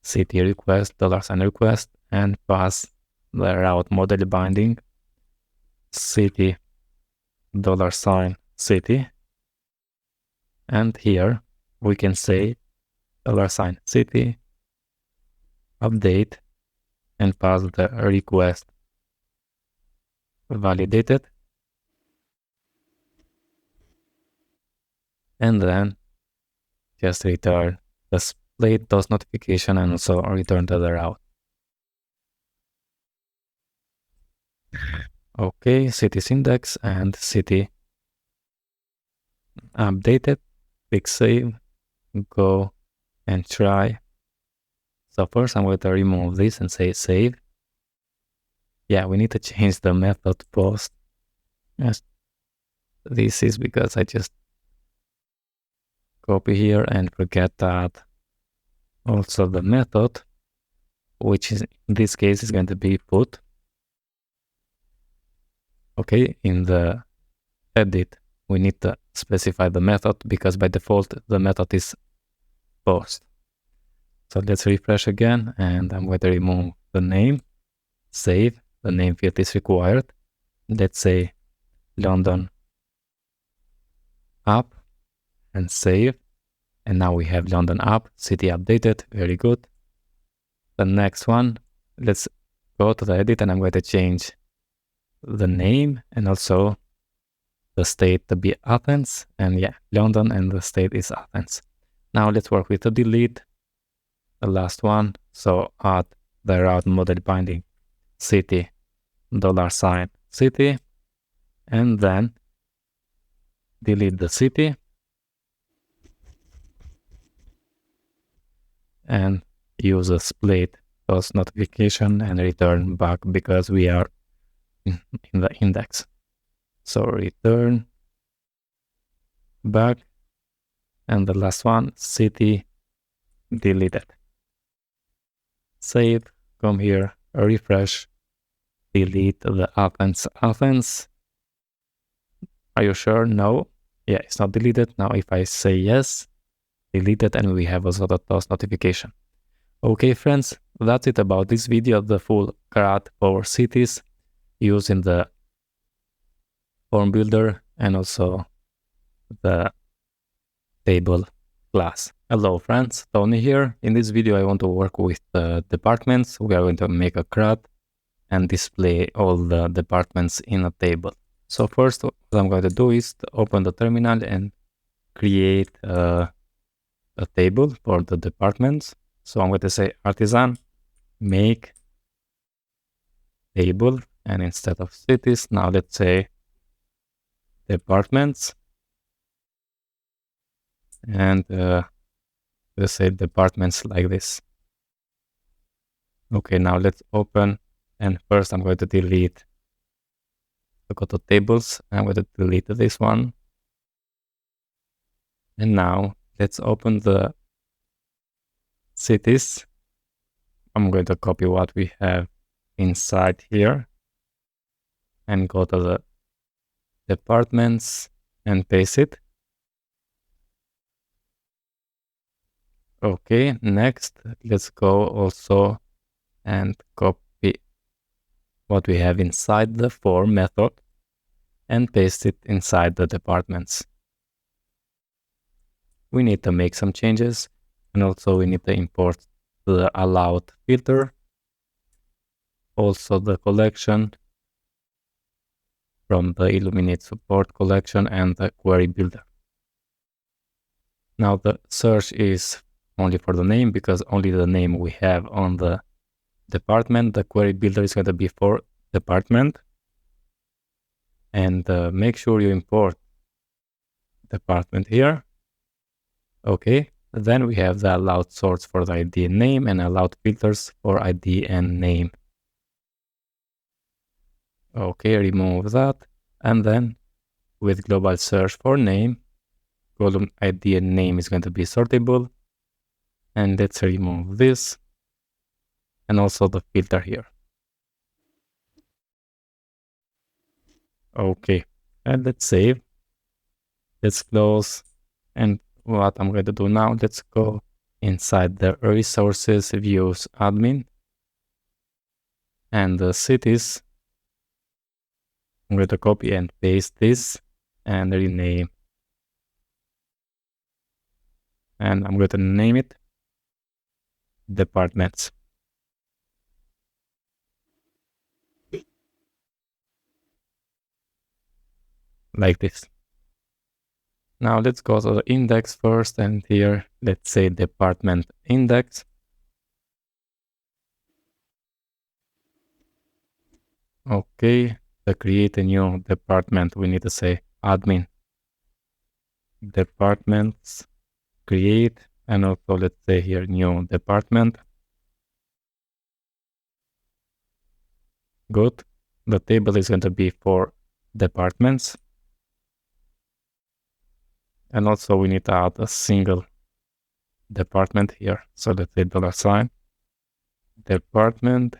city request, $sign request, and pass the route model binding city $sign city. And here we can say $sign city update and pass the request validated. And then just return the Splade notification and also return to the route. Okay, city's index and city updated. Click save, go and try. So first I'm going to remove this and say save. Yeah, we need to change the method post. Yes, this is because I just copy here and forget that also the method, which is in this case is going to be put. Okay, in the edit, we need to specify the method because by default the method is post. So let's refresh again and I'm going to remove the name, save, the name field is required. Let's say London app and save. And now we have London app, city updated, very good. The next one, let's go to the edit, and I'm going to change the name and also the state to be Athens, and yeah, London, and the state is Athens. Now let's work with the delete, the last one. So add the route model binding city $city, and then delete the city and use a split post notification and return back because we are in the index. So return back, and the last one, city deleted. Save, come here, refresh, delete the Athens. Are you sure? No. Yeah, it's not deleted. Now if I say yes, deleted, and we have also the post notification. Okay, friends, that's it about this video of the full CRUD for cities using the form builder and also the table class. Hello friends, Tony here. In this video I want to work with the departments. We are going to make a CRUD and display all the departments in a table. So first what I'm going to do is to open the terminal and create a table for the departments. So I'm going to say artisan make table, and instead of cities, now let's say departments, and let's say departments like this. Okay, now let's open, and first I'm going to delete, go to tables, I'm going to delete this one, and now let's open the cities. I'm going to copy what we have inside here and go to the departments and paste it. Okay, next let's go also and copy what we have inside the form method and paste it inside the departments. We need to make some changes, and also we need to import the allowed filter, also the collection from the Illuminate support collection, and the query builder. Now the search is only for the name because only the name we have on the department. The query builder is going to be for department, and make sure you import department here. Okay, then we have the allowed sorts for the ID and name, and allowed filters for ID and name. Okay, remove that, and then with global search for name, column ID and name is going to be sortable, and let's remove this and also the filter here. Okay, and let's save, let's close, and what I'm going to do now, let's go inside the resources views admin and the cities. I'm going to copy and paste this and rename, and I'm going to name it departments. Like this. Now let's go to the index first, and here let's say department index. Okay, to create a new department we need to say admin departments create, and also let's say here new department. Good. The table is going to be for departments, and also we need to add a single department here. So let's say $sign department,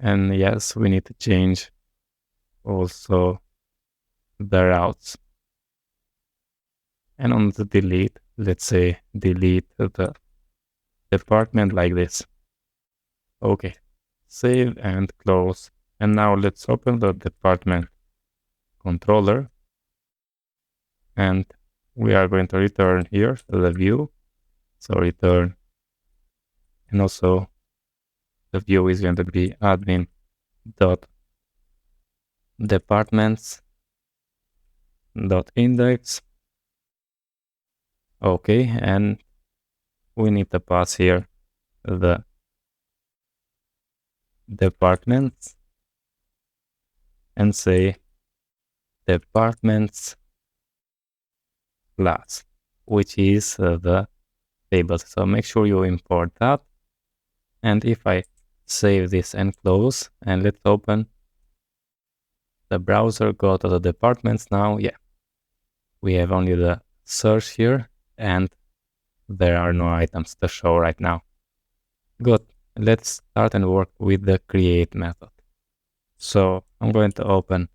and yes, we need to change also the routes. And on the delete, let's say delete the department like this. Okay, save and close. And now let's open the department controller, and we are going to return here the view. So return, and also the view is going to be admin dot departments dot index. Okay, and we need to pass here the departments and say departments class, which is the table. So make sure you import that. And if I save this and close, and let's open the browser, go to the departments now. Yeah, we have only the search here, and there are no items to show right now. Good. Let's start and work with the create method. So I'm going to open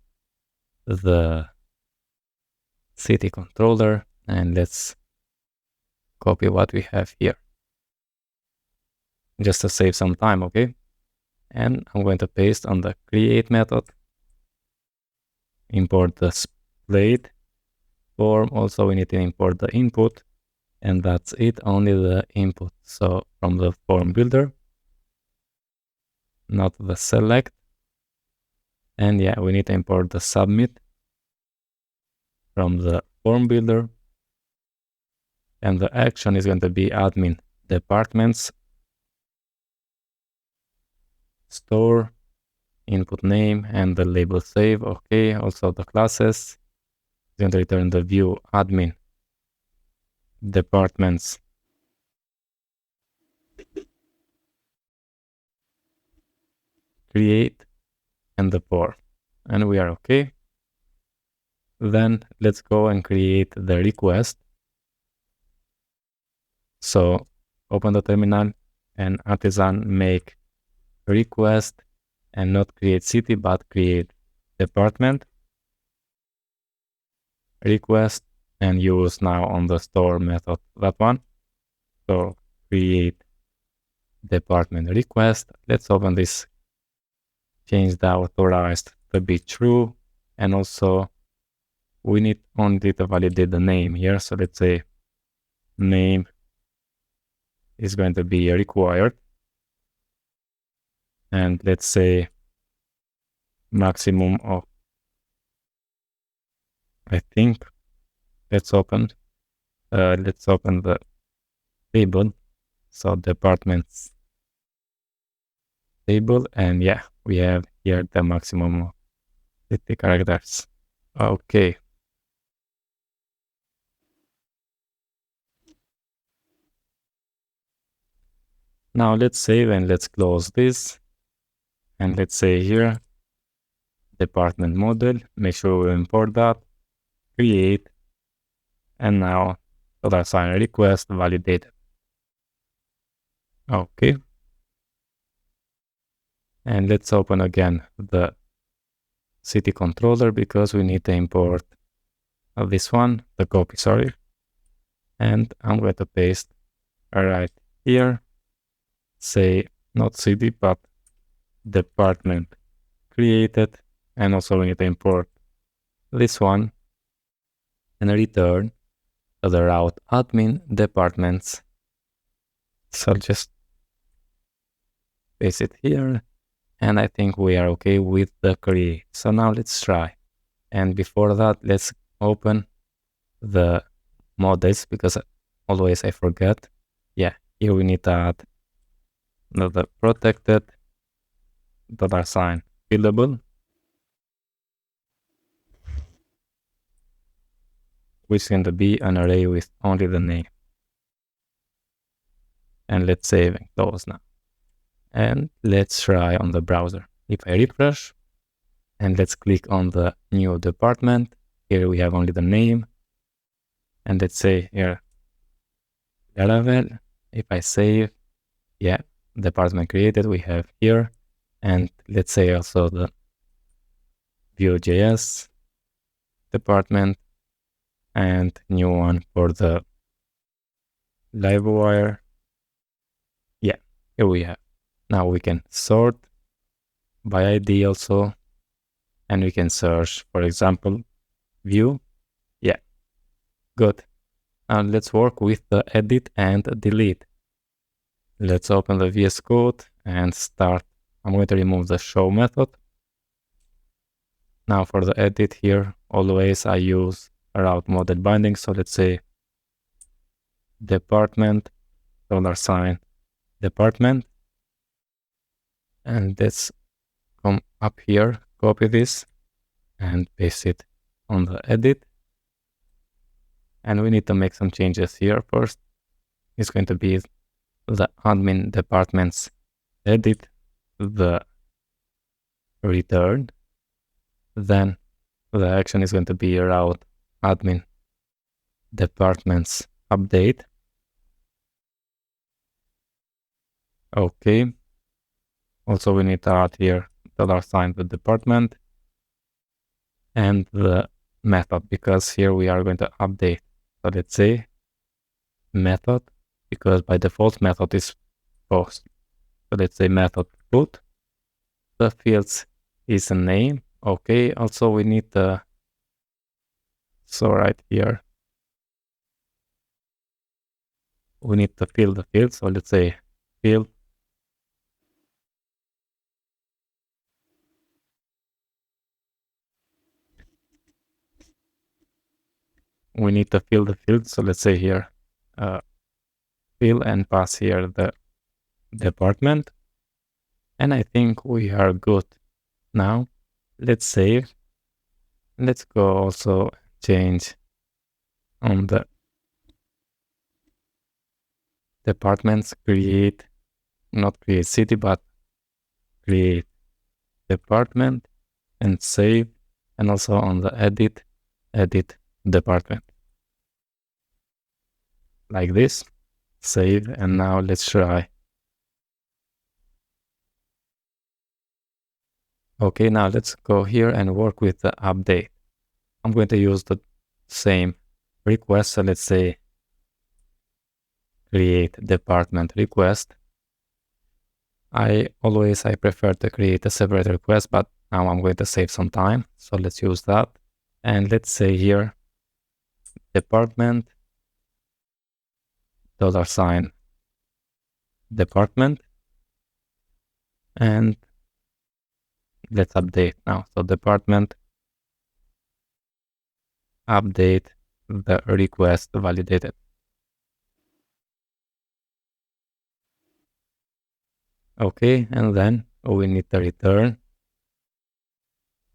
the city controller and let's copy what we have here just to save some time, okay? And I'm going to paste on the create method, import the Splade form. Also, we need to import the input, and that's it, only the input. So from the form builder, not the select. And yeah, we need to import the submit from the form builder. And the action is going to be admin departments store input name and the label save. Okay, also the classes is going to return the view admin departments create and the form, and we are okay. Then let's go and create the request. So open the terminal and artisan make request and not create city but create department request, and use now on the store method that one. So create department request. Let's open this, change the authorized to be true, and also we need only to validate the name here. So let's say name is going to be required, and let's say maximum of, I think, let's open the table. So departments table, and yeah, we have here the maximum of 50 characters. Okay. Now let's save and let's close this. And let's say here, department model, make sure we import that, create, and now $sign request validated. Okay. And let's open again the city controller because we need to import this one, the copy, sorry. And I'm going to paste right here, say not city, but department created. And also we need to import this one and return to the route admin departments. So I'll just paste it here. And I think we are okay with the create. So now let's try. And before that, let's open the models because always I forget. Yeah, here we need to add the protected $sign fillable, which is going to be an array with only the name. And let's save and close now. And let's try on the browser. If I refresh and let's click on the new department, here we have only the name. And let's say here, Laravel. If I save, yeah, department created we have here. And let's say also the Vue.js department and new one for the Livewire. Yeah, here we have. Now we can sort by ID also, and we can search, for example, Vue. Yeah, good. Now let's work with the edit and delete. Let's open the VS Code and start. I'm going to remove the show method. Now for the edit here, always I use route model binding. So let's say department $, department, and let's come up here, copy this and paste it on the edit. And we need to make some changes here. First, it's going to be the admin departments edit, the return. Then the action is going to be route admin departments update. Okay. Also, we need to add here $, the department and the method, because here we are going to update. So let's say method, because by default method is post. So let's say method put. The fields is a name. Okay. Also, we need the, so right here, we need to fill the field. So let's say field. We need to fill the field. So let's say here, fill and pass here the department. And I think we are good. Now let's save. Let's go also change on the departments, create, not create city, but create department and save. And also on the edit department. Like this, save. And now let's try. Okay, now let's go here and work with the update. I'm going to use the same request. So let's say create department request. I prefer to create a separate request, but now I'm going to save some time. So let's use that. And let's say here, department $, department, and let's update now. So department update the request validated. Okay, and then we need to return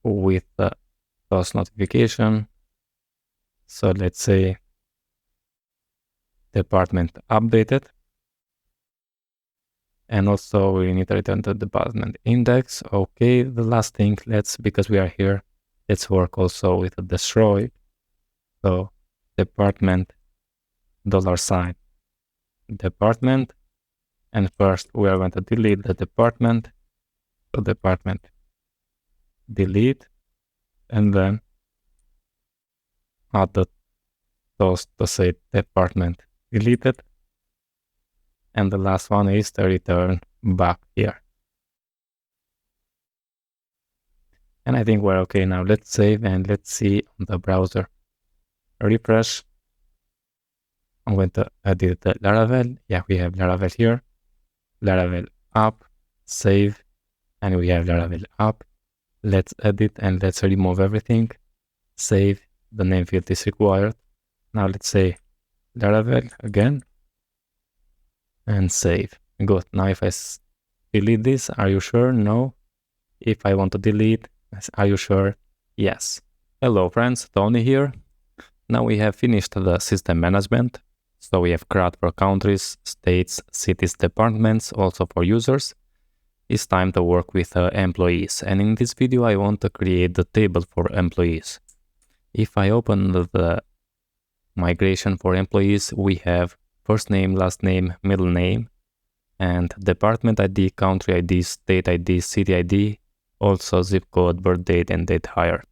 with the post notification. So let's say department updated. And also we need to return to department index. Okay, the last thing, because we are here, let's work also with a destroy. So department $, department, and first we are going to delete the department. So department delete, and then add the toast to say department deleted. And the last one is to return back here. And I think we're okay now. Let's save and let's see on the browser. Refresh. I'm going to edit the Laravel. Yeah, we have Laravel here. Laravel app, save, and we have Laravel app. Let's edit and let's remove everything. Save, the name field is required. Now let's say Laravel again and save. Good. Now if I delete this, are you sure? No. If I want to delete, are you sure? Yes. Hello friends, Tony here. Now we have finished the system management. So we have CRUD for countries, states, cities, departments, also for users. It's time to work with employees. And in this video, I want to create the table for employees. If I open the migration for employees, we have first name, last name, middle name, and department ID, country ID, state ID, city ID, also zip code, birth date, and date hired.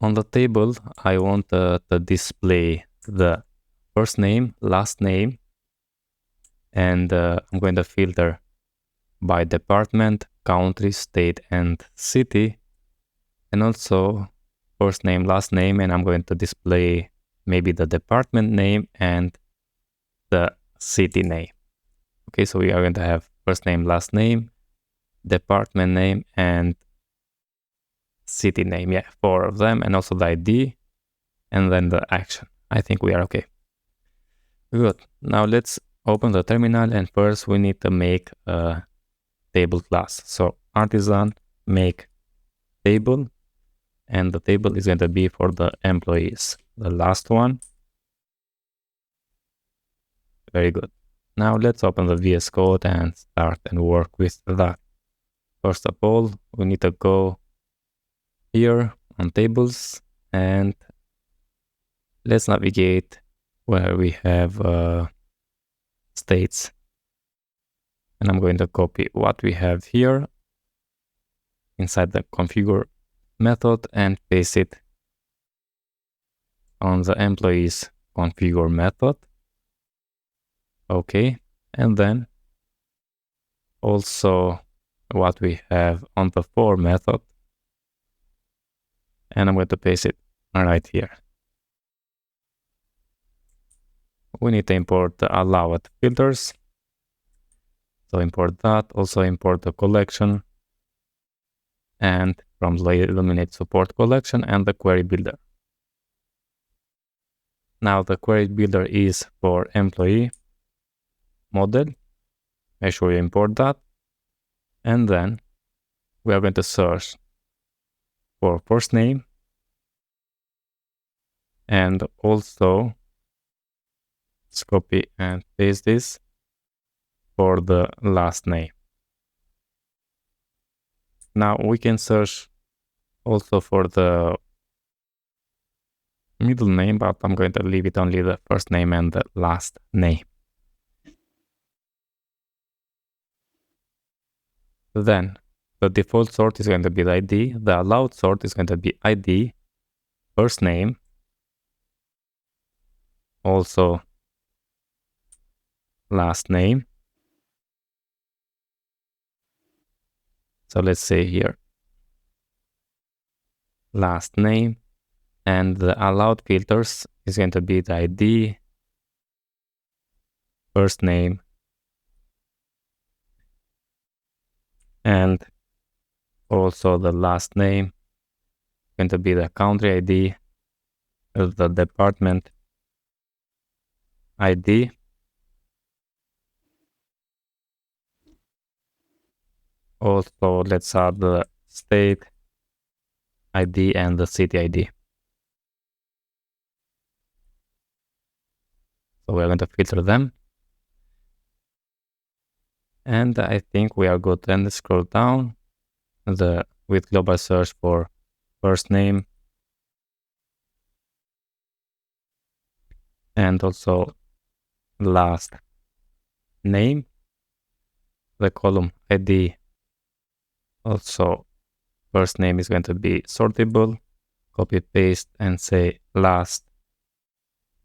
On the table, I want to display the first name, last name, and I'm going to filter by department, country, state, and city, and also first name, last name, and I'm going to display maybe the department name and the city name. Okay, so we are going to have first name, last name, department name, and city name. Yeah, 4 of them, and also the ID, and then the action. I think we are okay. Good. Now let's open the terminal, and first we need to make a table class. So artisan make table, and the table is going to be for the employees, the last one. Very good. Now let's open the VS Code and start and work with that. First of all, we need to go here on tables, and let's navigate where we have states. And I'm going to copy what we have here inside the configure method and paste it on the employees configure method. Okay, and then also what we have on the for method, and I'm going to paste it right here. We need to import the allowed filters, so import that. Also import the collection, and from the Illuminate support collection and the query builder. Now the query builder is for employee model. Make sure you import that, and then we are going to search for first name, and also let's copy and paste this for the last name. Now we can search also for the middle name, but I'm going to leave it only the first name and the last name. Then the default sort is going to be the ID. The allowed sort is going to be ID, first name, also last name. So let's say here last name, and the allowed filters is going to be the ID, first name, and also the last name, going to be the country ID, the department ID, also let's add the state ID and the city ID. So we're going to filter them, and I think we are good. Then scroll down with global search for first name, and also last name, the column ID, also first name is going to be sortable, copy paste and say last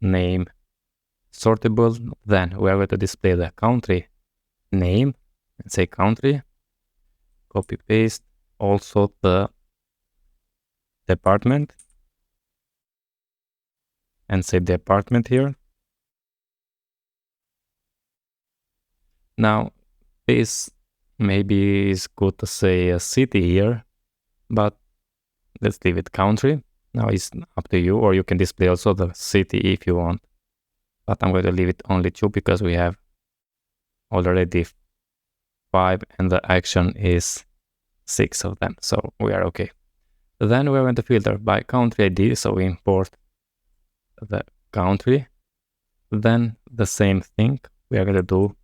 name sortable. Then we are going to display the country name and say country, copy paste, also the department and say department here. Now this maybe is good to say a city here, but let's leave it country. Now it's up to you, or you can display also the city if you want, but I'm going to leave it only 2 because we have already 5 and the action is 6 of them, so we are okay. Then we're going to filter by country ID, so we import the country. Then the same thing we are going to do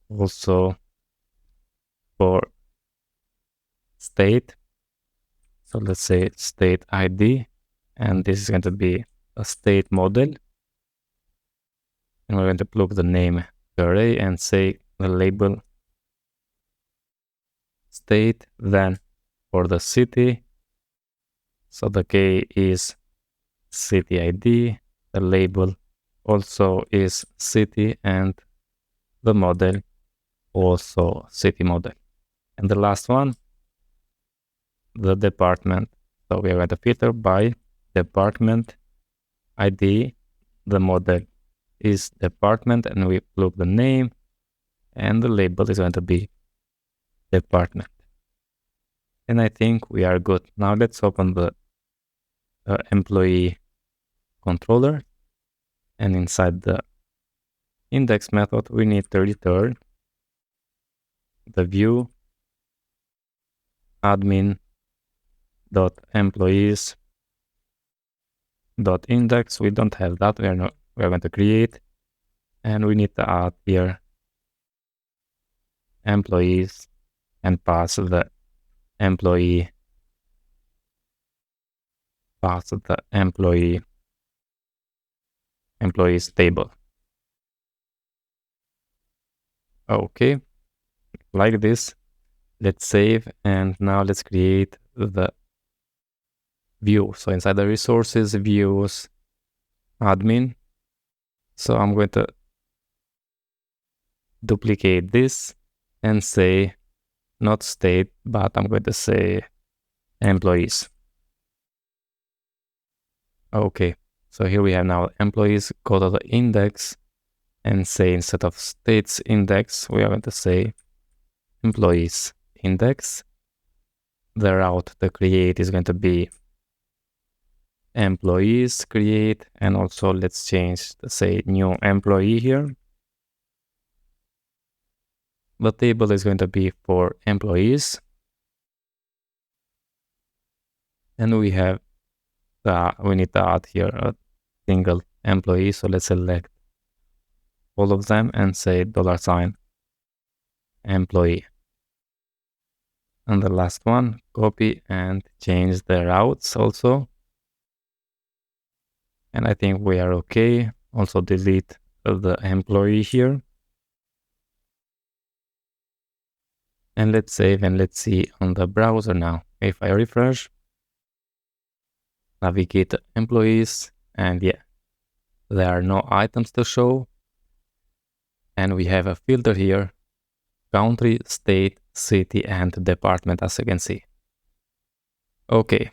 also for state. So let's say state ID, and this is going to be a state model, and we're going to plug the name to array and say the label state. Then for the city, so the K is city ID, the label also is city, and the model also city model. And the last one, the department. So we are going to filter by department ID, the model is department, and we plug the name and the label is going to be department. And I think we are good. Now let's open the employee controller, and inside the index method we need to return the view admin.employees.index. We don't have that. We are going to create, and we need to add here employees and pass the employees table. Okay, like this. Let's save, and now let's create the view. So inside the resources, views, admin. So I'm going to duplicate this and say not state, but I'm going to say employees. Okay, so here we have now employees. Go to the index and say instead of states index, we are going to say employees index. The route to create is going to be employees create, and also let's change to say new employee here. The table is going to be for employees, and we have we need to add here a single employee. So let's select all of them and say $employee. And the last one, copy and change the routes also. And I think we are okay. Also delete the employee here. And let's save, and let's see on the browser now. If I refresh, navigate to employees, and yeah, there are no items to show. And we have a filter here, country, state, city, and department, as you can see. Okay,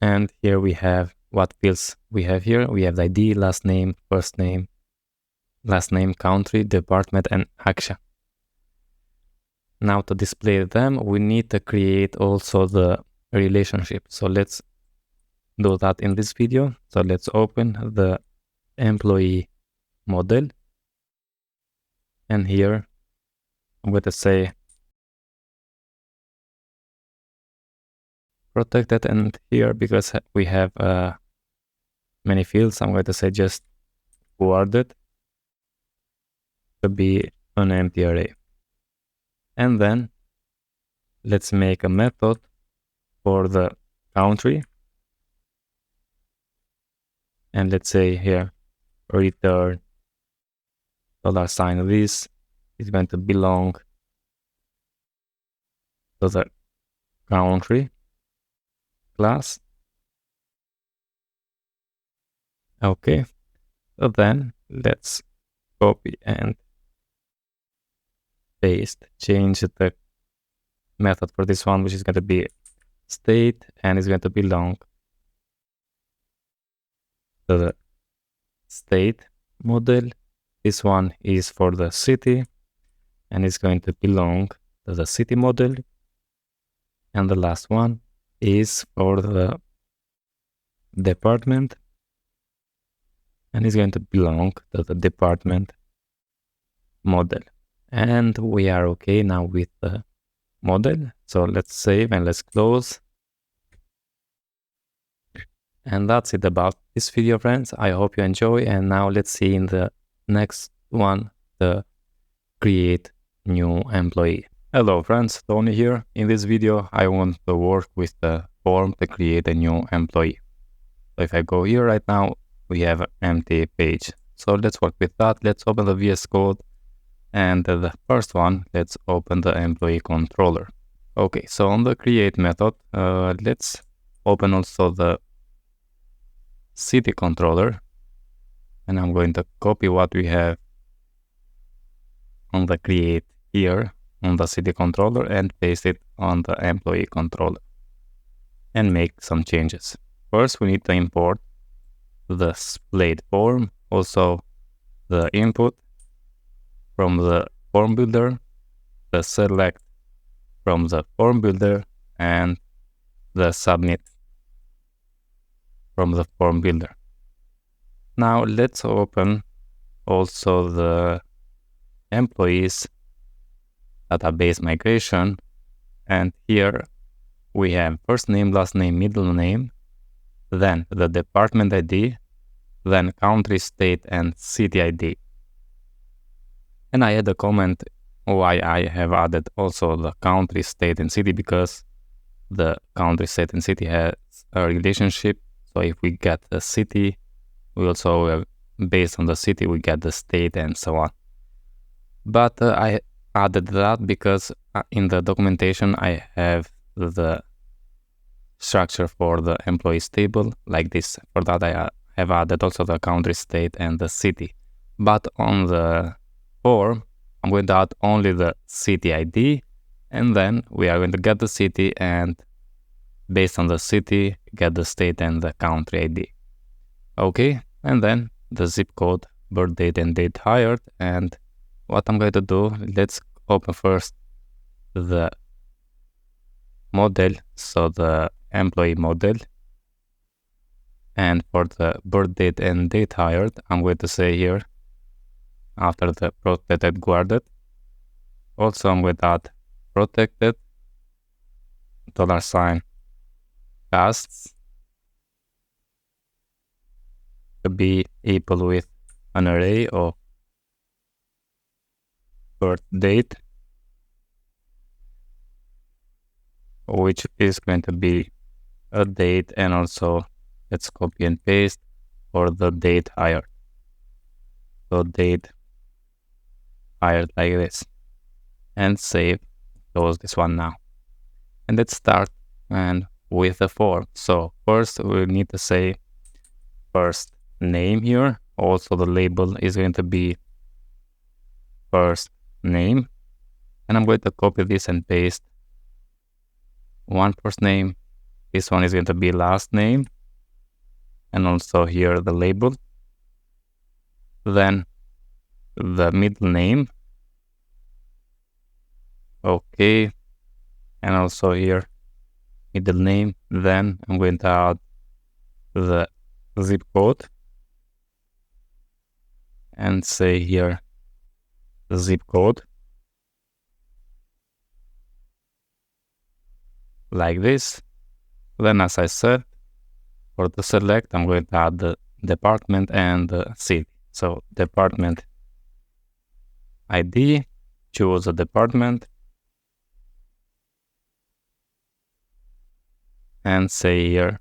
and here we have what fields we have here. We have the ID, last name, first name, last name, country, department, and action. Now to display them, we need to create also the relationship. So let's do that in this video. So let's open the employee model. And here I'm going to say protected, and here because we have many fields, I'm going to say just guarded to be an empty array. And then let's make a method for the country, and let's say here return $this is going to belong to the country class. Okay, so then let's copy and paste, change the method for this one, which is going to be state, and is going to belong to the state model. This one is for the city, and it's going to belong to the city model. And the last one is for the department, and is going to belong to the department model. And we are okay now with the model. So let's save and let's close. And that's it about this video, friends. I hope you enjoy. And now let's see in the next one, the create new employee. Hello friends, Tony here. In this video, I want to work with the form to create a new employee. So if I go here right now, we have an empty page. So let's work with that. Let's open the VS Code. And the first one, let's open the employee controller. Okay, so on the create method, let's open also the city controller. And I'm going to copy what we have on the create here on the city controller and paste it on the employee controller and make some changes. First, we need to import the Splade form, also the input from the form builder, the select from the form builder, and the submit from the form builder. Now let's open also the employees database migration, and here we have first name, last name, middle name, then the department ID, then country, state, and city ID. And I had a comment why I have added also the country, state, and city, because the country, state, and city has a relationship. So if we get the city, we also, based on the city, we get the state and so on. But I added that because in the documentation, I have the structure for the employees table like this. For that, I have added also the country, state, and the city. But on the form, I'm going to add only the city ID, and then we are going to get the city, and based on the city, get the state and the country ID. Okay, and then the zip code, birth date, and date hired. And what I'm going to do, let's open first the model, so the employee model. And for the birth date and date hired, I'm going to say here, after the protected guarded, also I'm going to add protected $sign casts to be equal with an array of birth date, which is going to be a date, and also let's copy and paste for the date hired. So date hired like this, and save, close this one now. And let's start and with the form. So first we need to say first name here. Also the label is going to be first name, and I'm going to copy this and paste one first name. This one is going to be last name, and also here the label, then the middle name. Okay, and also here middle name. Then I'm going to add the zip code and say here the zip code like this. Then, as I said, for the select, I'm going to add the department and the city. So department ID, choose a department, and say here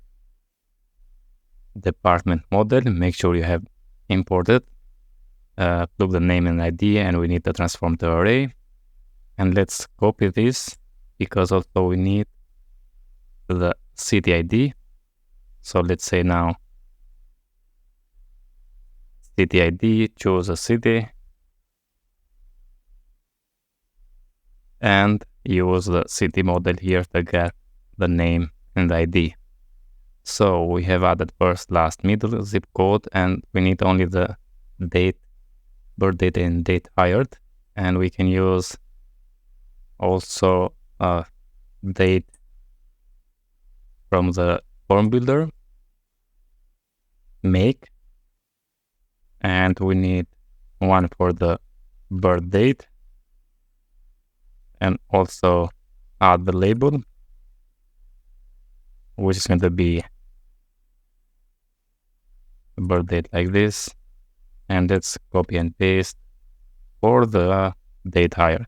department model. Make sure you have imported. Plug the name and ID, and we need to transform to array. And let's copy this, because also we need the city ID. So let's say now city ID, choose a city, and use the city model here to get the name and ID. So we have added first, last, middle, zip code, and we need only the date, birth date, and date hired. And we can use also date from the form builder, make, and we need one for the birth date, and also add the label, which is going to be birth date like this. And let's copy and paste for the date hired,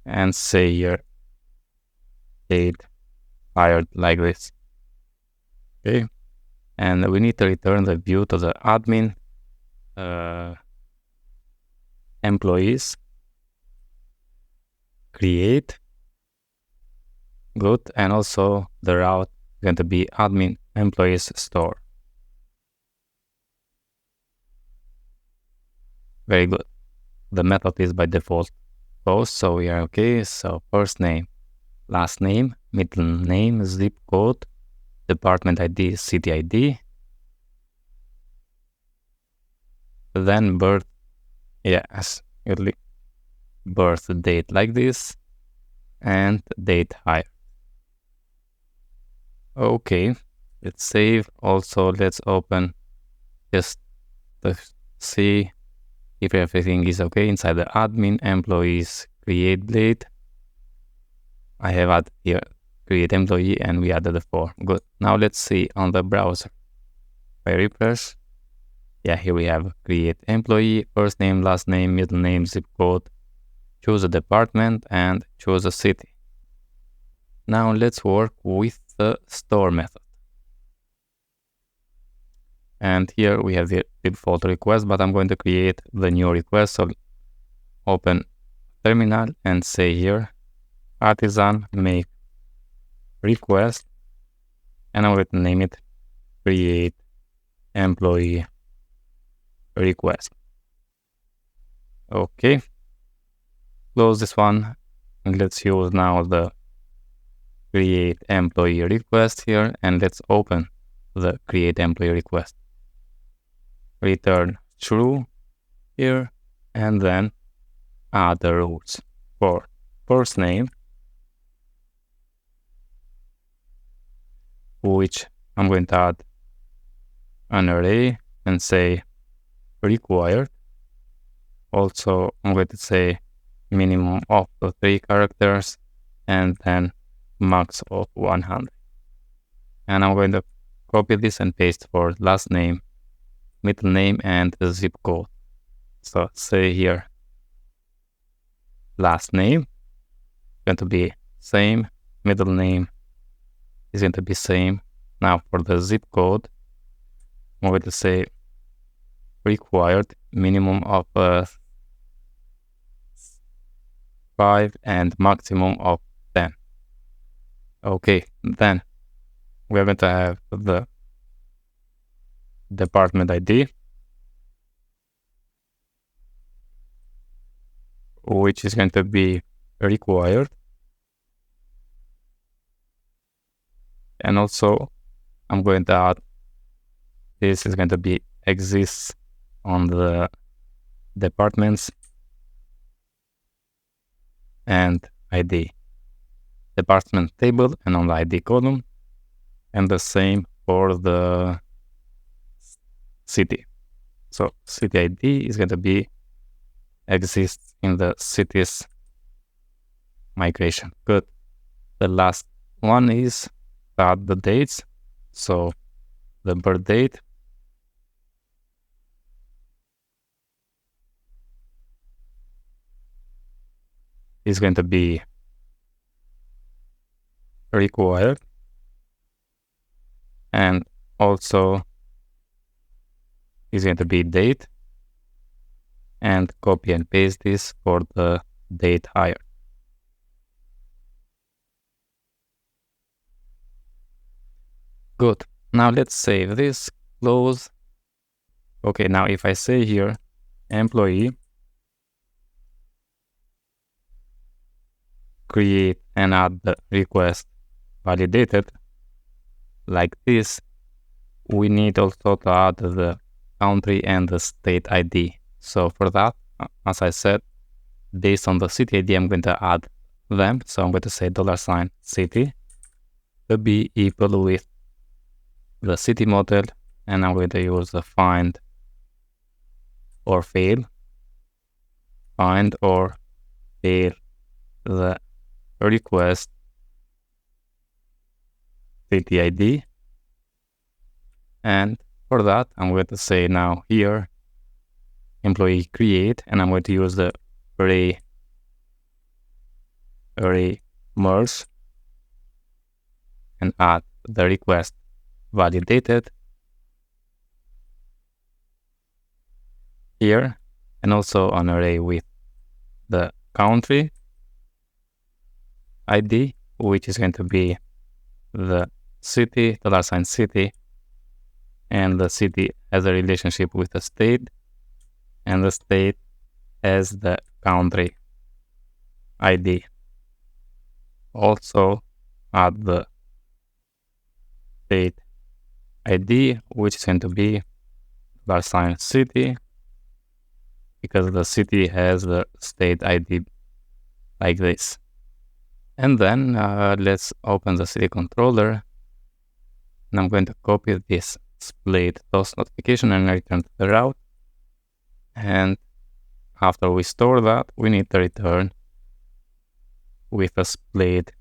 and say here date hired like this. Okay, and we need to return the view to the admin employees, create, good, and also the route is going to be admin employees store. Very good. The method is by default post, so we are okay. So first name, last name, middle name, zip code, department ID, city ID. then birth, yes, birth date like this, and date higher. Okay, let's save. Also, let's open just to see if everything is okay inside the admin employees create blade. I have added here create employee and we added the form. Good. Now let's see on the browser. If I refresh, here we have create employee, first name, last name, middle name, zip code, choose a department and choose a city. Now let's work with the store method. And here we have the default request, but I'm going to create the new request. So open terminal and say here, artisan make request, and I'm going to name it create employee request. Okay, close this one, and let's use now the create employee request here, and let's open the create employee request. Return true here, and then add the rules for first name, which I'm going to add an array and say required. Also, I'm going to say minimum of 3 characters and then max of 100. And I'm going to copy this and paste for last name, middle name, and the zip code. So say here, last name going to be same, middle name is going to be same. Now for the zip code, I'm going to say required minimum of 5 and maximum of 10. Okay, then we're going to have the department ID, which is going to be required. And also I'm going to add, this is going to be exists on the departments and ID, department table and on the ID column, and the same for the city. So city ID is going to be exists in the cities migration. Good. The last one is add the dates. So the birth date is going to be required, and also is going to be date, and copy and paste this for the date higher. Good. Now let's save this, close. Okay, now if I say here employee create and add the request validated like this, we need also to add the country and the state ID. So for that, as I said, based on the city ID, I'm going to add them. So I'm going to say $city to be equal with the city model, and I'm going to use the find or fail the request city ID. And for that, I'm going to say now here employee create, and I'm going to use the array merge and add the request validated here, and also an array with the country ID, which is going to be the city, $city, and the city has a relationship with the state, and the state has the country ID. Also add the state ID, which is going to be $city, because the city has the state ID like this. And then let's open the city controller, and I'm going to copy this Splade toast notification and return to the route. And after we store that, we need to return with a Splade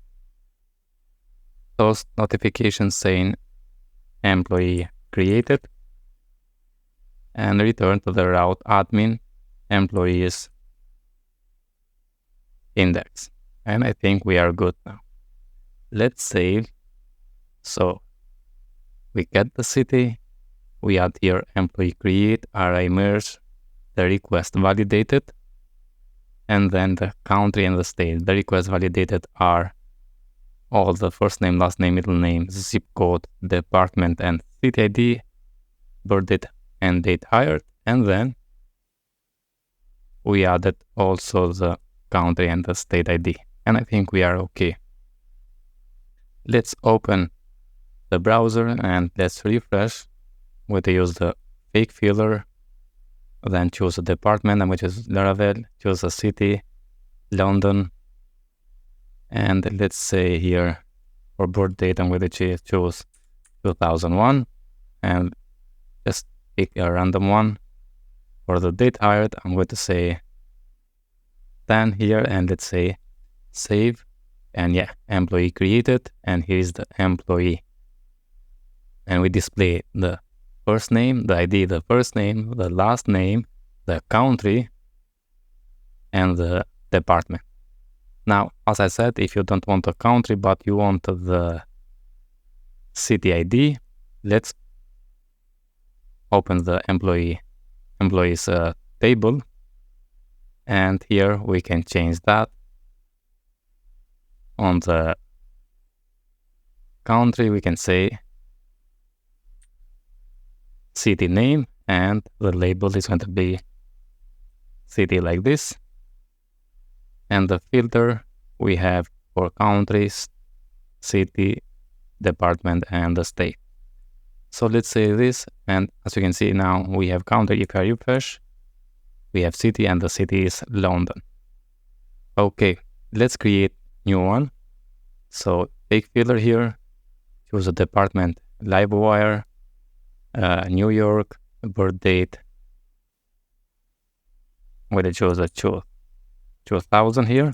toast notification saying employee created, and return to the route admin employees index. And I think we are good now. Let's save. So we get the city, we add here employee create, array merge, the request validated, and then the country and the state. The request validated are all the first name, last name, middle name, zip code, department, and city ID, birth date and date hired, and then we added also the country and the state ID, and I think we are okay. Let's open the browser and let's refresh. I'm going to use the fake filler, then choose a department, which is Laravel, choose a city, London, and let's say here for birth date, I'm going to choose 2001, and just pick a random one. For the date hired, I'm going to say 10 here, and let's say save, and yeah, employee created, and here's the employee. And we display the first name, the ID, the first name, the last name, the country, and the department. Now, as I said, if you don't want a country, but you want the city ID, let's open the employees table. And here we can change that. On the country, we can say city name, and the label is going to be city like this. And the filter we have for countries, city, department, and the state. So let's say this, and as you can see now, we have country. If I refresh, we have city, and the city is London. Okay, let's create new one. So take filler here, choose a department, Livewire, New York, birth date. I'm going to choose a 2000 here,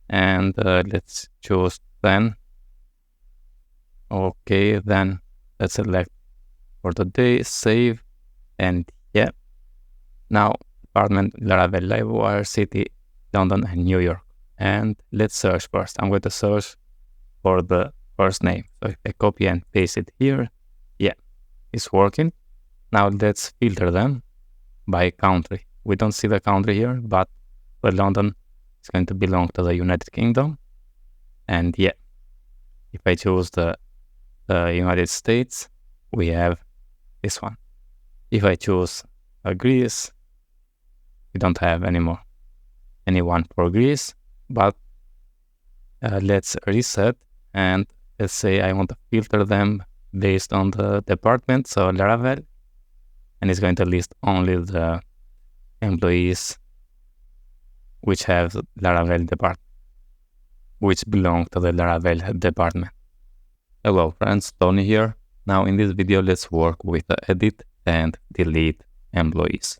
and let's choose 10. Okay, then let's select for the day, save, and yeah. Now department, Laravel, Livewire, city, London, and New York. And let's search first. I'm going to search for the first name. So if I copy and paste it here, yeah, it's working. Now let's filter them by country. We don't see the country here, but for London, it's going to belong to the United Kingdom. And yeah, if I choose the United States, we have this one. If I choose Greece, we don't have anyone for Greece, but let's reset, and let's say I want to filter them based on the department, so Laravel, and it's going to list only the employees which have Laravel department, which belong to the Laravel department. Hello friends, Tony here. Now in this video, let's work with the edit and delete employees.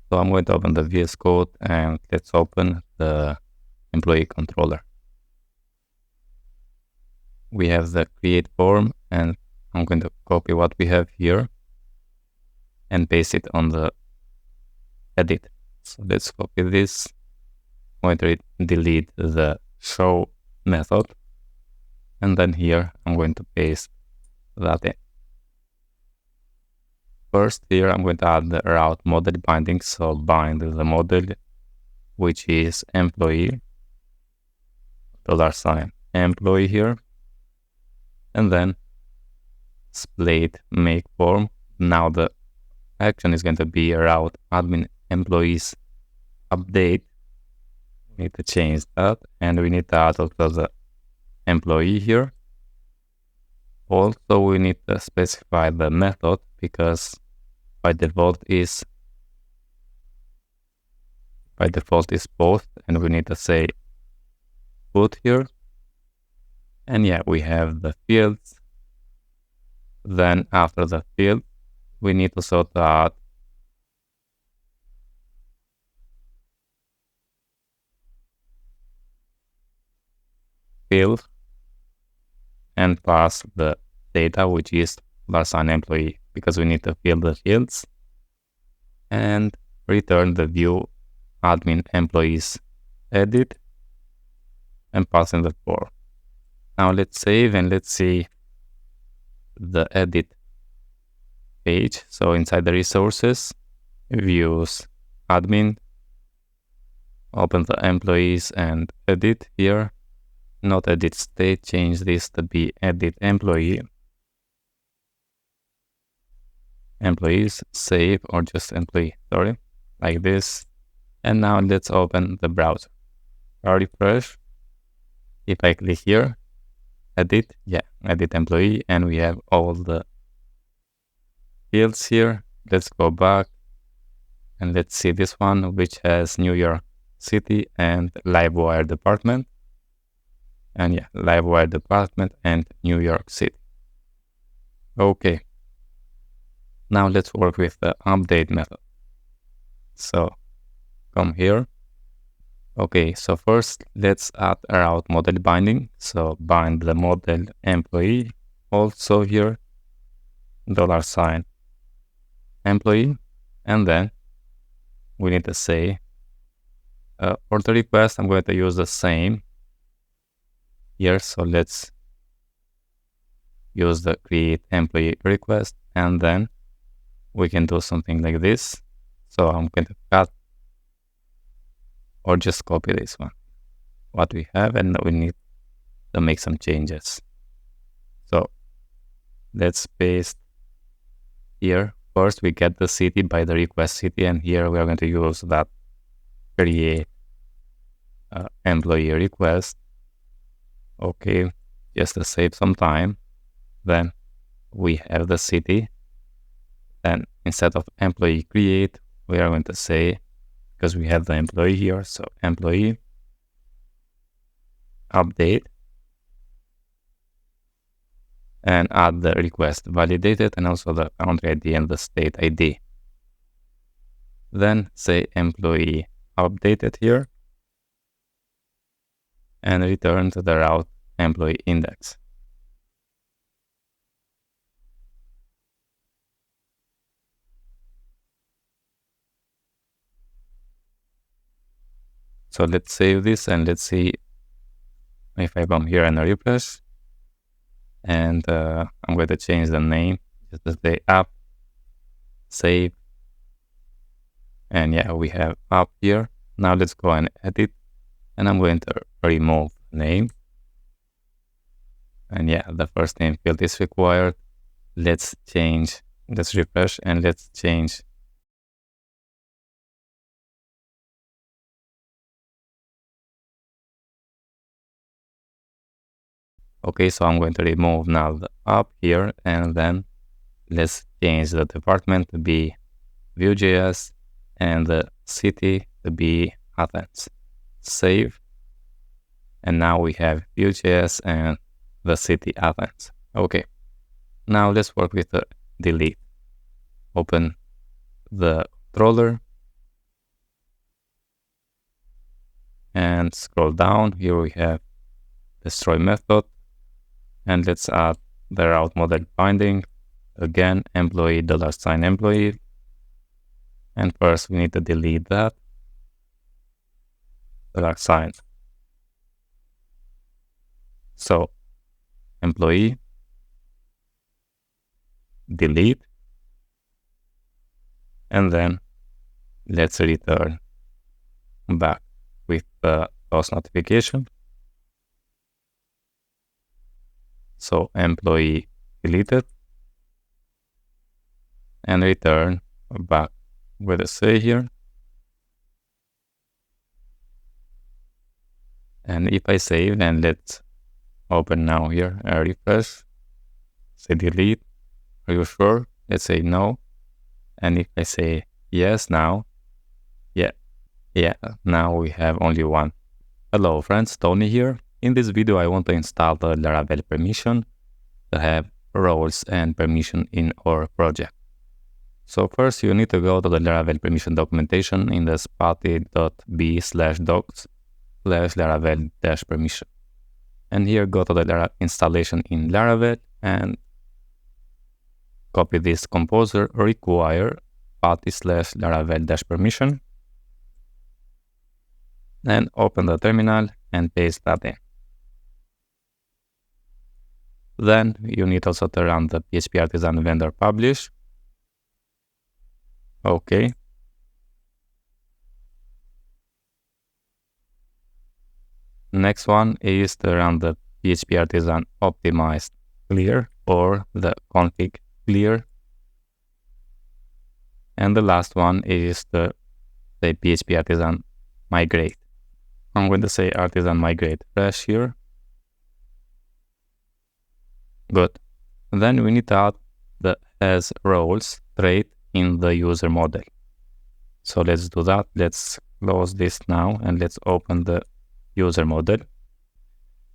So I'm going to open the VS Code, and let's open the employee controller. We have the create form, and I'm going to copy what we have here and paste it on the edit. So let's copy this. I'm going to delete the show method, and then here I'm going to paste that in. First, here I'm going to add the route model binding, so bind the model, which is employee, $ employee here, and then Splade make form. Now the action is going to be route admin employees update. We need to change that, and we need to add also the employee here. Also, we need to specify the method, because by default is by default is both, and we need to say put here. And yeah, we have the fields. Then after the field, we need to sort out field and pass the data, which is _ employee, because we need to fill the fields, and return the view admin employees edit and pass in the for. Now let's save and let's see the edit page. So inside the resources, views admin, open the employees and edit here. Not edit state, change this to be edit employee. Employees, save, or just employee, sorry, like this. And now let's open the browser. Refresh. If I click here, edit, yeah, edit employee, and we have all the fields here. Let's go back and let's see this one, which has New York City and Livewire department. And yeah, Livewire department and New York City. Okay. Now let's work with the update method. So come here. Okay, so first let's add a route model binding. So bind the model employee, also here, $ employee, and then we need to say for the request, I'm going to use the same here. So let's use the create employee request, and then we can do something like this. So I'm going to cut or just copy this one, what we have, and we need to make some changes. So let's paste here. First, we get the city by the request city, and here we are going to use that create employee request. Okay, just to save some time. Then we have the city, and instead of employee create, we are going to say, because we have the employee here, so employee update, and add the request validated and also the country ID and the state ID. Then say employee updated here and return to the route employee index. So let's save this and let's see if I come here and refresh. And I'm going to change the name just to say app, save. And yeah, we have app here. Now let's go and edit. And I'm going to remove name. And yeah, the first name field is required. Let's refresh and let's change. Okay, so I'm going to remove now the app here, and then let's change the department to be Vue.js and the city to be Athens. Save. And now we have Vue.js and the city Athens. Okay. Now let's work with the delete. Open the controller and scroll down. Here we have destroy method. And let's add the route model binding. Again, employee $ employee. And first we need to delete that $. So employee, delete, and then let's return back with the post notification. So employee deleted, and return back with a say here. And if I save, and let's open now here, refresh, say delete, are you sure? Let's say no. And if I say yes now, yeah, Yeah, now we have only one. Hello friends, Tony here. In this video I want to install the Laravel permission to have roles and permission in our project. So first you need to go to the Laravel permission documentation in the spotty.b/docs/laravel-permission. And here go to the installation in Laravel and copy this composer require spotty/laravel-permission and open the terminal and paste that in. Then you need also to run the PHP Artisan vendor publish. Okay. Next one is to run the PHP Artisan optimized clear or the config clear. And the last one is the PHP Artisan migrate. I'm going to say Artisan migrate fresh here. Good. Then we need to add the as roles trait in the user model. So let's do that. Let's close this now and let's open the user model.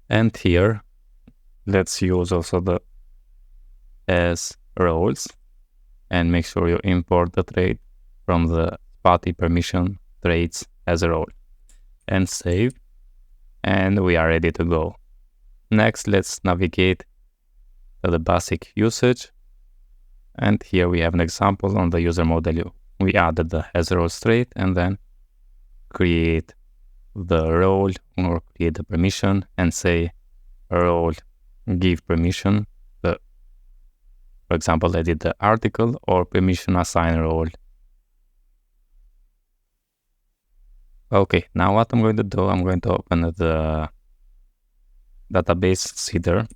And here, let's use also the as roles and make sure you import the trait from the spotty permission traits as a role and save. And we are ready to go. Next, let's navigate to the basic usage. And here we have an example on the user model. We added the as roles trait and then create the role or create the permission and say role give permission. For example, edit the article or permission assign role. Okay, now what I'm going to do, I'm going to open the database seeder.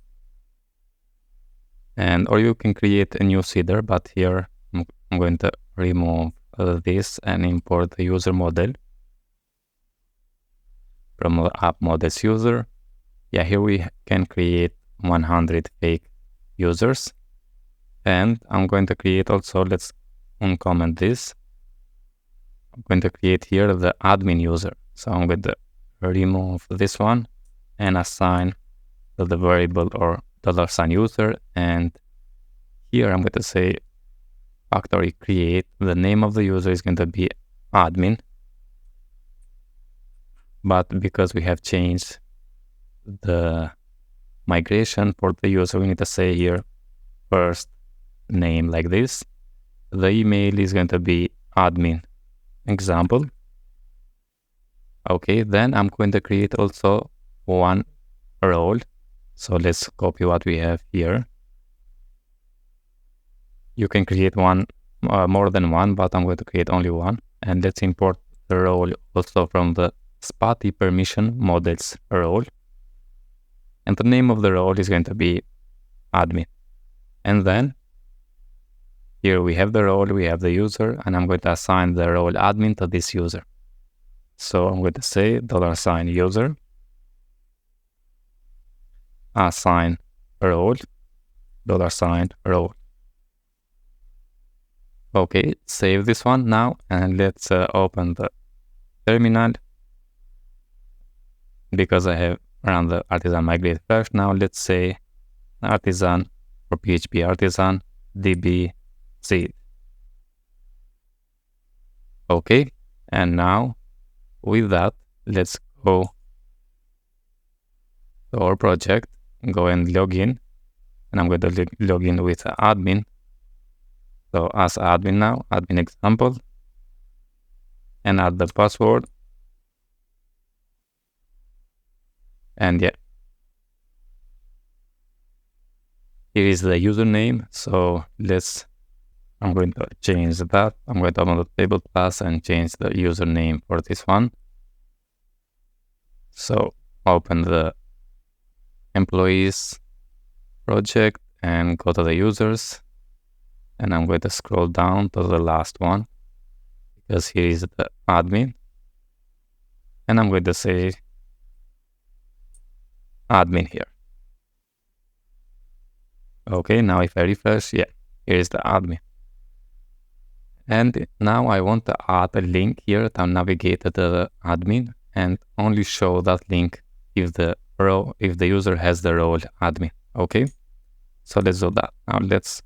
Or you can create a new seeder, but here I'm going to remove this and import the user model from the app models user. Yeah, here we can create 100 fake users. And I'm going to create also, let's uncomment this. I'm going to create here the admin user. So I'm going to remove this one and assign the variable or $sign user. And here I'm going to say factory create. The name of the user is going to be admin. But because we have changed the migration for the user, we need to say here first name like this. The email is going to be admin example. Okay, then I'm going to create also one role. So let's copy what we have here. You can create one more than one, but I'm going to create only one. And let's import the role also from the spotty permission models role. And the name of the role is going to be admin. And then here we have the role, we have the user, and I'm going to assign the role admin to this user. So I'm going to say $sign user, assign role, $sign role. Okay, save this one now, and let's open the terminal. Because I have run the Artisan migrate first, now let's say Artisan for PHP Artisan db seed. Okay, and now with that, let's go to our project, go and log in, and I'm going to log in with admin. So as admin now, admin example, and add the password. And yeah, here is the username. So I'm going to change that. I'm going to open the table class and change the username for this one. So open the employees project and go to the users. And I'm going to scroll down to the last one because here is the admin. And I'm going to say admin here. Okay, now if I refresh, yeah, here is the admin. And now I want to add a link here to navigate to the admin and only show that link if the user has the role admin. Okay, so let's do that. Now let's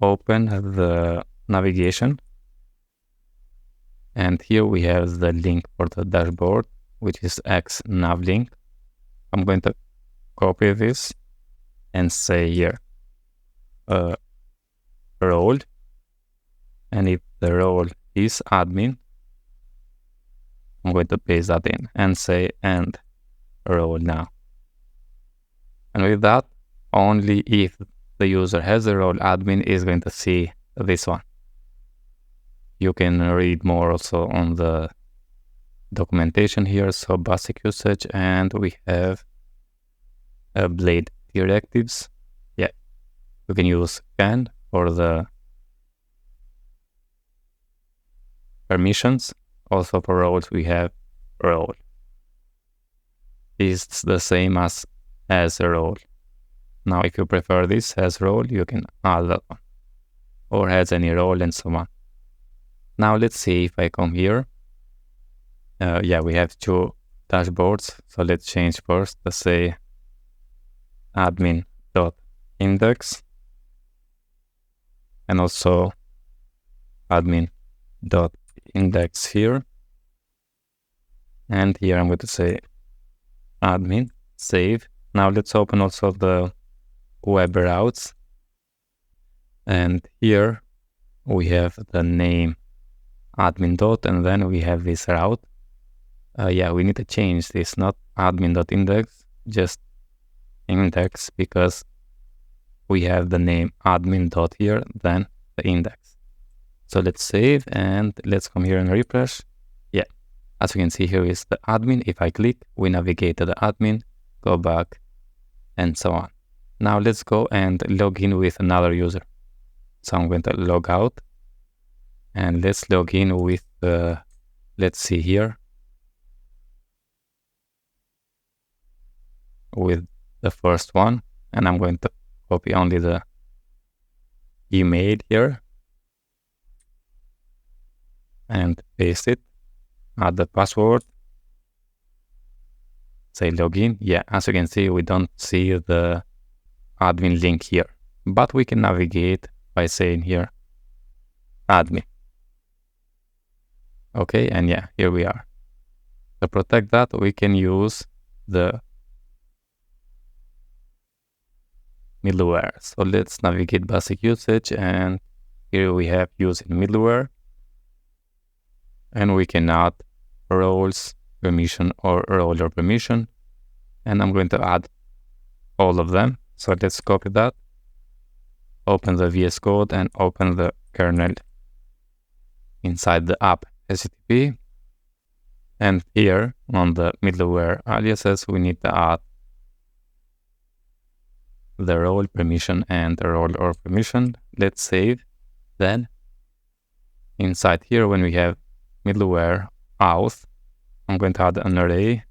open the navigation, and here we have the link for the dashboard, which is X nav link. I'm going to copy this and say here role, and if the role is admin, I'm going to paste that in and say and role now. And with that, only if the user has the role admin is going to see this one. You can read more also on the documentation here. So basic usage, and we have Blade directives. Yeah, you can use can for the permissions. Also for roles, we have role. It's the same as a role. Now, if you prefer this as role, you can add that one, or has any role and so on. Now let's see if I come here. Yeah, we have two dashboards. So let's change first. Let's say admin.index and also admin.index here. And here I'm going to say admin, save. Now let's open also the web routes. And here we have the name admin dot, and then we have this route. Yeah, we need to change this, not admin.index, just index, because we have the name admin dot here, then the index. So let's save and let's come here and refresh. Yeah, as you can see, here is the admin. If I click, we navigate to the admin, go back, and so on. Now let's go and log in with another user. So I'm going to log out, and let's log in with, let's see here, with the first one, and I'm going to copy only the email here and paste it, add the password, say login. Yeah, as you can see, we don't see the admin link here, but we can navigate by saying here admin. Okay, and yeah, here we are. To protect that, we can use the middleware. So let's navigate basic usage, and here we have using middleware, and we can add roles permission or role or permission, and I'm going to add all of them. So let's copy that, open the VS Code and open the kernel inside the app HTTP, and here on the middleware aliases we need to add the role permission and the role or permission. Let's save. Then inside here, when we have middleware auth, I'm going to add an array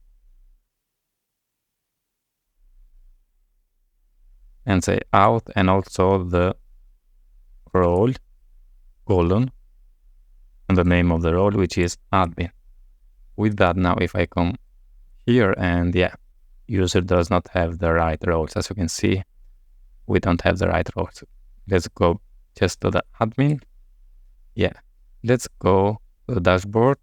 and say auth, and also the role colon and the name of the role, which is admin. With that, now if I come here and yeah, user does not have the right roles. As you can see, we don't have the right roles. Let's go just to the admin. Yeah, let's go to the dashboard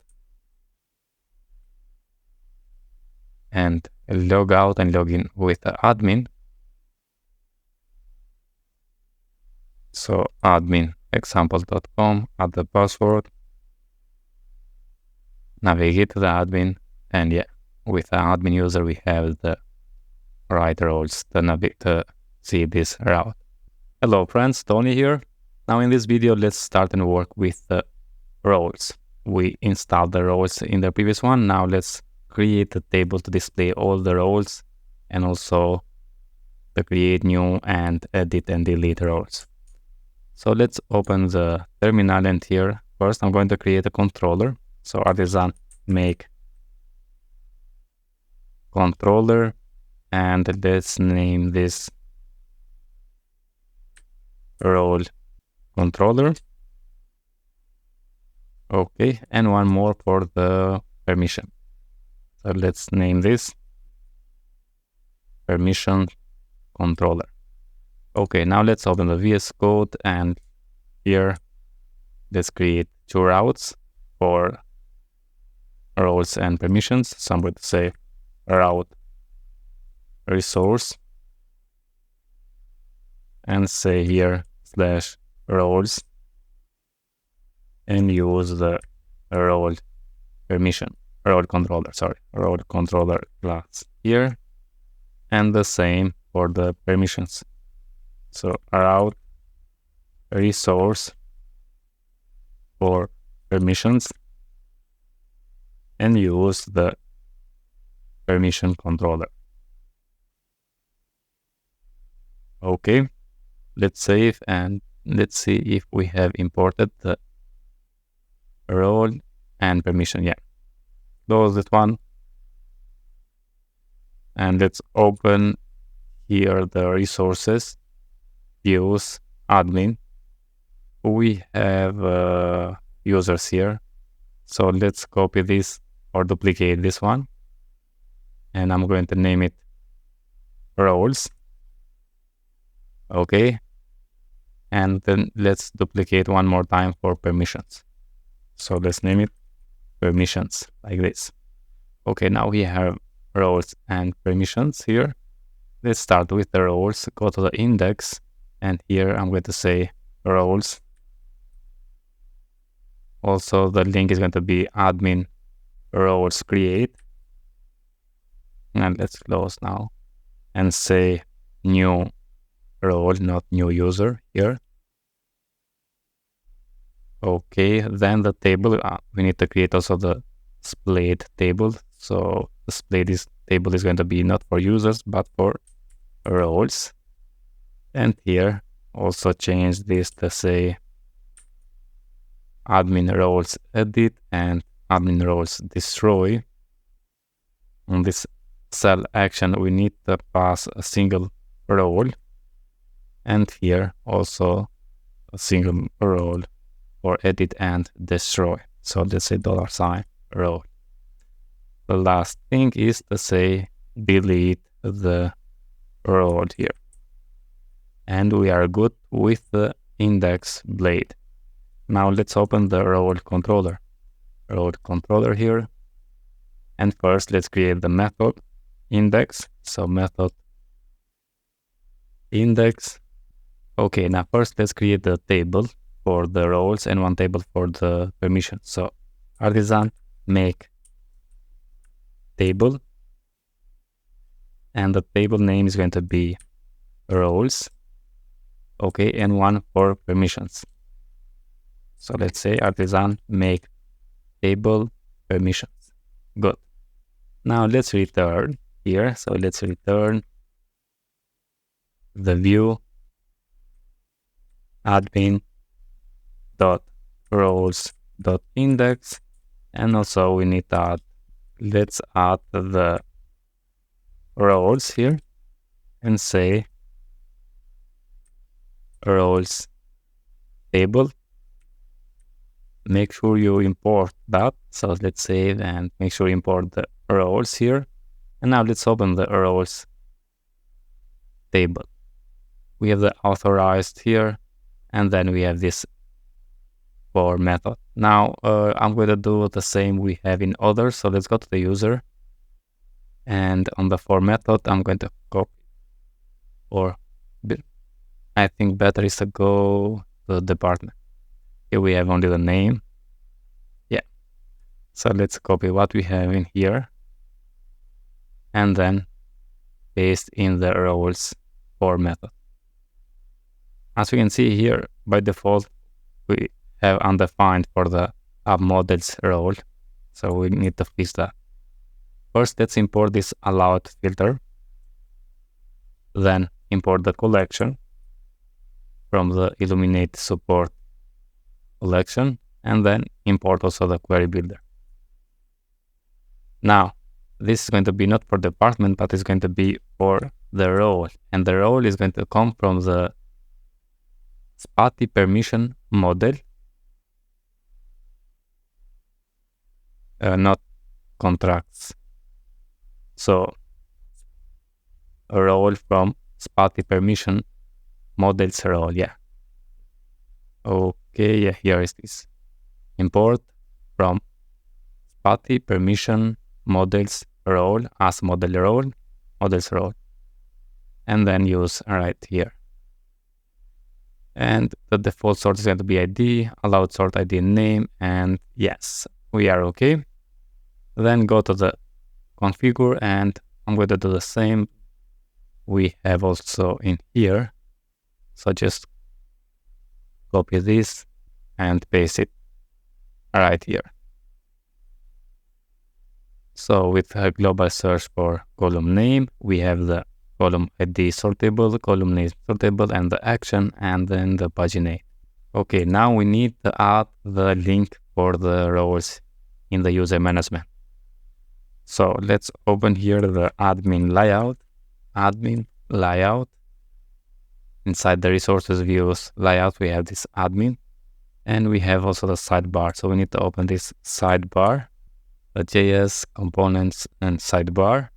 and log out and log in with the admin. So admin example.com, add the password, navigate to the admin, and yeah, with the admin user we have the right roles to see this route. Hello friends, Tony here. Now in this video, let's start and work with the roles. We installed the roles in the previous one. Now let's create a table to display all the roles, and also to create new and edit and delete roles. So let's open the terminal, and here first I'm going to create a controller. So artisan make controller, and let's name this role controller. Okay, and one more for the permission. So let's name this permission controller. Okay, now let's open the VS Code, and here let's create two routes for roles and permissions. So I'm going to say route resource and say here slash roles and use the role controller class here, and the same for the permissions. So route resource for permissions and use the permission controller. Okay, let's save and let's see if we have imported the role and permission. Yeah, close this one and let's open here the resources, views, admin. We have users here, so let's copy this or duplicate this one, and I'm going to name it roles. Okay, and then let's duplicate one more time for permissions. So let's name it permissions like this. Okay, now we have roles and permissions here. Let's start with the roles, go to the index, and here I'm going to say roles. Also, the link is going to be admin roles create. And let's close now and say new role, not new user here. Okay, then the table, we need to create also the Splade table. So the Splade table is going to be not for users, but for roles. And here also change this to say admin roles edit and admin roles destroy. On this cell action, we need to pass a single role. And here also a single role for edit and destroy. So let's say $role. The last thing is to say delete the role here. And we are good with the index blade. Now let's open the role controller. Role controller here. And first let's create the method index. So method index. Okay, now first let's create the table for the roles and one table for the permission. So artisan make table, and the table name is going to be roles. Okay, and one for permissions. So let's say artisan make table permissions. Good. Now let's return here. So let's return the view admin dot roles dot index, and also we need to add, let's add the roles here and say roles table. Make sure you import that. So let's save and make sure you import the roles here. And now let's open the roles table. We have the authorized here, and then we have this for method. Now I'm going to do the same we have in others. So let's go to the user, and on the for method I'm going to copy, or I think better is to go to the department. Here we have only the name. Yeah. So let's copy what we have in here and then paste in the roles for method. As we can see here, by default, we have undefined for the app models role. So we need to fix that. First, let's import this allowed filter. Then import the collection from the Illuminate support collection, and then import also the query builder. Now, this is going to be not for department, but it's going to be for the role, and the role is going to come from the Spati permission model not contracts. So a role from Splade permission models role. Yeah. Okay. Yeah. Here is this. Import from Splade permission models role as model role, models role, and then use right here. And the default sort is going to be ID, allowed sort ID name, and yes, we are okay. Then go to the configure, and I'm going to do the same. We have also in here, so just copy this and paste it right here. So with a global search for column name, we have the column ID sortable, column name sortable, and the action, and then the paginate. Okay, now we need to add the link for the roles in the user management. So let's open here the admin layout. Inside the resources views layout, we have this admin, and we have also the sidebar. So we need to open this sidebar, the JS components and sidebar.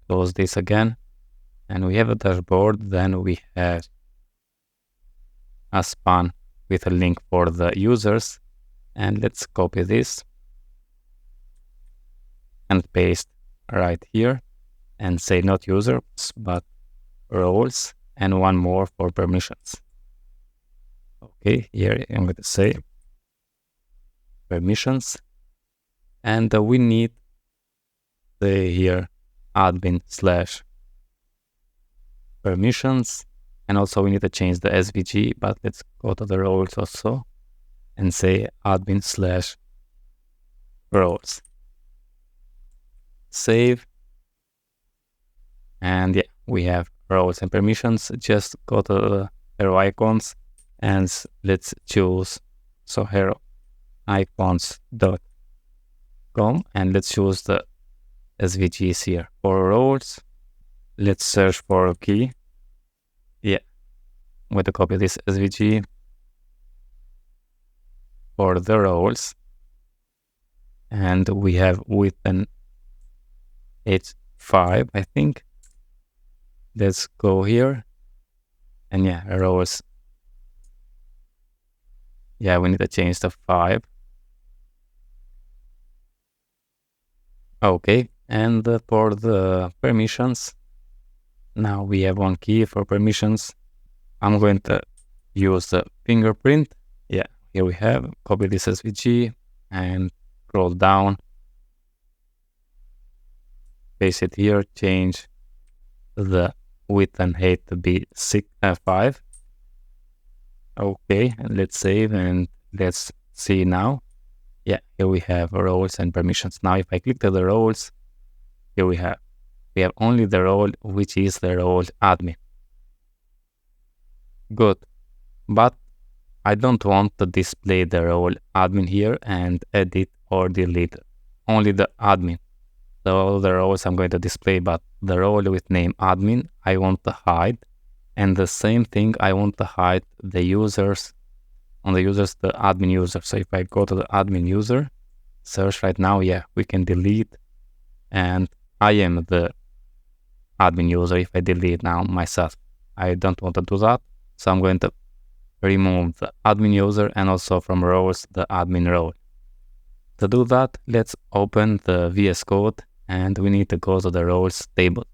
Close this again, and we have a dashboard. Then we have a span with a link for the users, and let's copy this and paste right here and say not users but roles, and one more for permissions. Okay, here I'm going to say permissions, and we need the here admin / permissions, and also we need to change the SVG, but let's go to the roles also and say admin / roles. Save, and yeah, we have roles and permissions. Just go to the hero icons and let's choose hero icons.com, and let's choose the SVGs here. For roles, let's search for a key. Yeah, I'm going to copy this SVG for the roles, and we have with an H5, I think. Let's go here, and yeah, roles. Yeah, we need to change the 5. Okay, and for the permissions, now we have one key for permissions. I'm going to use the fingerprint. Yeah, here we have, copy this SVG and scroll down, paste it here, change the width and height to be 5. Okay, and let's save, and let's see now. Yeah, here we have roles and permissions. Now if I click to the roles, here we have only the role, which is the role admin. Good, but I don't want to display the role admin here and edit or delete only the admin. So all the roles I'm going to display, but the role with name admin I want to hide. And the same thing, I want to hide the users, on the users, the admin user. So if I go to the admin user, search right now, yeah, we can delete, and I am the admin user if I delete now myself. I don't want to do that, so I'm going to remove the admin user and also from roles the admin role. To do that, let's open the VS Code, and we need to go to the roles table.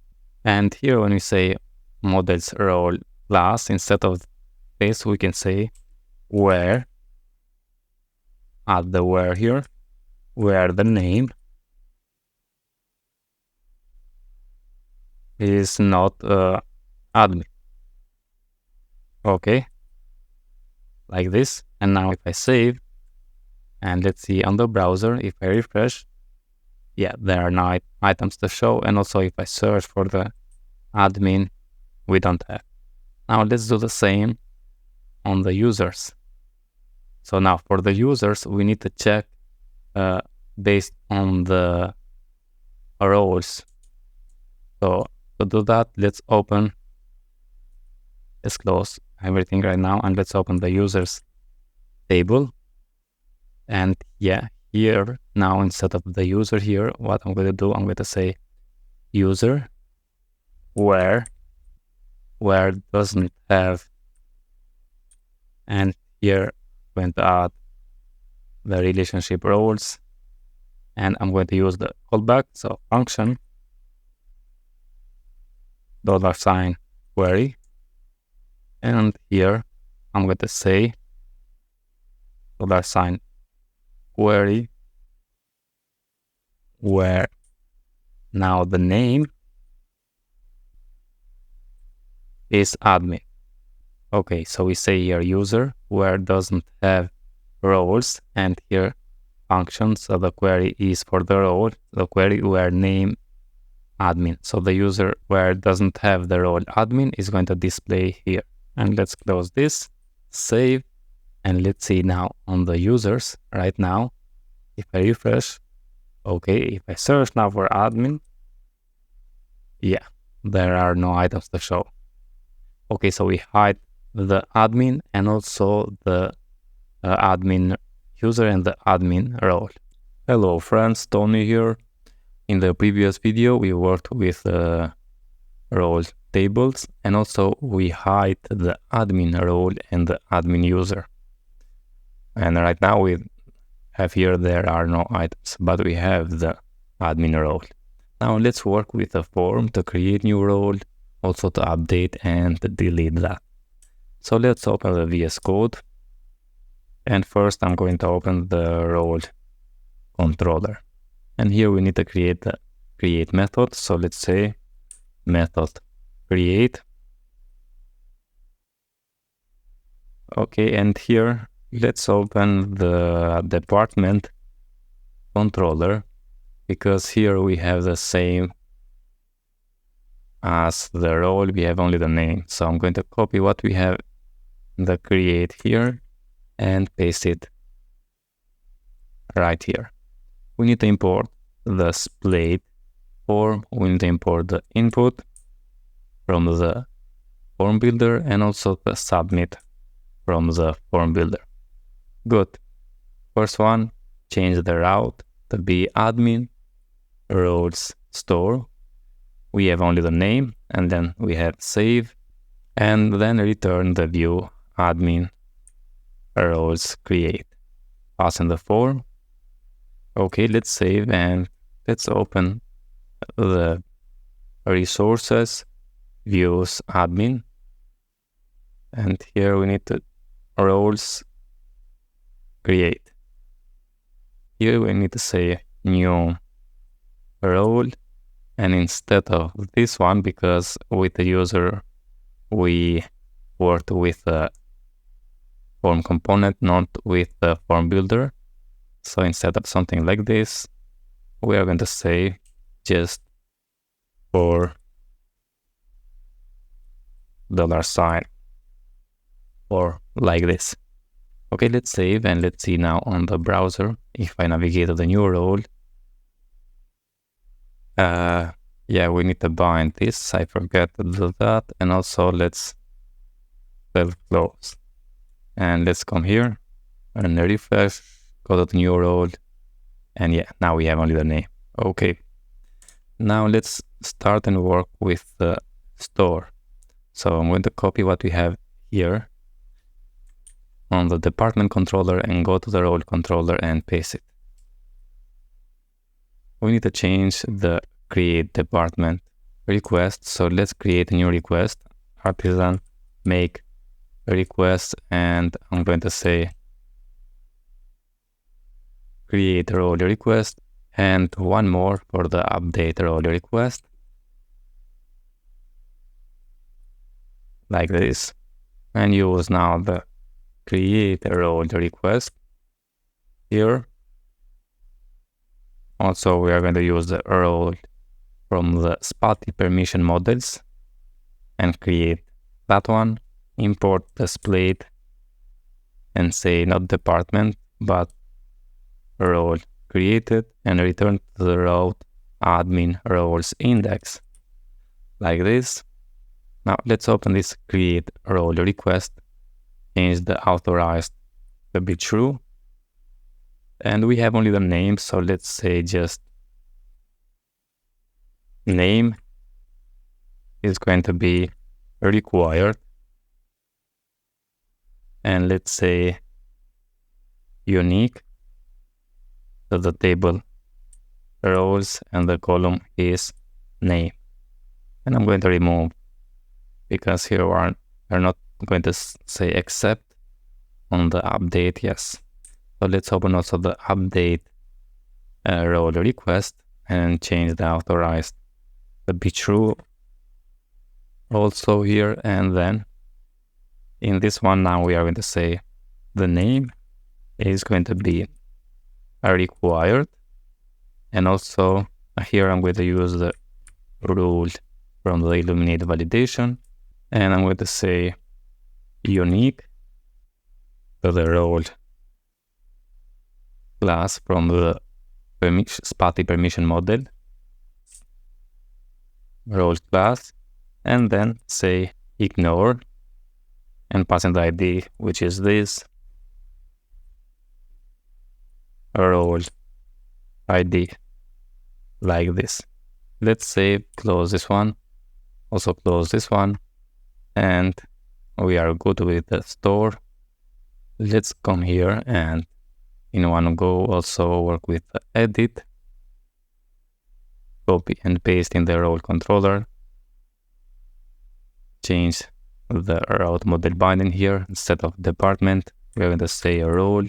And here when we say models role class, instead of this we can say where, add the where here, where the name is not admin. Okay, like this. And now if I save, and let's see on the browser, if I refresh, yeah, there are now items to show. And also if I search for the admin, we don't have. Now let's do the same on the users. So now for the users, we need to check based on the roles. So to do that, let's close everything right now, and let's open the users table. And yeah, here, now instead of the user here, what I'm going to do, I'm going to say user where doesn't have, and here I'm going to add the relationship roles, and I'm going to use the callback, so function $query, and here I'm going to say $query where now the name is admin. Okay, so we say here user where doesn't have roles, and here function, so the query is for the role, the query where name admin. So the user where doesn't have the role admin is going to display here. And let's close this, save, and let's see now on the users right now. If I refresh, okay, if I search now for admin, yeah, there are no items to show. Okay, so we hide the admin and also the admin user and the admin role. Hello friends, Tony here. In the previous video, we worked with role tables, and also we hide the admin role and the admin user. And right now we have here, there are no items, but we have the admin role. Now let's work with a form to create new role, also to update and delete that. So let's open the VS Code. And first I'm going to open the role controller. And here we need to create the create method. So let's say method create. Okay, and here let's open the department controller, because here we have the same as the role, we have only the name. So I'm going to copy what we have in the create here and paste it right here. We need to import the Splade form, we need to import the input from the form builder and also the submit from the form builder. Good. First one, change the route to be admin roles store. We have only the name, and then we have save, and then return the view admin roles create. Pass in the form. Okay, let's save and let's open the resources, views admin, and here we need to roles create. Here we need to say new role, and instead of this one, because with the user we worked with the form component, not with the form builder. So instead of something like this, we are going to say just for $, or like this. Okay, let's save and let's see now on the browser if I navigate to the new role. Yeah, we need to bind this. I forgot to do that. And also let's close. And let's come here and refresh, go to the new role. And yeah, now we have only the name. Okay. Now let's start and work with the store. So I'm going to copy what we have here on the department controller and go to the role controller and paste it. We need to change the create department request. So let's create a new request, artisan make a request, and I'm going to say create role request, and one more for the update role request, like this, and use now the create role request here. Also, we are going to use the role from the Splade permission models and create that one. Import the Splade and say not department, but role created, and return to the route admin roles index, like this. Now let's open this create role request, change the authorized to be true, And we have only the name, so let's say just name is going to be required. And let's say unique, so the table rows and the column is name. And I'm going to remove, because here we're not going to say except on the update, yes. So let's open also the update role request and change the authorized to be true also here. And then in this one, now we are going to say the name is going to be required. And also here I'm going to use the rule from the Illuminate validation, and I'm going to say unique to the role class from the Splade permission model role class, and then say ignore and pass in the ID, which is this role ID, like this. Let's say close this one, also close this one, and we are good with the store. Let's come here and in one go also work with the edit, copy and paste in the role controller, change the route model binding here. Instead of department, we're going to say a role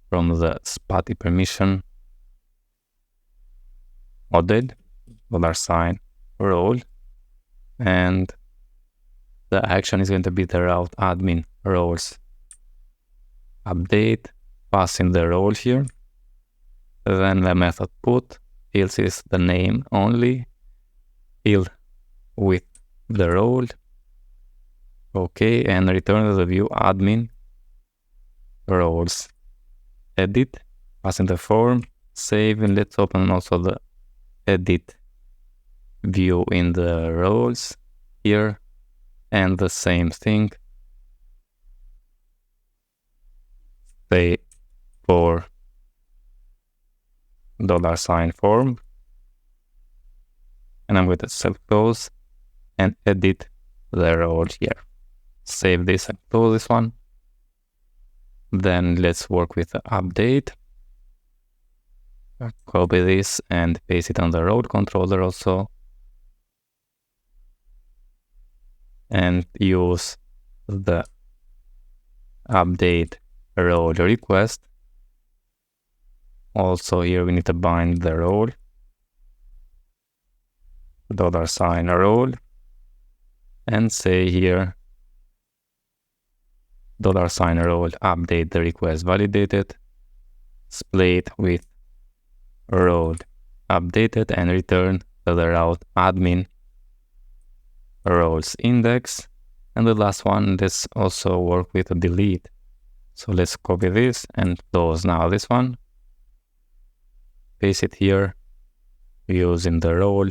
from the Splade permission model, $sign role, and the action is going to be the route admin roles. Update, pass in the role here, then the method put, else is the name only, fill with the role, okay, and return the view admin roles. Edit, pass in the form, save, and let's open also the edit view in the roles here, and the same thing, say for $sign form, and I'm going to self-close and edit the role here. Save this and close this one. Then let's work with the update. Copy this and paste it on the road controller also. And use the update role request. Also here we need to bind the role, $sign role, and say here $sign role update the request validated, split with role updated, and return to the route admin roles index. And the last one, let's also work with a delete. So let's copy this and close now this one. Paste it here using the role,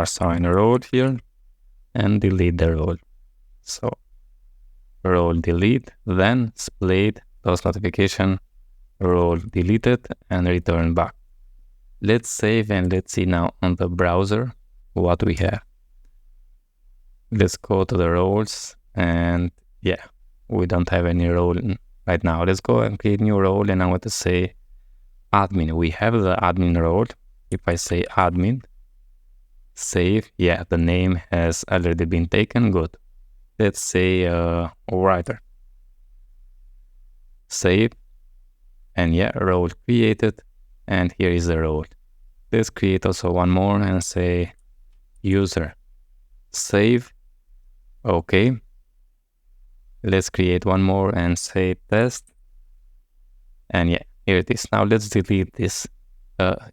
$sign role here, and delete the role. So role delete, then Splade those notification, role deleted, and return back. Let's save and let's see now on the browser what we have. Let's go to the roles, and yeah, we don't have any role right now. Let's go and create new role, and I want to say admin. We have the admin role. If I say admin, save, yeah, the name has already been taken, good. Let's say writer, save, and yeah, role created, and here is the role. Let's create also one more and say user, save, okay. Let's create one more and say test, and yeah, here it is. Now let's delete this,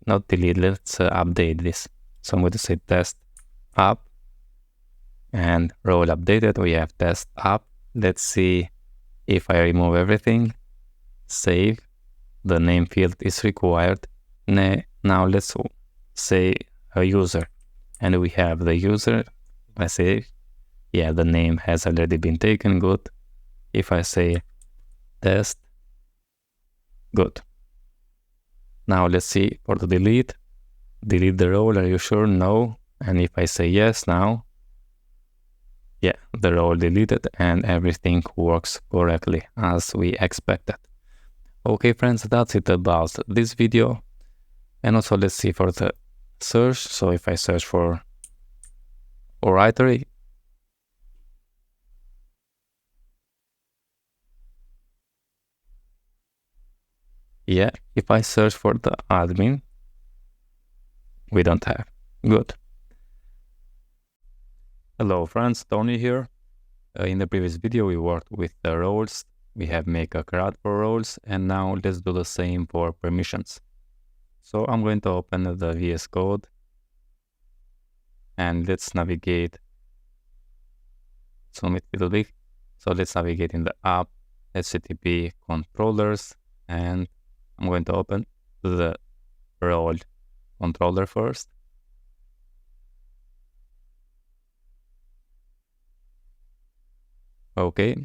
not delete, let's update this. So I'm going to say test up, and role updated, we have test up. Let's see if I remove everything, save, the name field is required. Now let's say a user, and we have the user. I say, yeah, the name has already been taken, good. If I say test, Good. Now let's see for the delete. Delete the role, are you sure? No. And if I say yes now, yeah, the role deleted and everything works correctly as we expected. Okay friends, that's it about this video. And also let's see for the search. So if I search for oratory, yeah, if I search for the admin, we don't have. Good. Hello friends, Tony here. In the previous video we worked with the roles. We have make a CRUD for roles, and now let's do the same for permissions. So I'm going to open the VS Code and let's navigate. Zoom it a little bit. So let's navigate in the app, HTTP controllers, and I'm going to open the role controller first. Okay,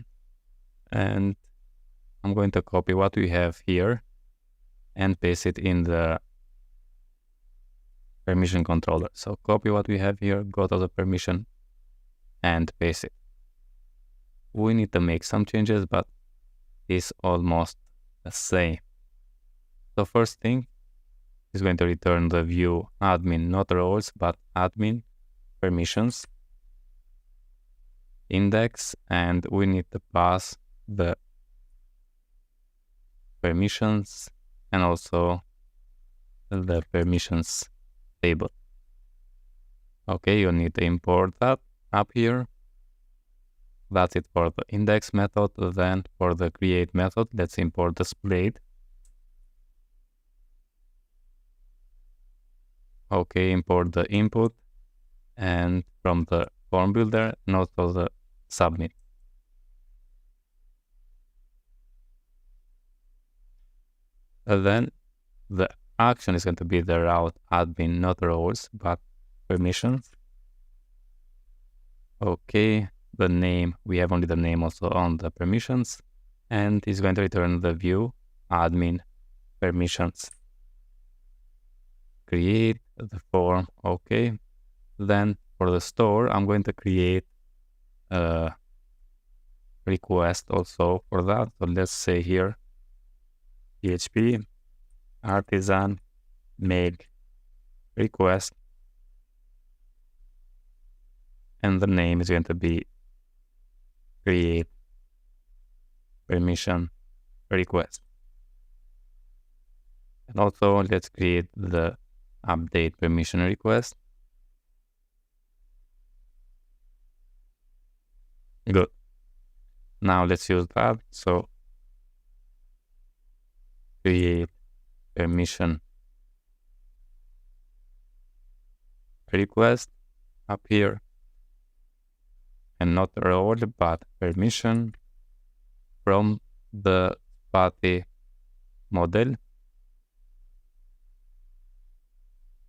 and I'm going to copy what we have here and paste it in the permission controller. So copy what we have here, go to the permission and paste it. We need to make some changes, but it's almost the same. The first thing is going to return the view admin, not roles, but admin permissions index, and we need to pass the permissions and also the permissions table. Okay, you need to import that up here. That's it for the index method. Then for the create method, let's import the Splade. Okay, import the input and from the form builder, not for the submit. And then the action is going to be the route admin, not roles, but permissions. Okay, the name, we have only the name also on the permissions, and it's going to return the view admin permissions. Create the form. Okay, then for the store, I'm going to create a request also for that. So let's say here PHP artisan make request, and the name is going to be create permission request. And also let's create the update permission request. Good. Now let's use that. So create permission request up here, and not role but permission from the Splade model.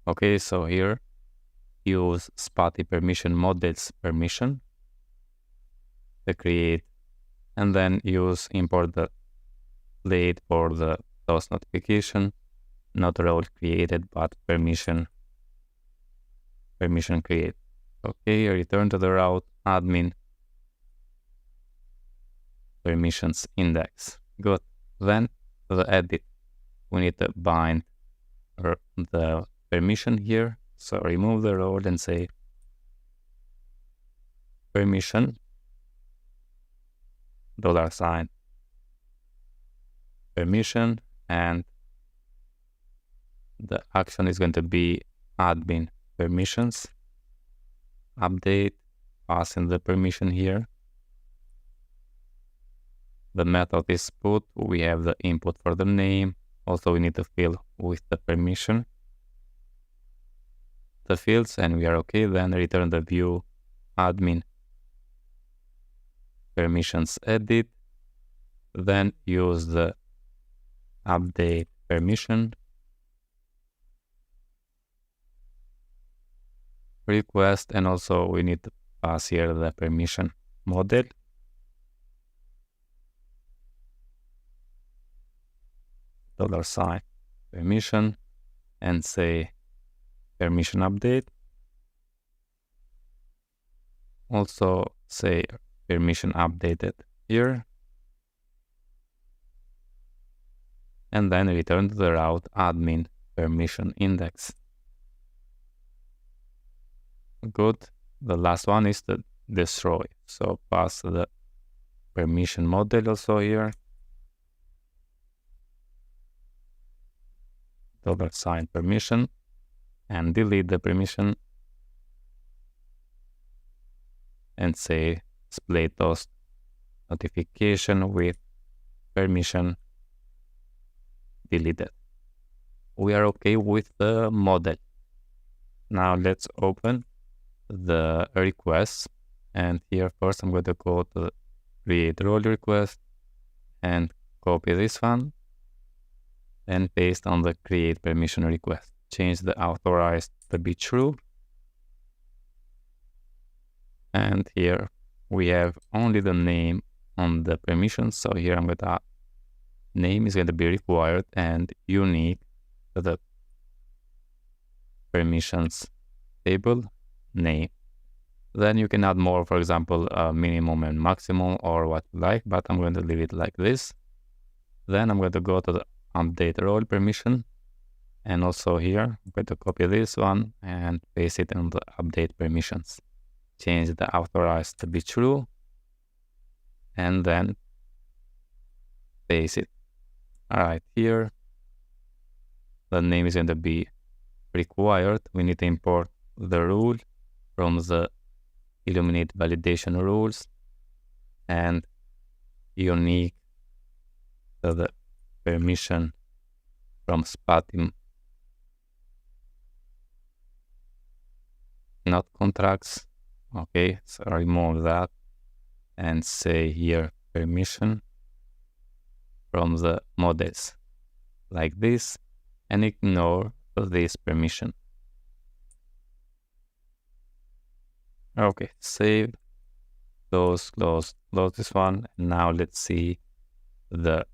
Okay, so here use Splade permission models permission to create, and then use import the Splade for the DOS notification, not role created but permission create. Okay, return to the route admin permissions index. Good. Then to the edit, we need to bind the permission here. So remove the role and say permission $, permission, and the action is going to be admin permissions, update, pass in the permission here. The method is put, we have the input for the name. Also we need to fill with the permission the fields, and we are okay. Then return the view admin permissions edit, then use the update permission request, and also we need to pass here the permission model. $permission and say permission update. Also say permission updated here. And then return to the route admin permission index. Good. The last one is the destroy. So pass the permission model also here. $permission and delete the permission and say Splade toast notification with permission deleted. We are okay with the model. Now let's open the requests, and here first I'm going to go to create role request and copy this one and paste on the create permission request. Change the authorized to be true, and here we have only the name on the permissions. So here I'm going to name is going to be required and unique to the permissions table name. Then you can add more, for example, minimum and maximum or what you like, but I'm going to leave it like this. Then I'm going to go to the update role permission, and also here I'm going to copy this one and paste it in the update permissions. Change the authorized to be true and then paste it. All right, here the name is going to be required. We need to import the rule from the Illuminate validation rules and unique to the permission from Spatim not contracts. Okay, so remove that and say here permission from the models like this and ignore this permission. Okay, save, close this one. And now let's see the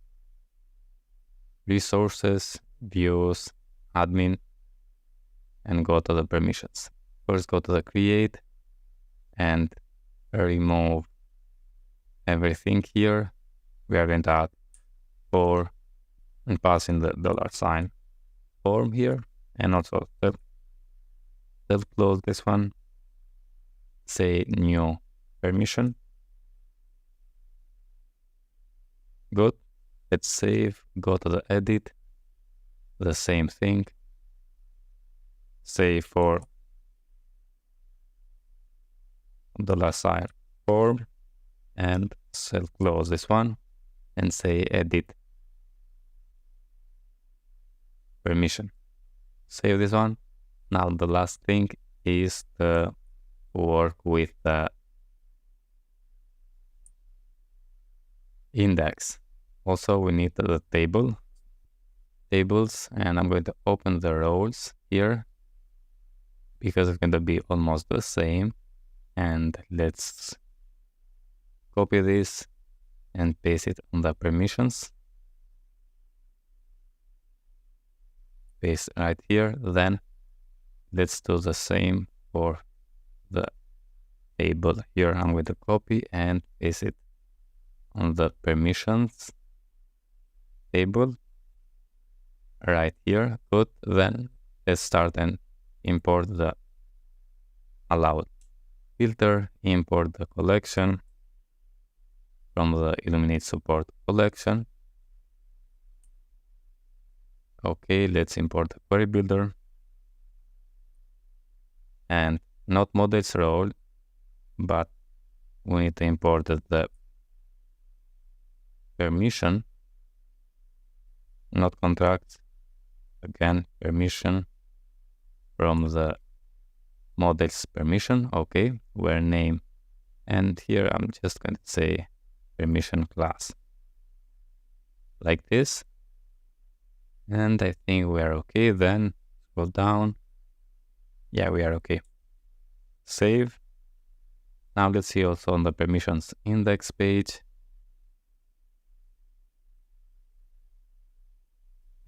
resources, views, admin, and go to the permissions. First go to the create and remove everything here. We are going to add 4 and pass in the $sign form here, and also close this one. Say new permission. Good. Let's save. Go to the edit. The same thing. Say for $sign form and close this one and say edit permission. Save this one. Now the last thing is the work with the index. Also we need the tables, and I'm going to open the roles here because it's going to be almost the same. And let's copy this and paste it on the permissions. Paste right here. Then let's do the same for the table here. I'm going to copy and paste it on the permissions table right here. Good. Then let's start and import the allowed filter, import the collection from the Illuminate support collection. Okay, let's import the query builder and not models role, but we need to import the permission, not contracts. Again, permission from the models permission. Okay, where name, and here I'm just going to say permission class like this, and I think we are okay. Then scroll down. Yeah, we are okay. Save. Now let's see also on the permissions index page.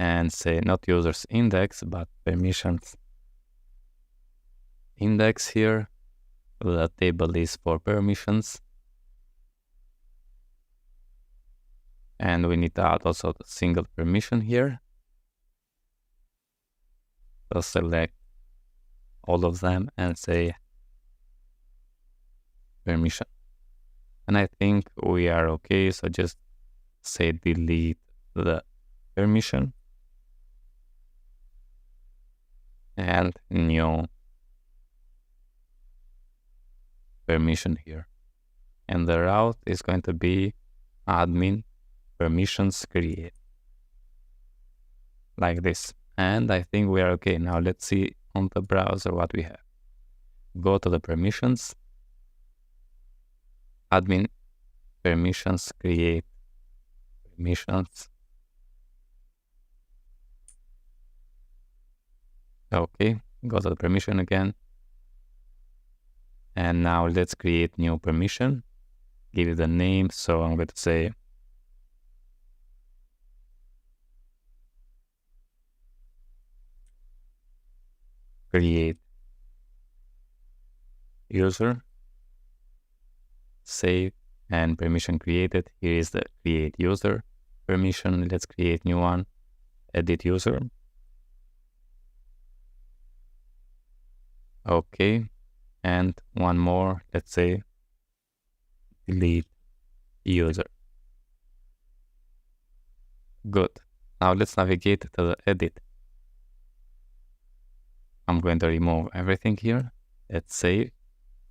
and say not users index, but permissions index here. The table is for permissions. And we need to add also the single permission here. So select all of them and say permission. And I think we are okay. So just say delete the permission and new permission here. And the route is going to be admin permissions create, like this. And I think we are okay. Now let's see on the browser what we have. Go to the permissions, admin permissions create permissions. Okay, go to the permission again. And now let's create new permission. Give it a name. So I'm going to say create user, save, and permission created. Here is the create user permission. Let's create new one, edit user. Okay, and one more, let's say delete user. Good. Now let's navigate to the edit. I'm going to remove everything here. Let's save.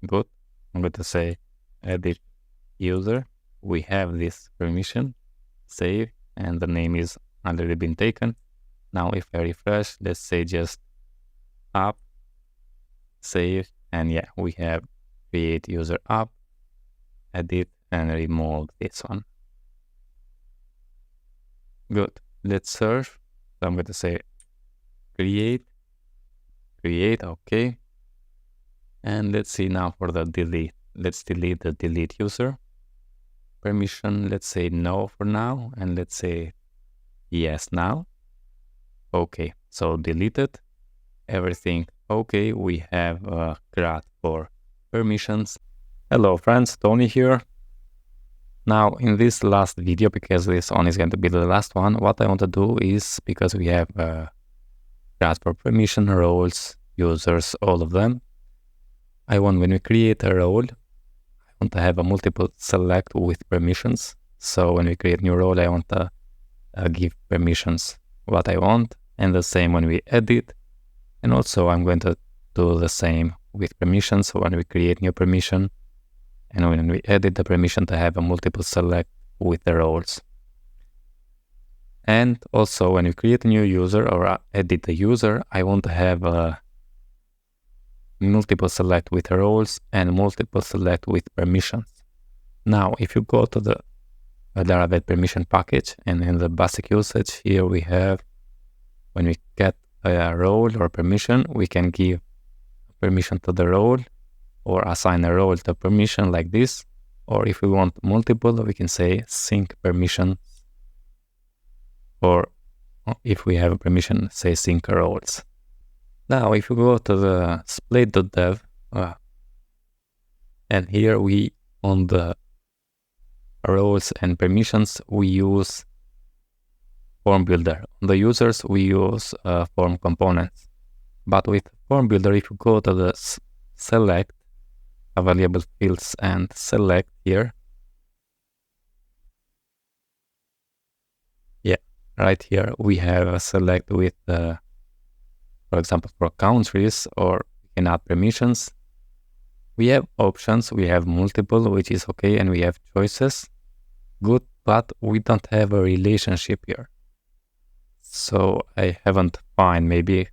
Good. I'm going to say edit user. We have this permission. Save. And the name is already been taken. Now if I refresh, let's say just app. Save. And yeah, we have create user app. Edit and remove this one. Good. Let's search. So I'm going to say create, okay. And let's see now for the delete. Let's delete the delete user permission. Let's say no for now, and let's say yes now. Okay, so deleted everything. Okay, we have a CRUD for permissions. Hello friends, Tony here. Now in this last video, because this one is going to be the last one, what I want to do is, because we have CRUD for permission, roles, users, all of them, I want, when we create a role, I want to have a multiple select with permissions. So when we create new role, I want to give permissions what I want, and the same when we edit. And also I'm going to do the same with permissions. So when we create new permission, and when we edit the permission, to have a multiple select with the roles. And also when we create a new user or edit the user, I want to have a multiple select with roles and multiple select with permissions. Now, if you go to the Laravel permission package, and in the basic usage, here we have, when we get a role or permission, we can give permission to the role or assign a role to permission like this. Or if we want multiple, we can say sync permission. Or if we have a permission, say sync roles. Now, if you go to the Splade.dev, and here we, on the roles and permissions, we use form builder. On the users, we use form components. But with form builder, if you go to the select available fields and select here, yeah, right here we have a select with for example, for countries, or we can add permissions. We have options, we have multiple, which is okay, and we have choices. Good, but we don't have a relationship here. So I haven't found, maybe,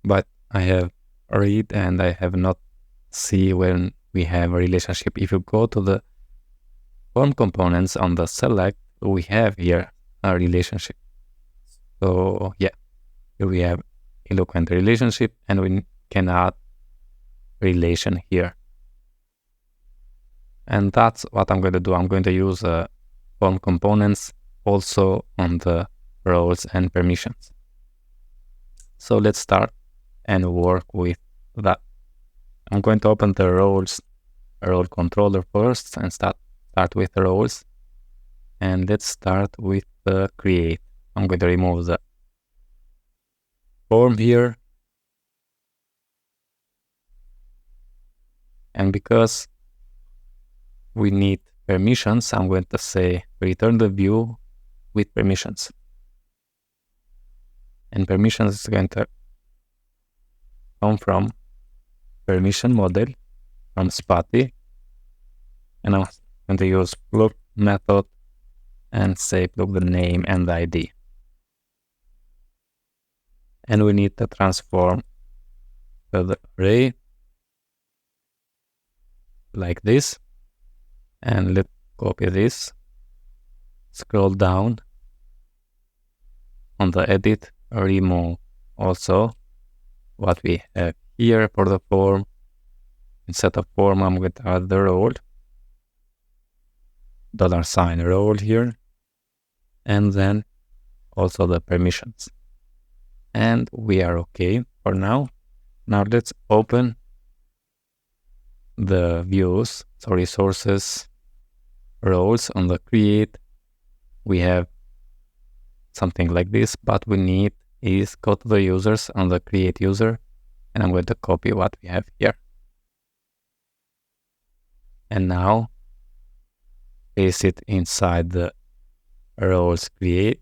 but I have read and I have not see when we have a relationship. If you go to the form components on the select, we have here a relationship. So yeah, here we have eloquent relationship, and we can add relation here. And that's what I'm going to do. I'm going to use form components also on the roles and permissions. So let's start and work with that. I'm going to open the role controller first and start with the roles. And let's start with the create. I'm going to remove the form here. And because we need permissions, I'm going to say return the view with permissions. And permissions is going to come from permission model from Spati. And I'm going to use plug method and say plug the name and the ID. And we need to transform the array like this. And let's copy this, scroll down on the edit, remove also what we have here for the form. Instead of form, I'm going to add the role, $role here, and then also the permissions. And we are okay for now. Now let's open the views, so resources, roles on the create. We have something like this, but we need is go to the users on the create user, and I'm going to copy what we have here. And now paste it inside the roles create.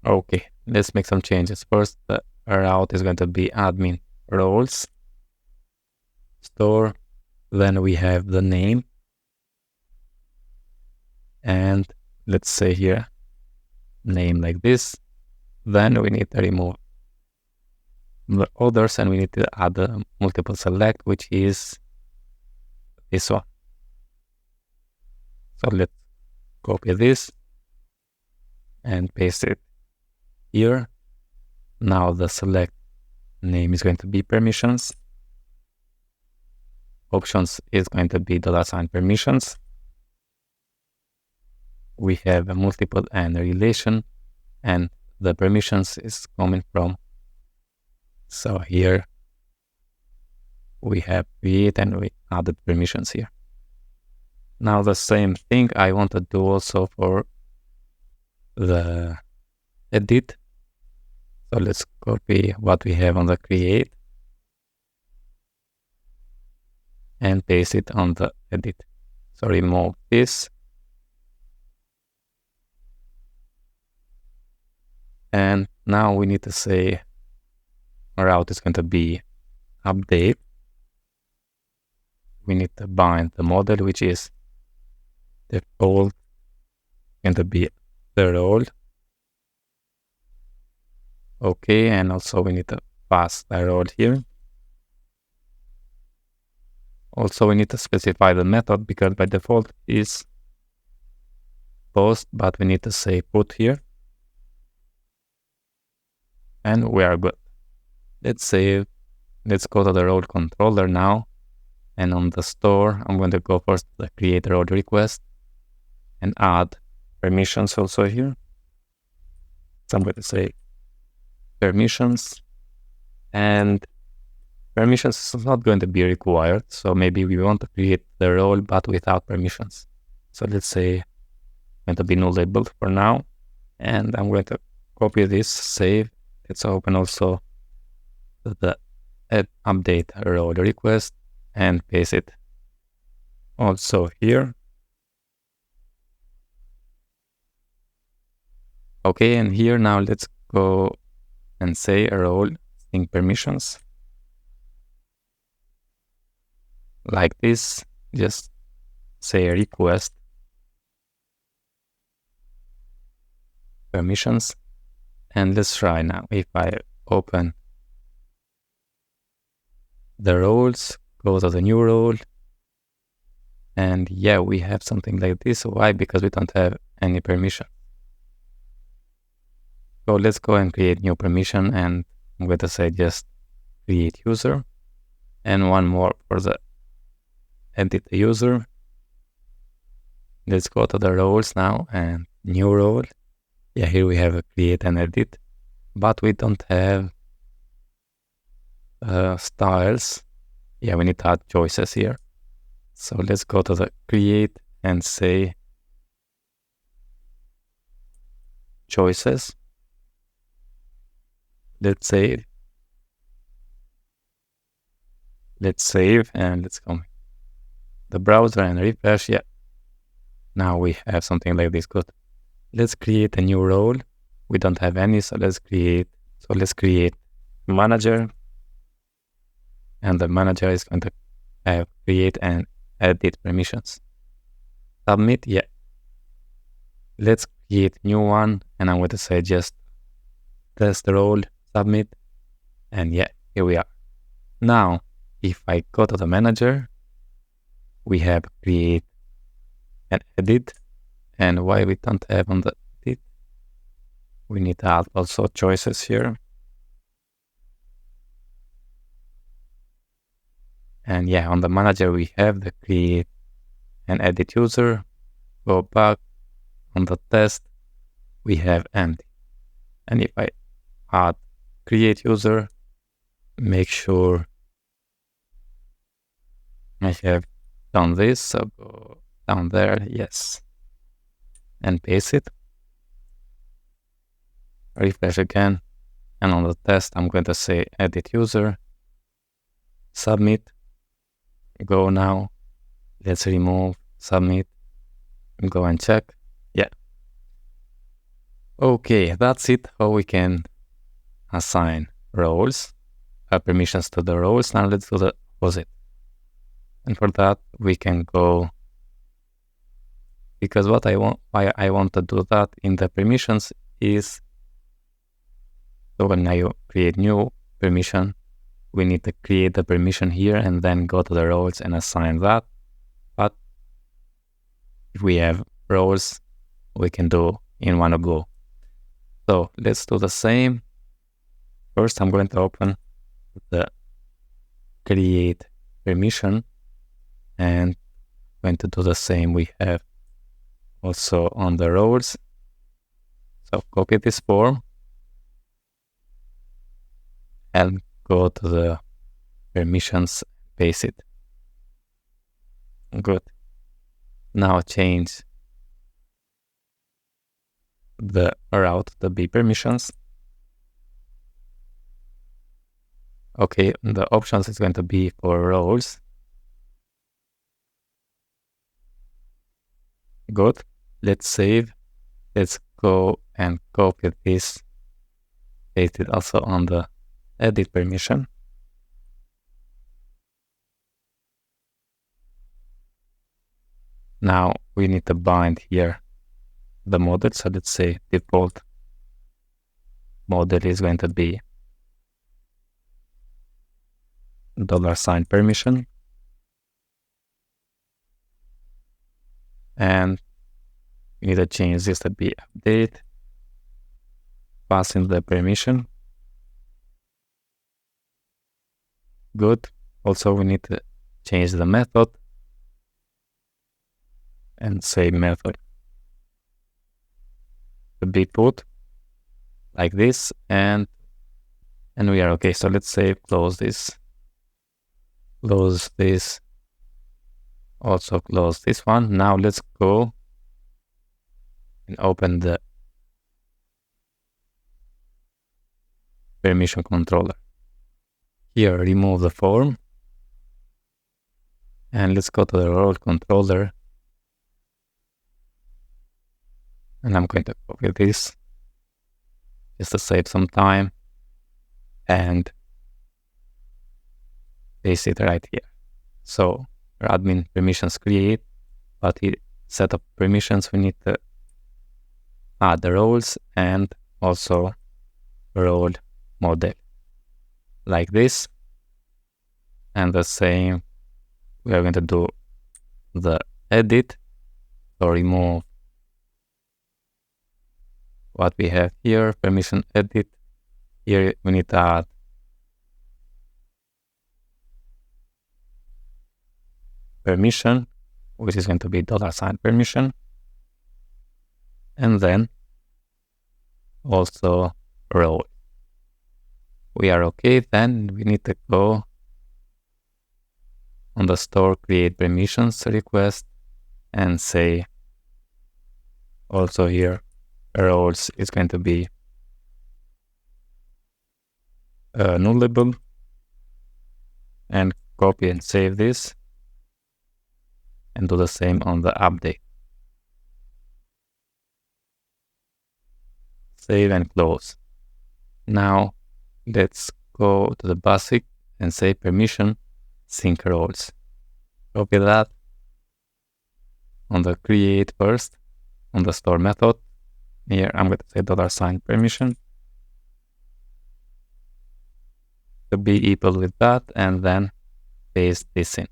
Okay, let's make some changes. First, the route is going to be admin roles store. Then we have the name. And let's say here, name like this. Then we need to remove the others and we need to add a multiple select, which is this one. So let's copy this and paste it here. Now the select name is going to be permissions. Options is going to be $permissions. We have a multiple and a relation, and the permissions is coming from. So here we have create and we added permissions here. Now the same thing I want to do also for the edit. So let's copy what we have on the create and paste it on the edit. So remove this. And now we need to say route is going to be update. We need to bind the model, which is default, going to be the role. Okay, and also we need to pass the role here. Also, we need to specify the method because by default is post, but we need to say put here. And we are good. Let's save. Let's go to the role controller now. And on the store, I'm going to go first to the create role request and add permissions also here. So I'm going to say permissions, and permissions is not going to be required. So maybe we want to create the role, but without permissions. So let's say going to be nullable for now. And I'm going to copy this, save. Let's open also the update role request and paste it also here. Okay, and here now let's go and say a role string permissions like this. Just say request permissions. And let's try now. If I open the roles, go to the new role, and yeah, we have something like this. Why? Because we don't have any permission. So let's go and create new permission, and I'm going to say just create user, and one more for the edit the user, Let's go to the roles now and new role. Yeah, here we have a create and edit, but we don't have styles. Yeah, we need to add choices here. So let's go to the create and say choices. Let's save. Let's save and let's come the browser and refresh. Yeah, now we have something like this. Good. Let's create a new role. We don't have any, so let's create manager, and the manager is going to have create and edit permissions. Submit. Yeah. Let's create new one, and I'm going to say just test role, submit, and yeah, here we are. Now, if I go to the manager, we have create and edit, and why we don't have on the edit, we need to add also choices here. And yeah, on the manager, we have the create and edit user. Go back on the test, we have empty. And if I add create user, make sure I have done this. So go down there, yes, and paste it. Refresh again. And on the test, I'm going to say edit user, submit, go now. Let's remove, submit, go and check. Yeah. Okay, that's it, how we can assign roles, permissions to the roles. Now let's do the opposite. And for that, we can go, because why I want to do that in the permissions is, so when I create new permission, we need to create the permission here and then go to the roles and assign that. But if we have roles, we can do in one go. So let's do the same. First, I'm going to open the create permission and going to do the same we have also on the roles. So copy this form and go to the permissions, paste it. Good. Now change the route to be permissions. Okay, the options is going to be for roles. Good. Let's save. Let's go and copy this. Paste it also on the edit permission. Now we need to bind here the model. So let's say default model is going to be $ permission. And we need to change this to be update, pass in the permission. Good. Also, we need to change the method and say method to be put like this, and we are okay. So let's say close this, also close this one. Now let's go and open the permission controller. Here, remove the form, and let's go to the role controller. And I'm going to copy this just to save some time and paste it right here. So admin permissions create, but here set up permissions, we need to add the roles and also role model like this. And the same, we are going to do the edit, so remove what we have here, permission edit. Here we need to add permission, which is going to be $permission. And then also role. We are okay. Then we need to go on the store, create permissions request, and say also here roles is going to be nullable, and copy and save this, and do the same on the update. Save and close. Now let's go to the basic and say permission sync roles. Copy that on the create first, on the store method. Here I'm going to say $permission to be equal with that, and then paste this in.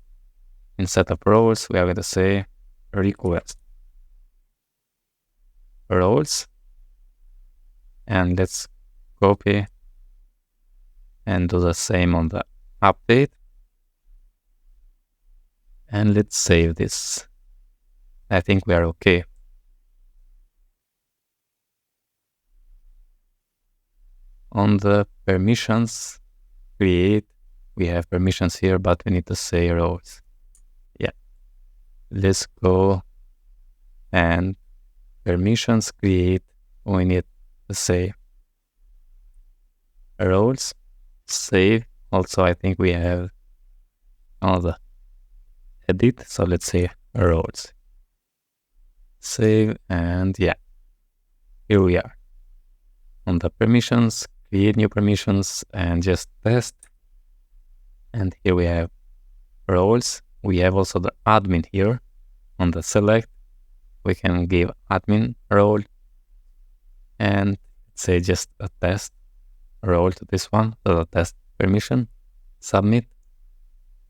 Instead of roles, we are going to say request roles, and let's copy and do the same on the update, and let's save this. I think we are okay. On the permissions create, we have permissions here, but we need to say roles. Yeah, let's go and permissions create, we need to say roles, save. Also, I think we have another edit, so let's say roles, save, and yeah, here we are on the permissions, create new permissions, and just test. And here we have roles. We have also the admin here on the select. We can give admin role and say just a test role to this one, so the test permission, submit.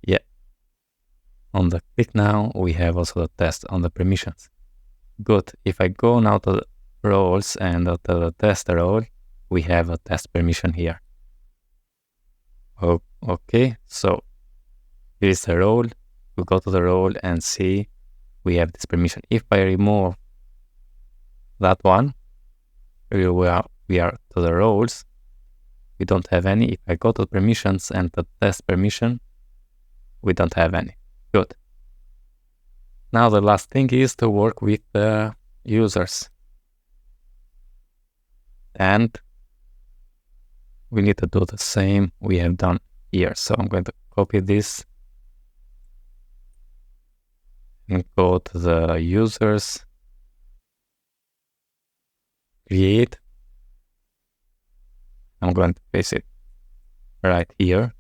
Yeah. On the click now, we have also the test on the permissions. Good. If I go now to the roles and to the test role, we have a test permission here. Okay, so here is the role. We go to the role and see we have this permission. If I remove that one, here we are to the roles. We don't have any. If I go to permissions and the test permission, we don't have any. Good. Now the last thing is to work with the users. And we need to do the same we have done here. So I'm going to copy this and go to the users, create. I'm going to paste it right here.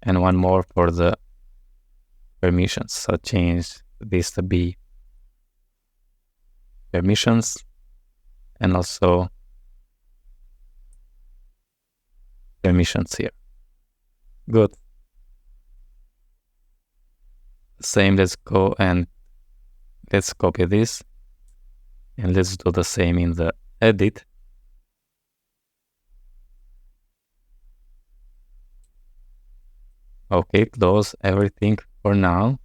And one more for the permissions. So change this to be permissions, and also permissions here. Good. Same, let's go and let's copy this, and let's do the same in the edit. Okay, close everything for now,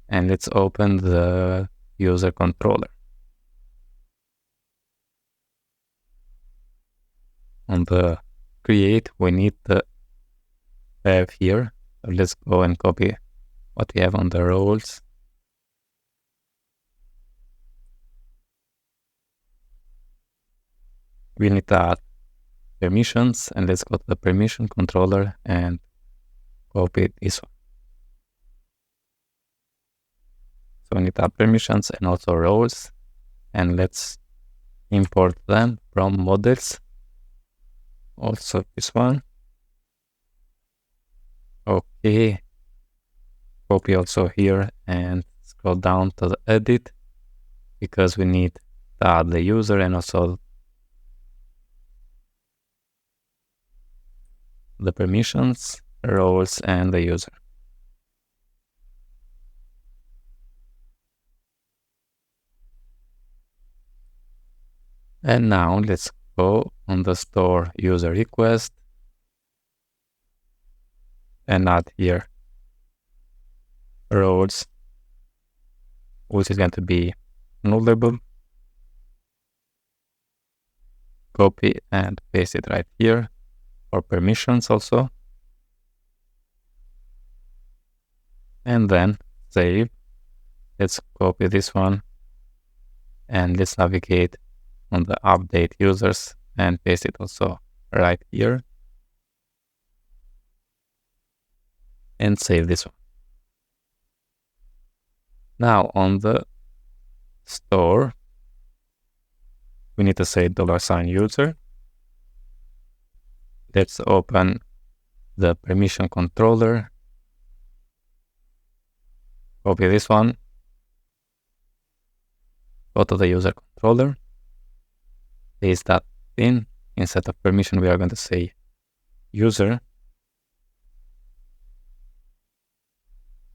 and let's open the user controller. On the create, we need to have here. So let's go and copy what we have on the roles. We need to add permissions, and let's go to the permission controller and copy this one. So we need to add permissions and also roles, and let's import them from models. Also this one. Okay. Copy also here and scroll down to the edit, because we need to add the user and also the permissions, roles, and the user. And now let's go on the store user request and add here roles, which is going to be nullable. Copy and paste it right here for permissions also. And then save. Let's copy this one and let's navigate on the update users and paste it also right here. And save this one. Now on the store, we need to say $user. Let's open the permission controller. Copy this one. Go to the user controller. Paste that in. Instead of permission, we are going to say user.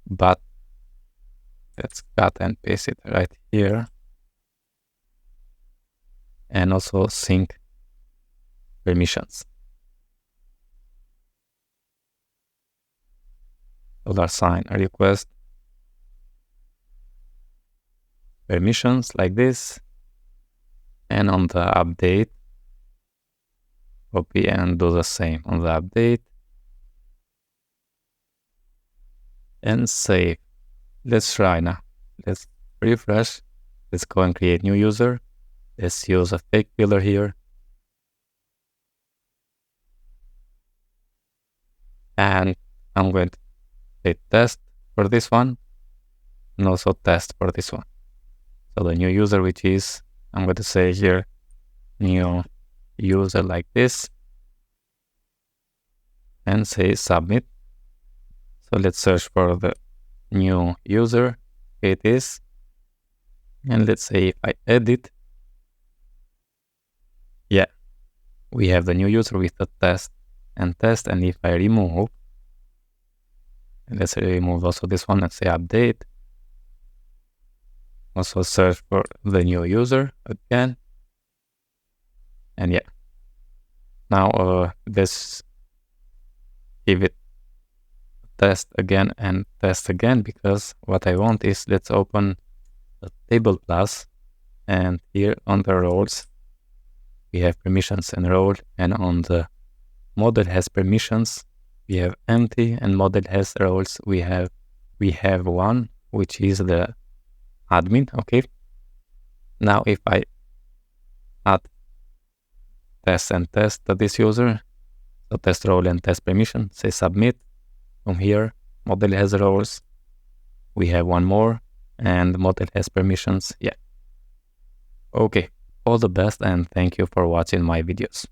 But let's cut and paste it right here. And also sync permissions. $request permissions like this. And on the update, copy and do the same on the update. And save. Let's try now. Let's refresh. Let's go and create new user. Let's use a fake pillar here. And I'm going to say test for this one and also test for this one. So the new user, which is, I'm going to say here, new user like this and say submit. So let's search for the new user. Here it is. And let's say if I edit, yeah, we have the new user with the test. And if I remove, let's remove also this one and say update. Also search for the new user again. And yeah, now let's give it test again and test again, because what I want is, let's open the table class, and here on the roles we have permissions and role, and on the model has permissions we have empty, and model has roles we have one, which is the admin. Okay, now if I add test and test to this user, so test role and test permission, say submit. From here, model has roles, we have one more, and model has permissions. Yeah. Okay, all the best and thank you for watching my videos.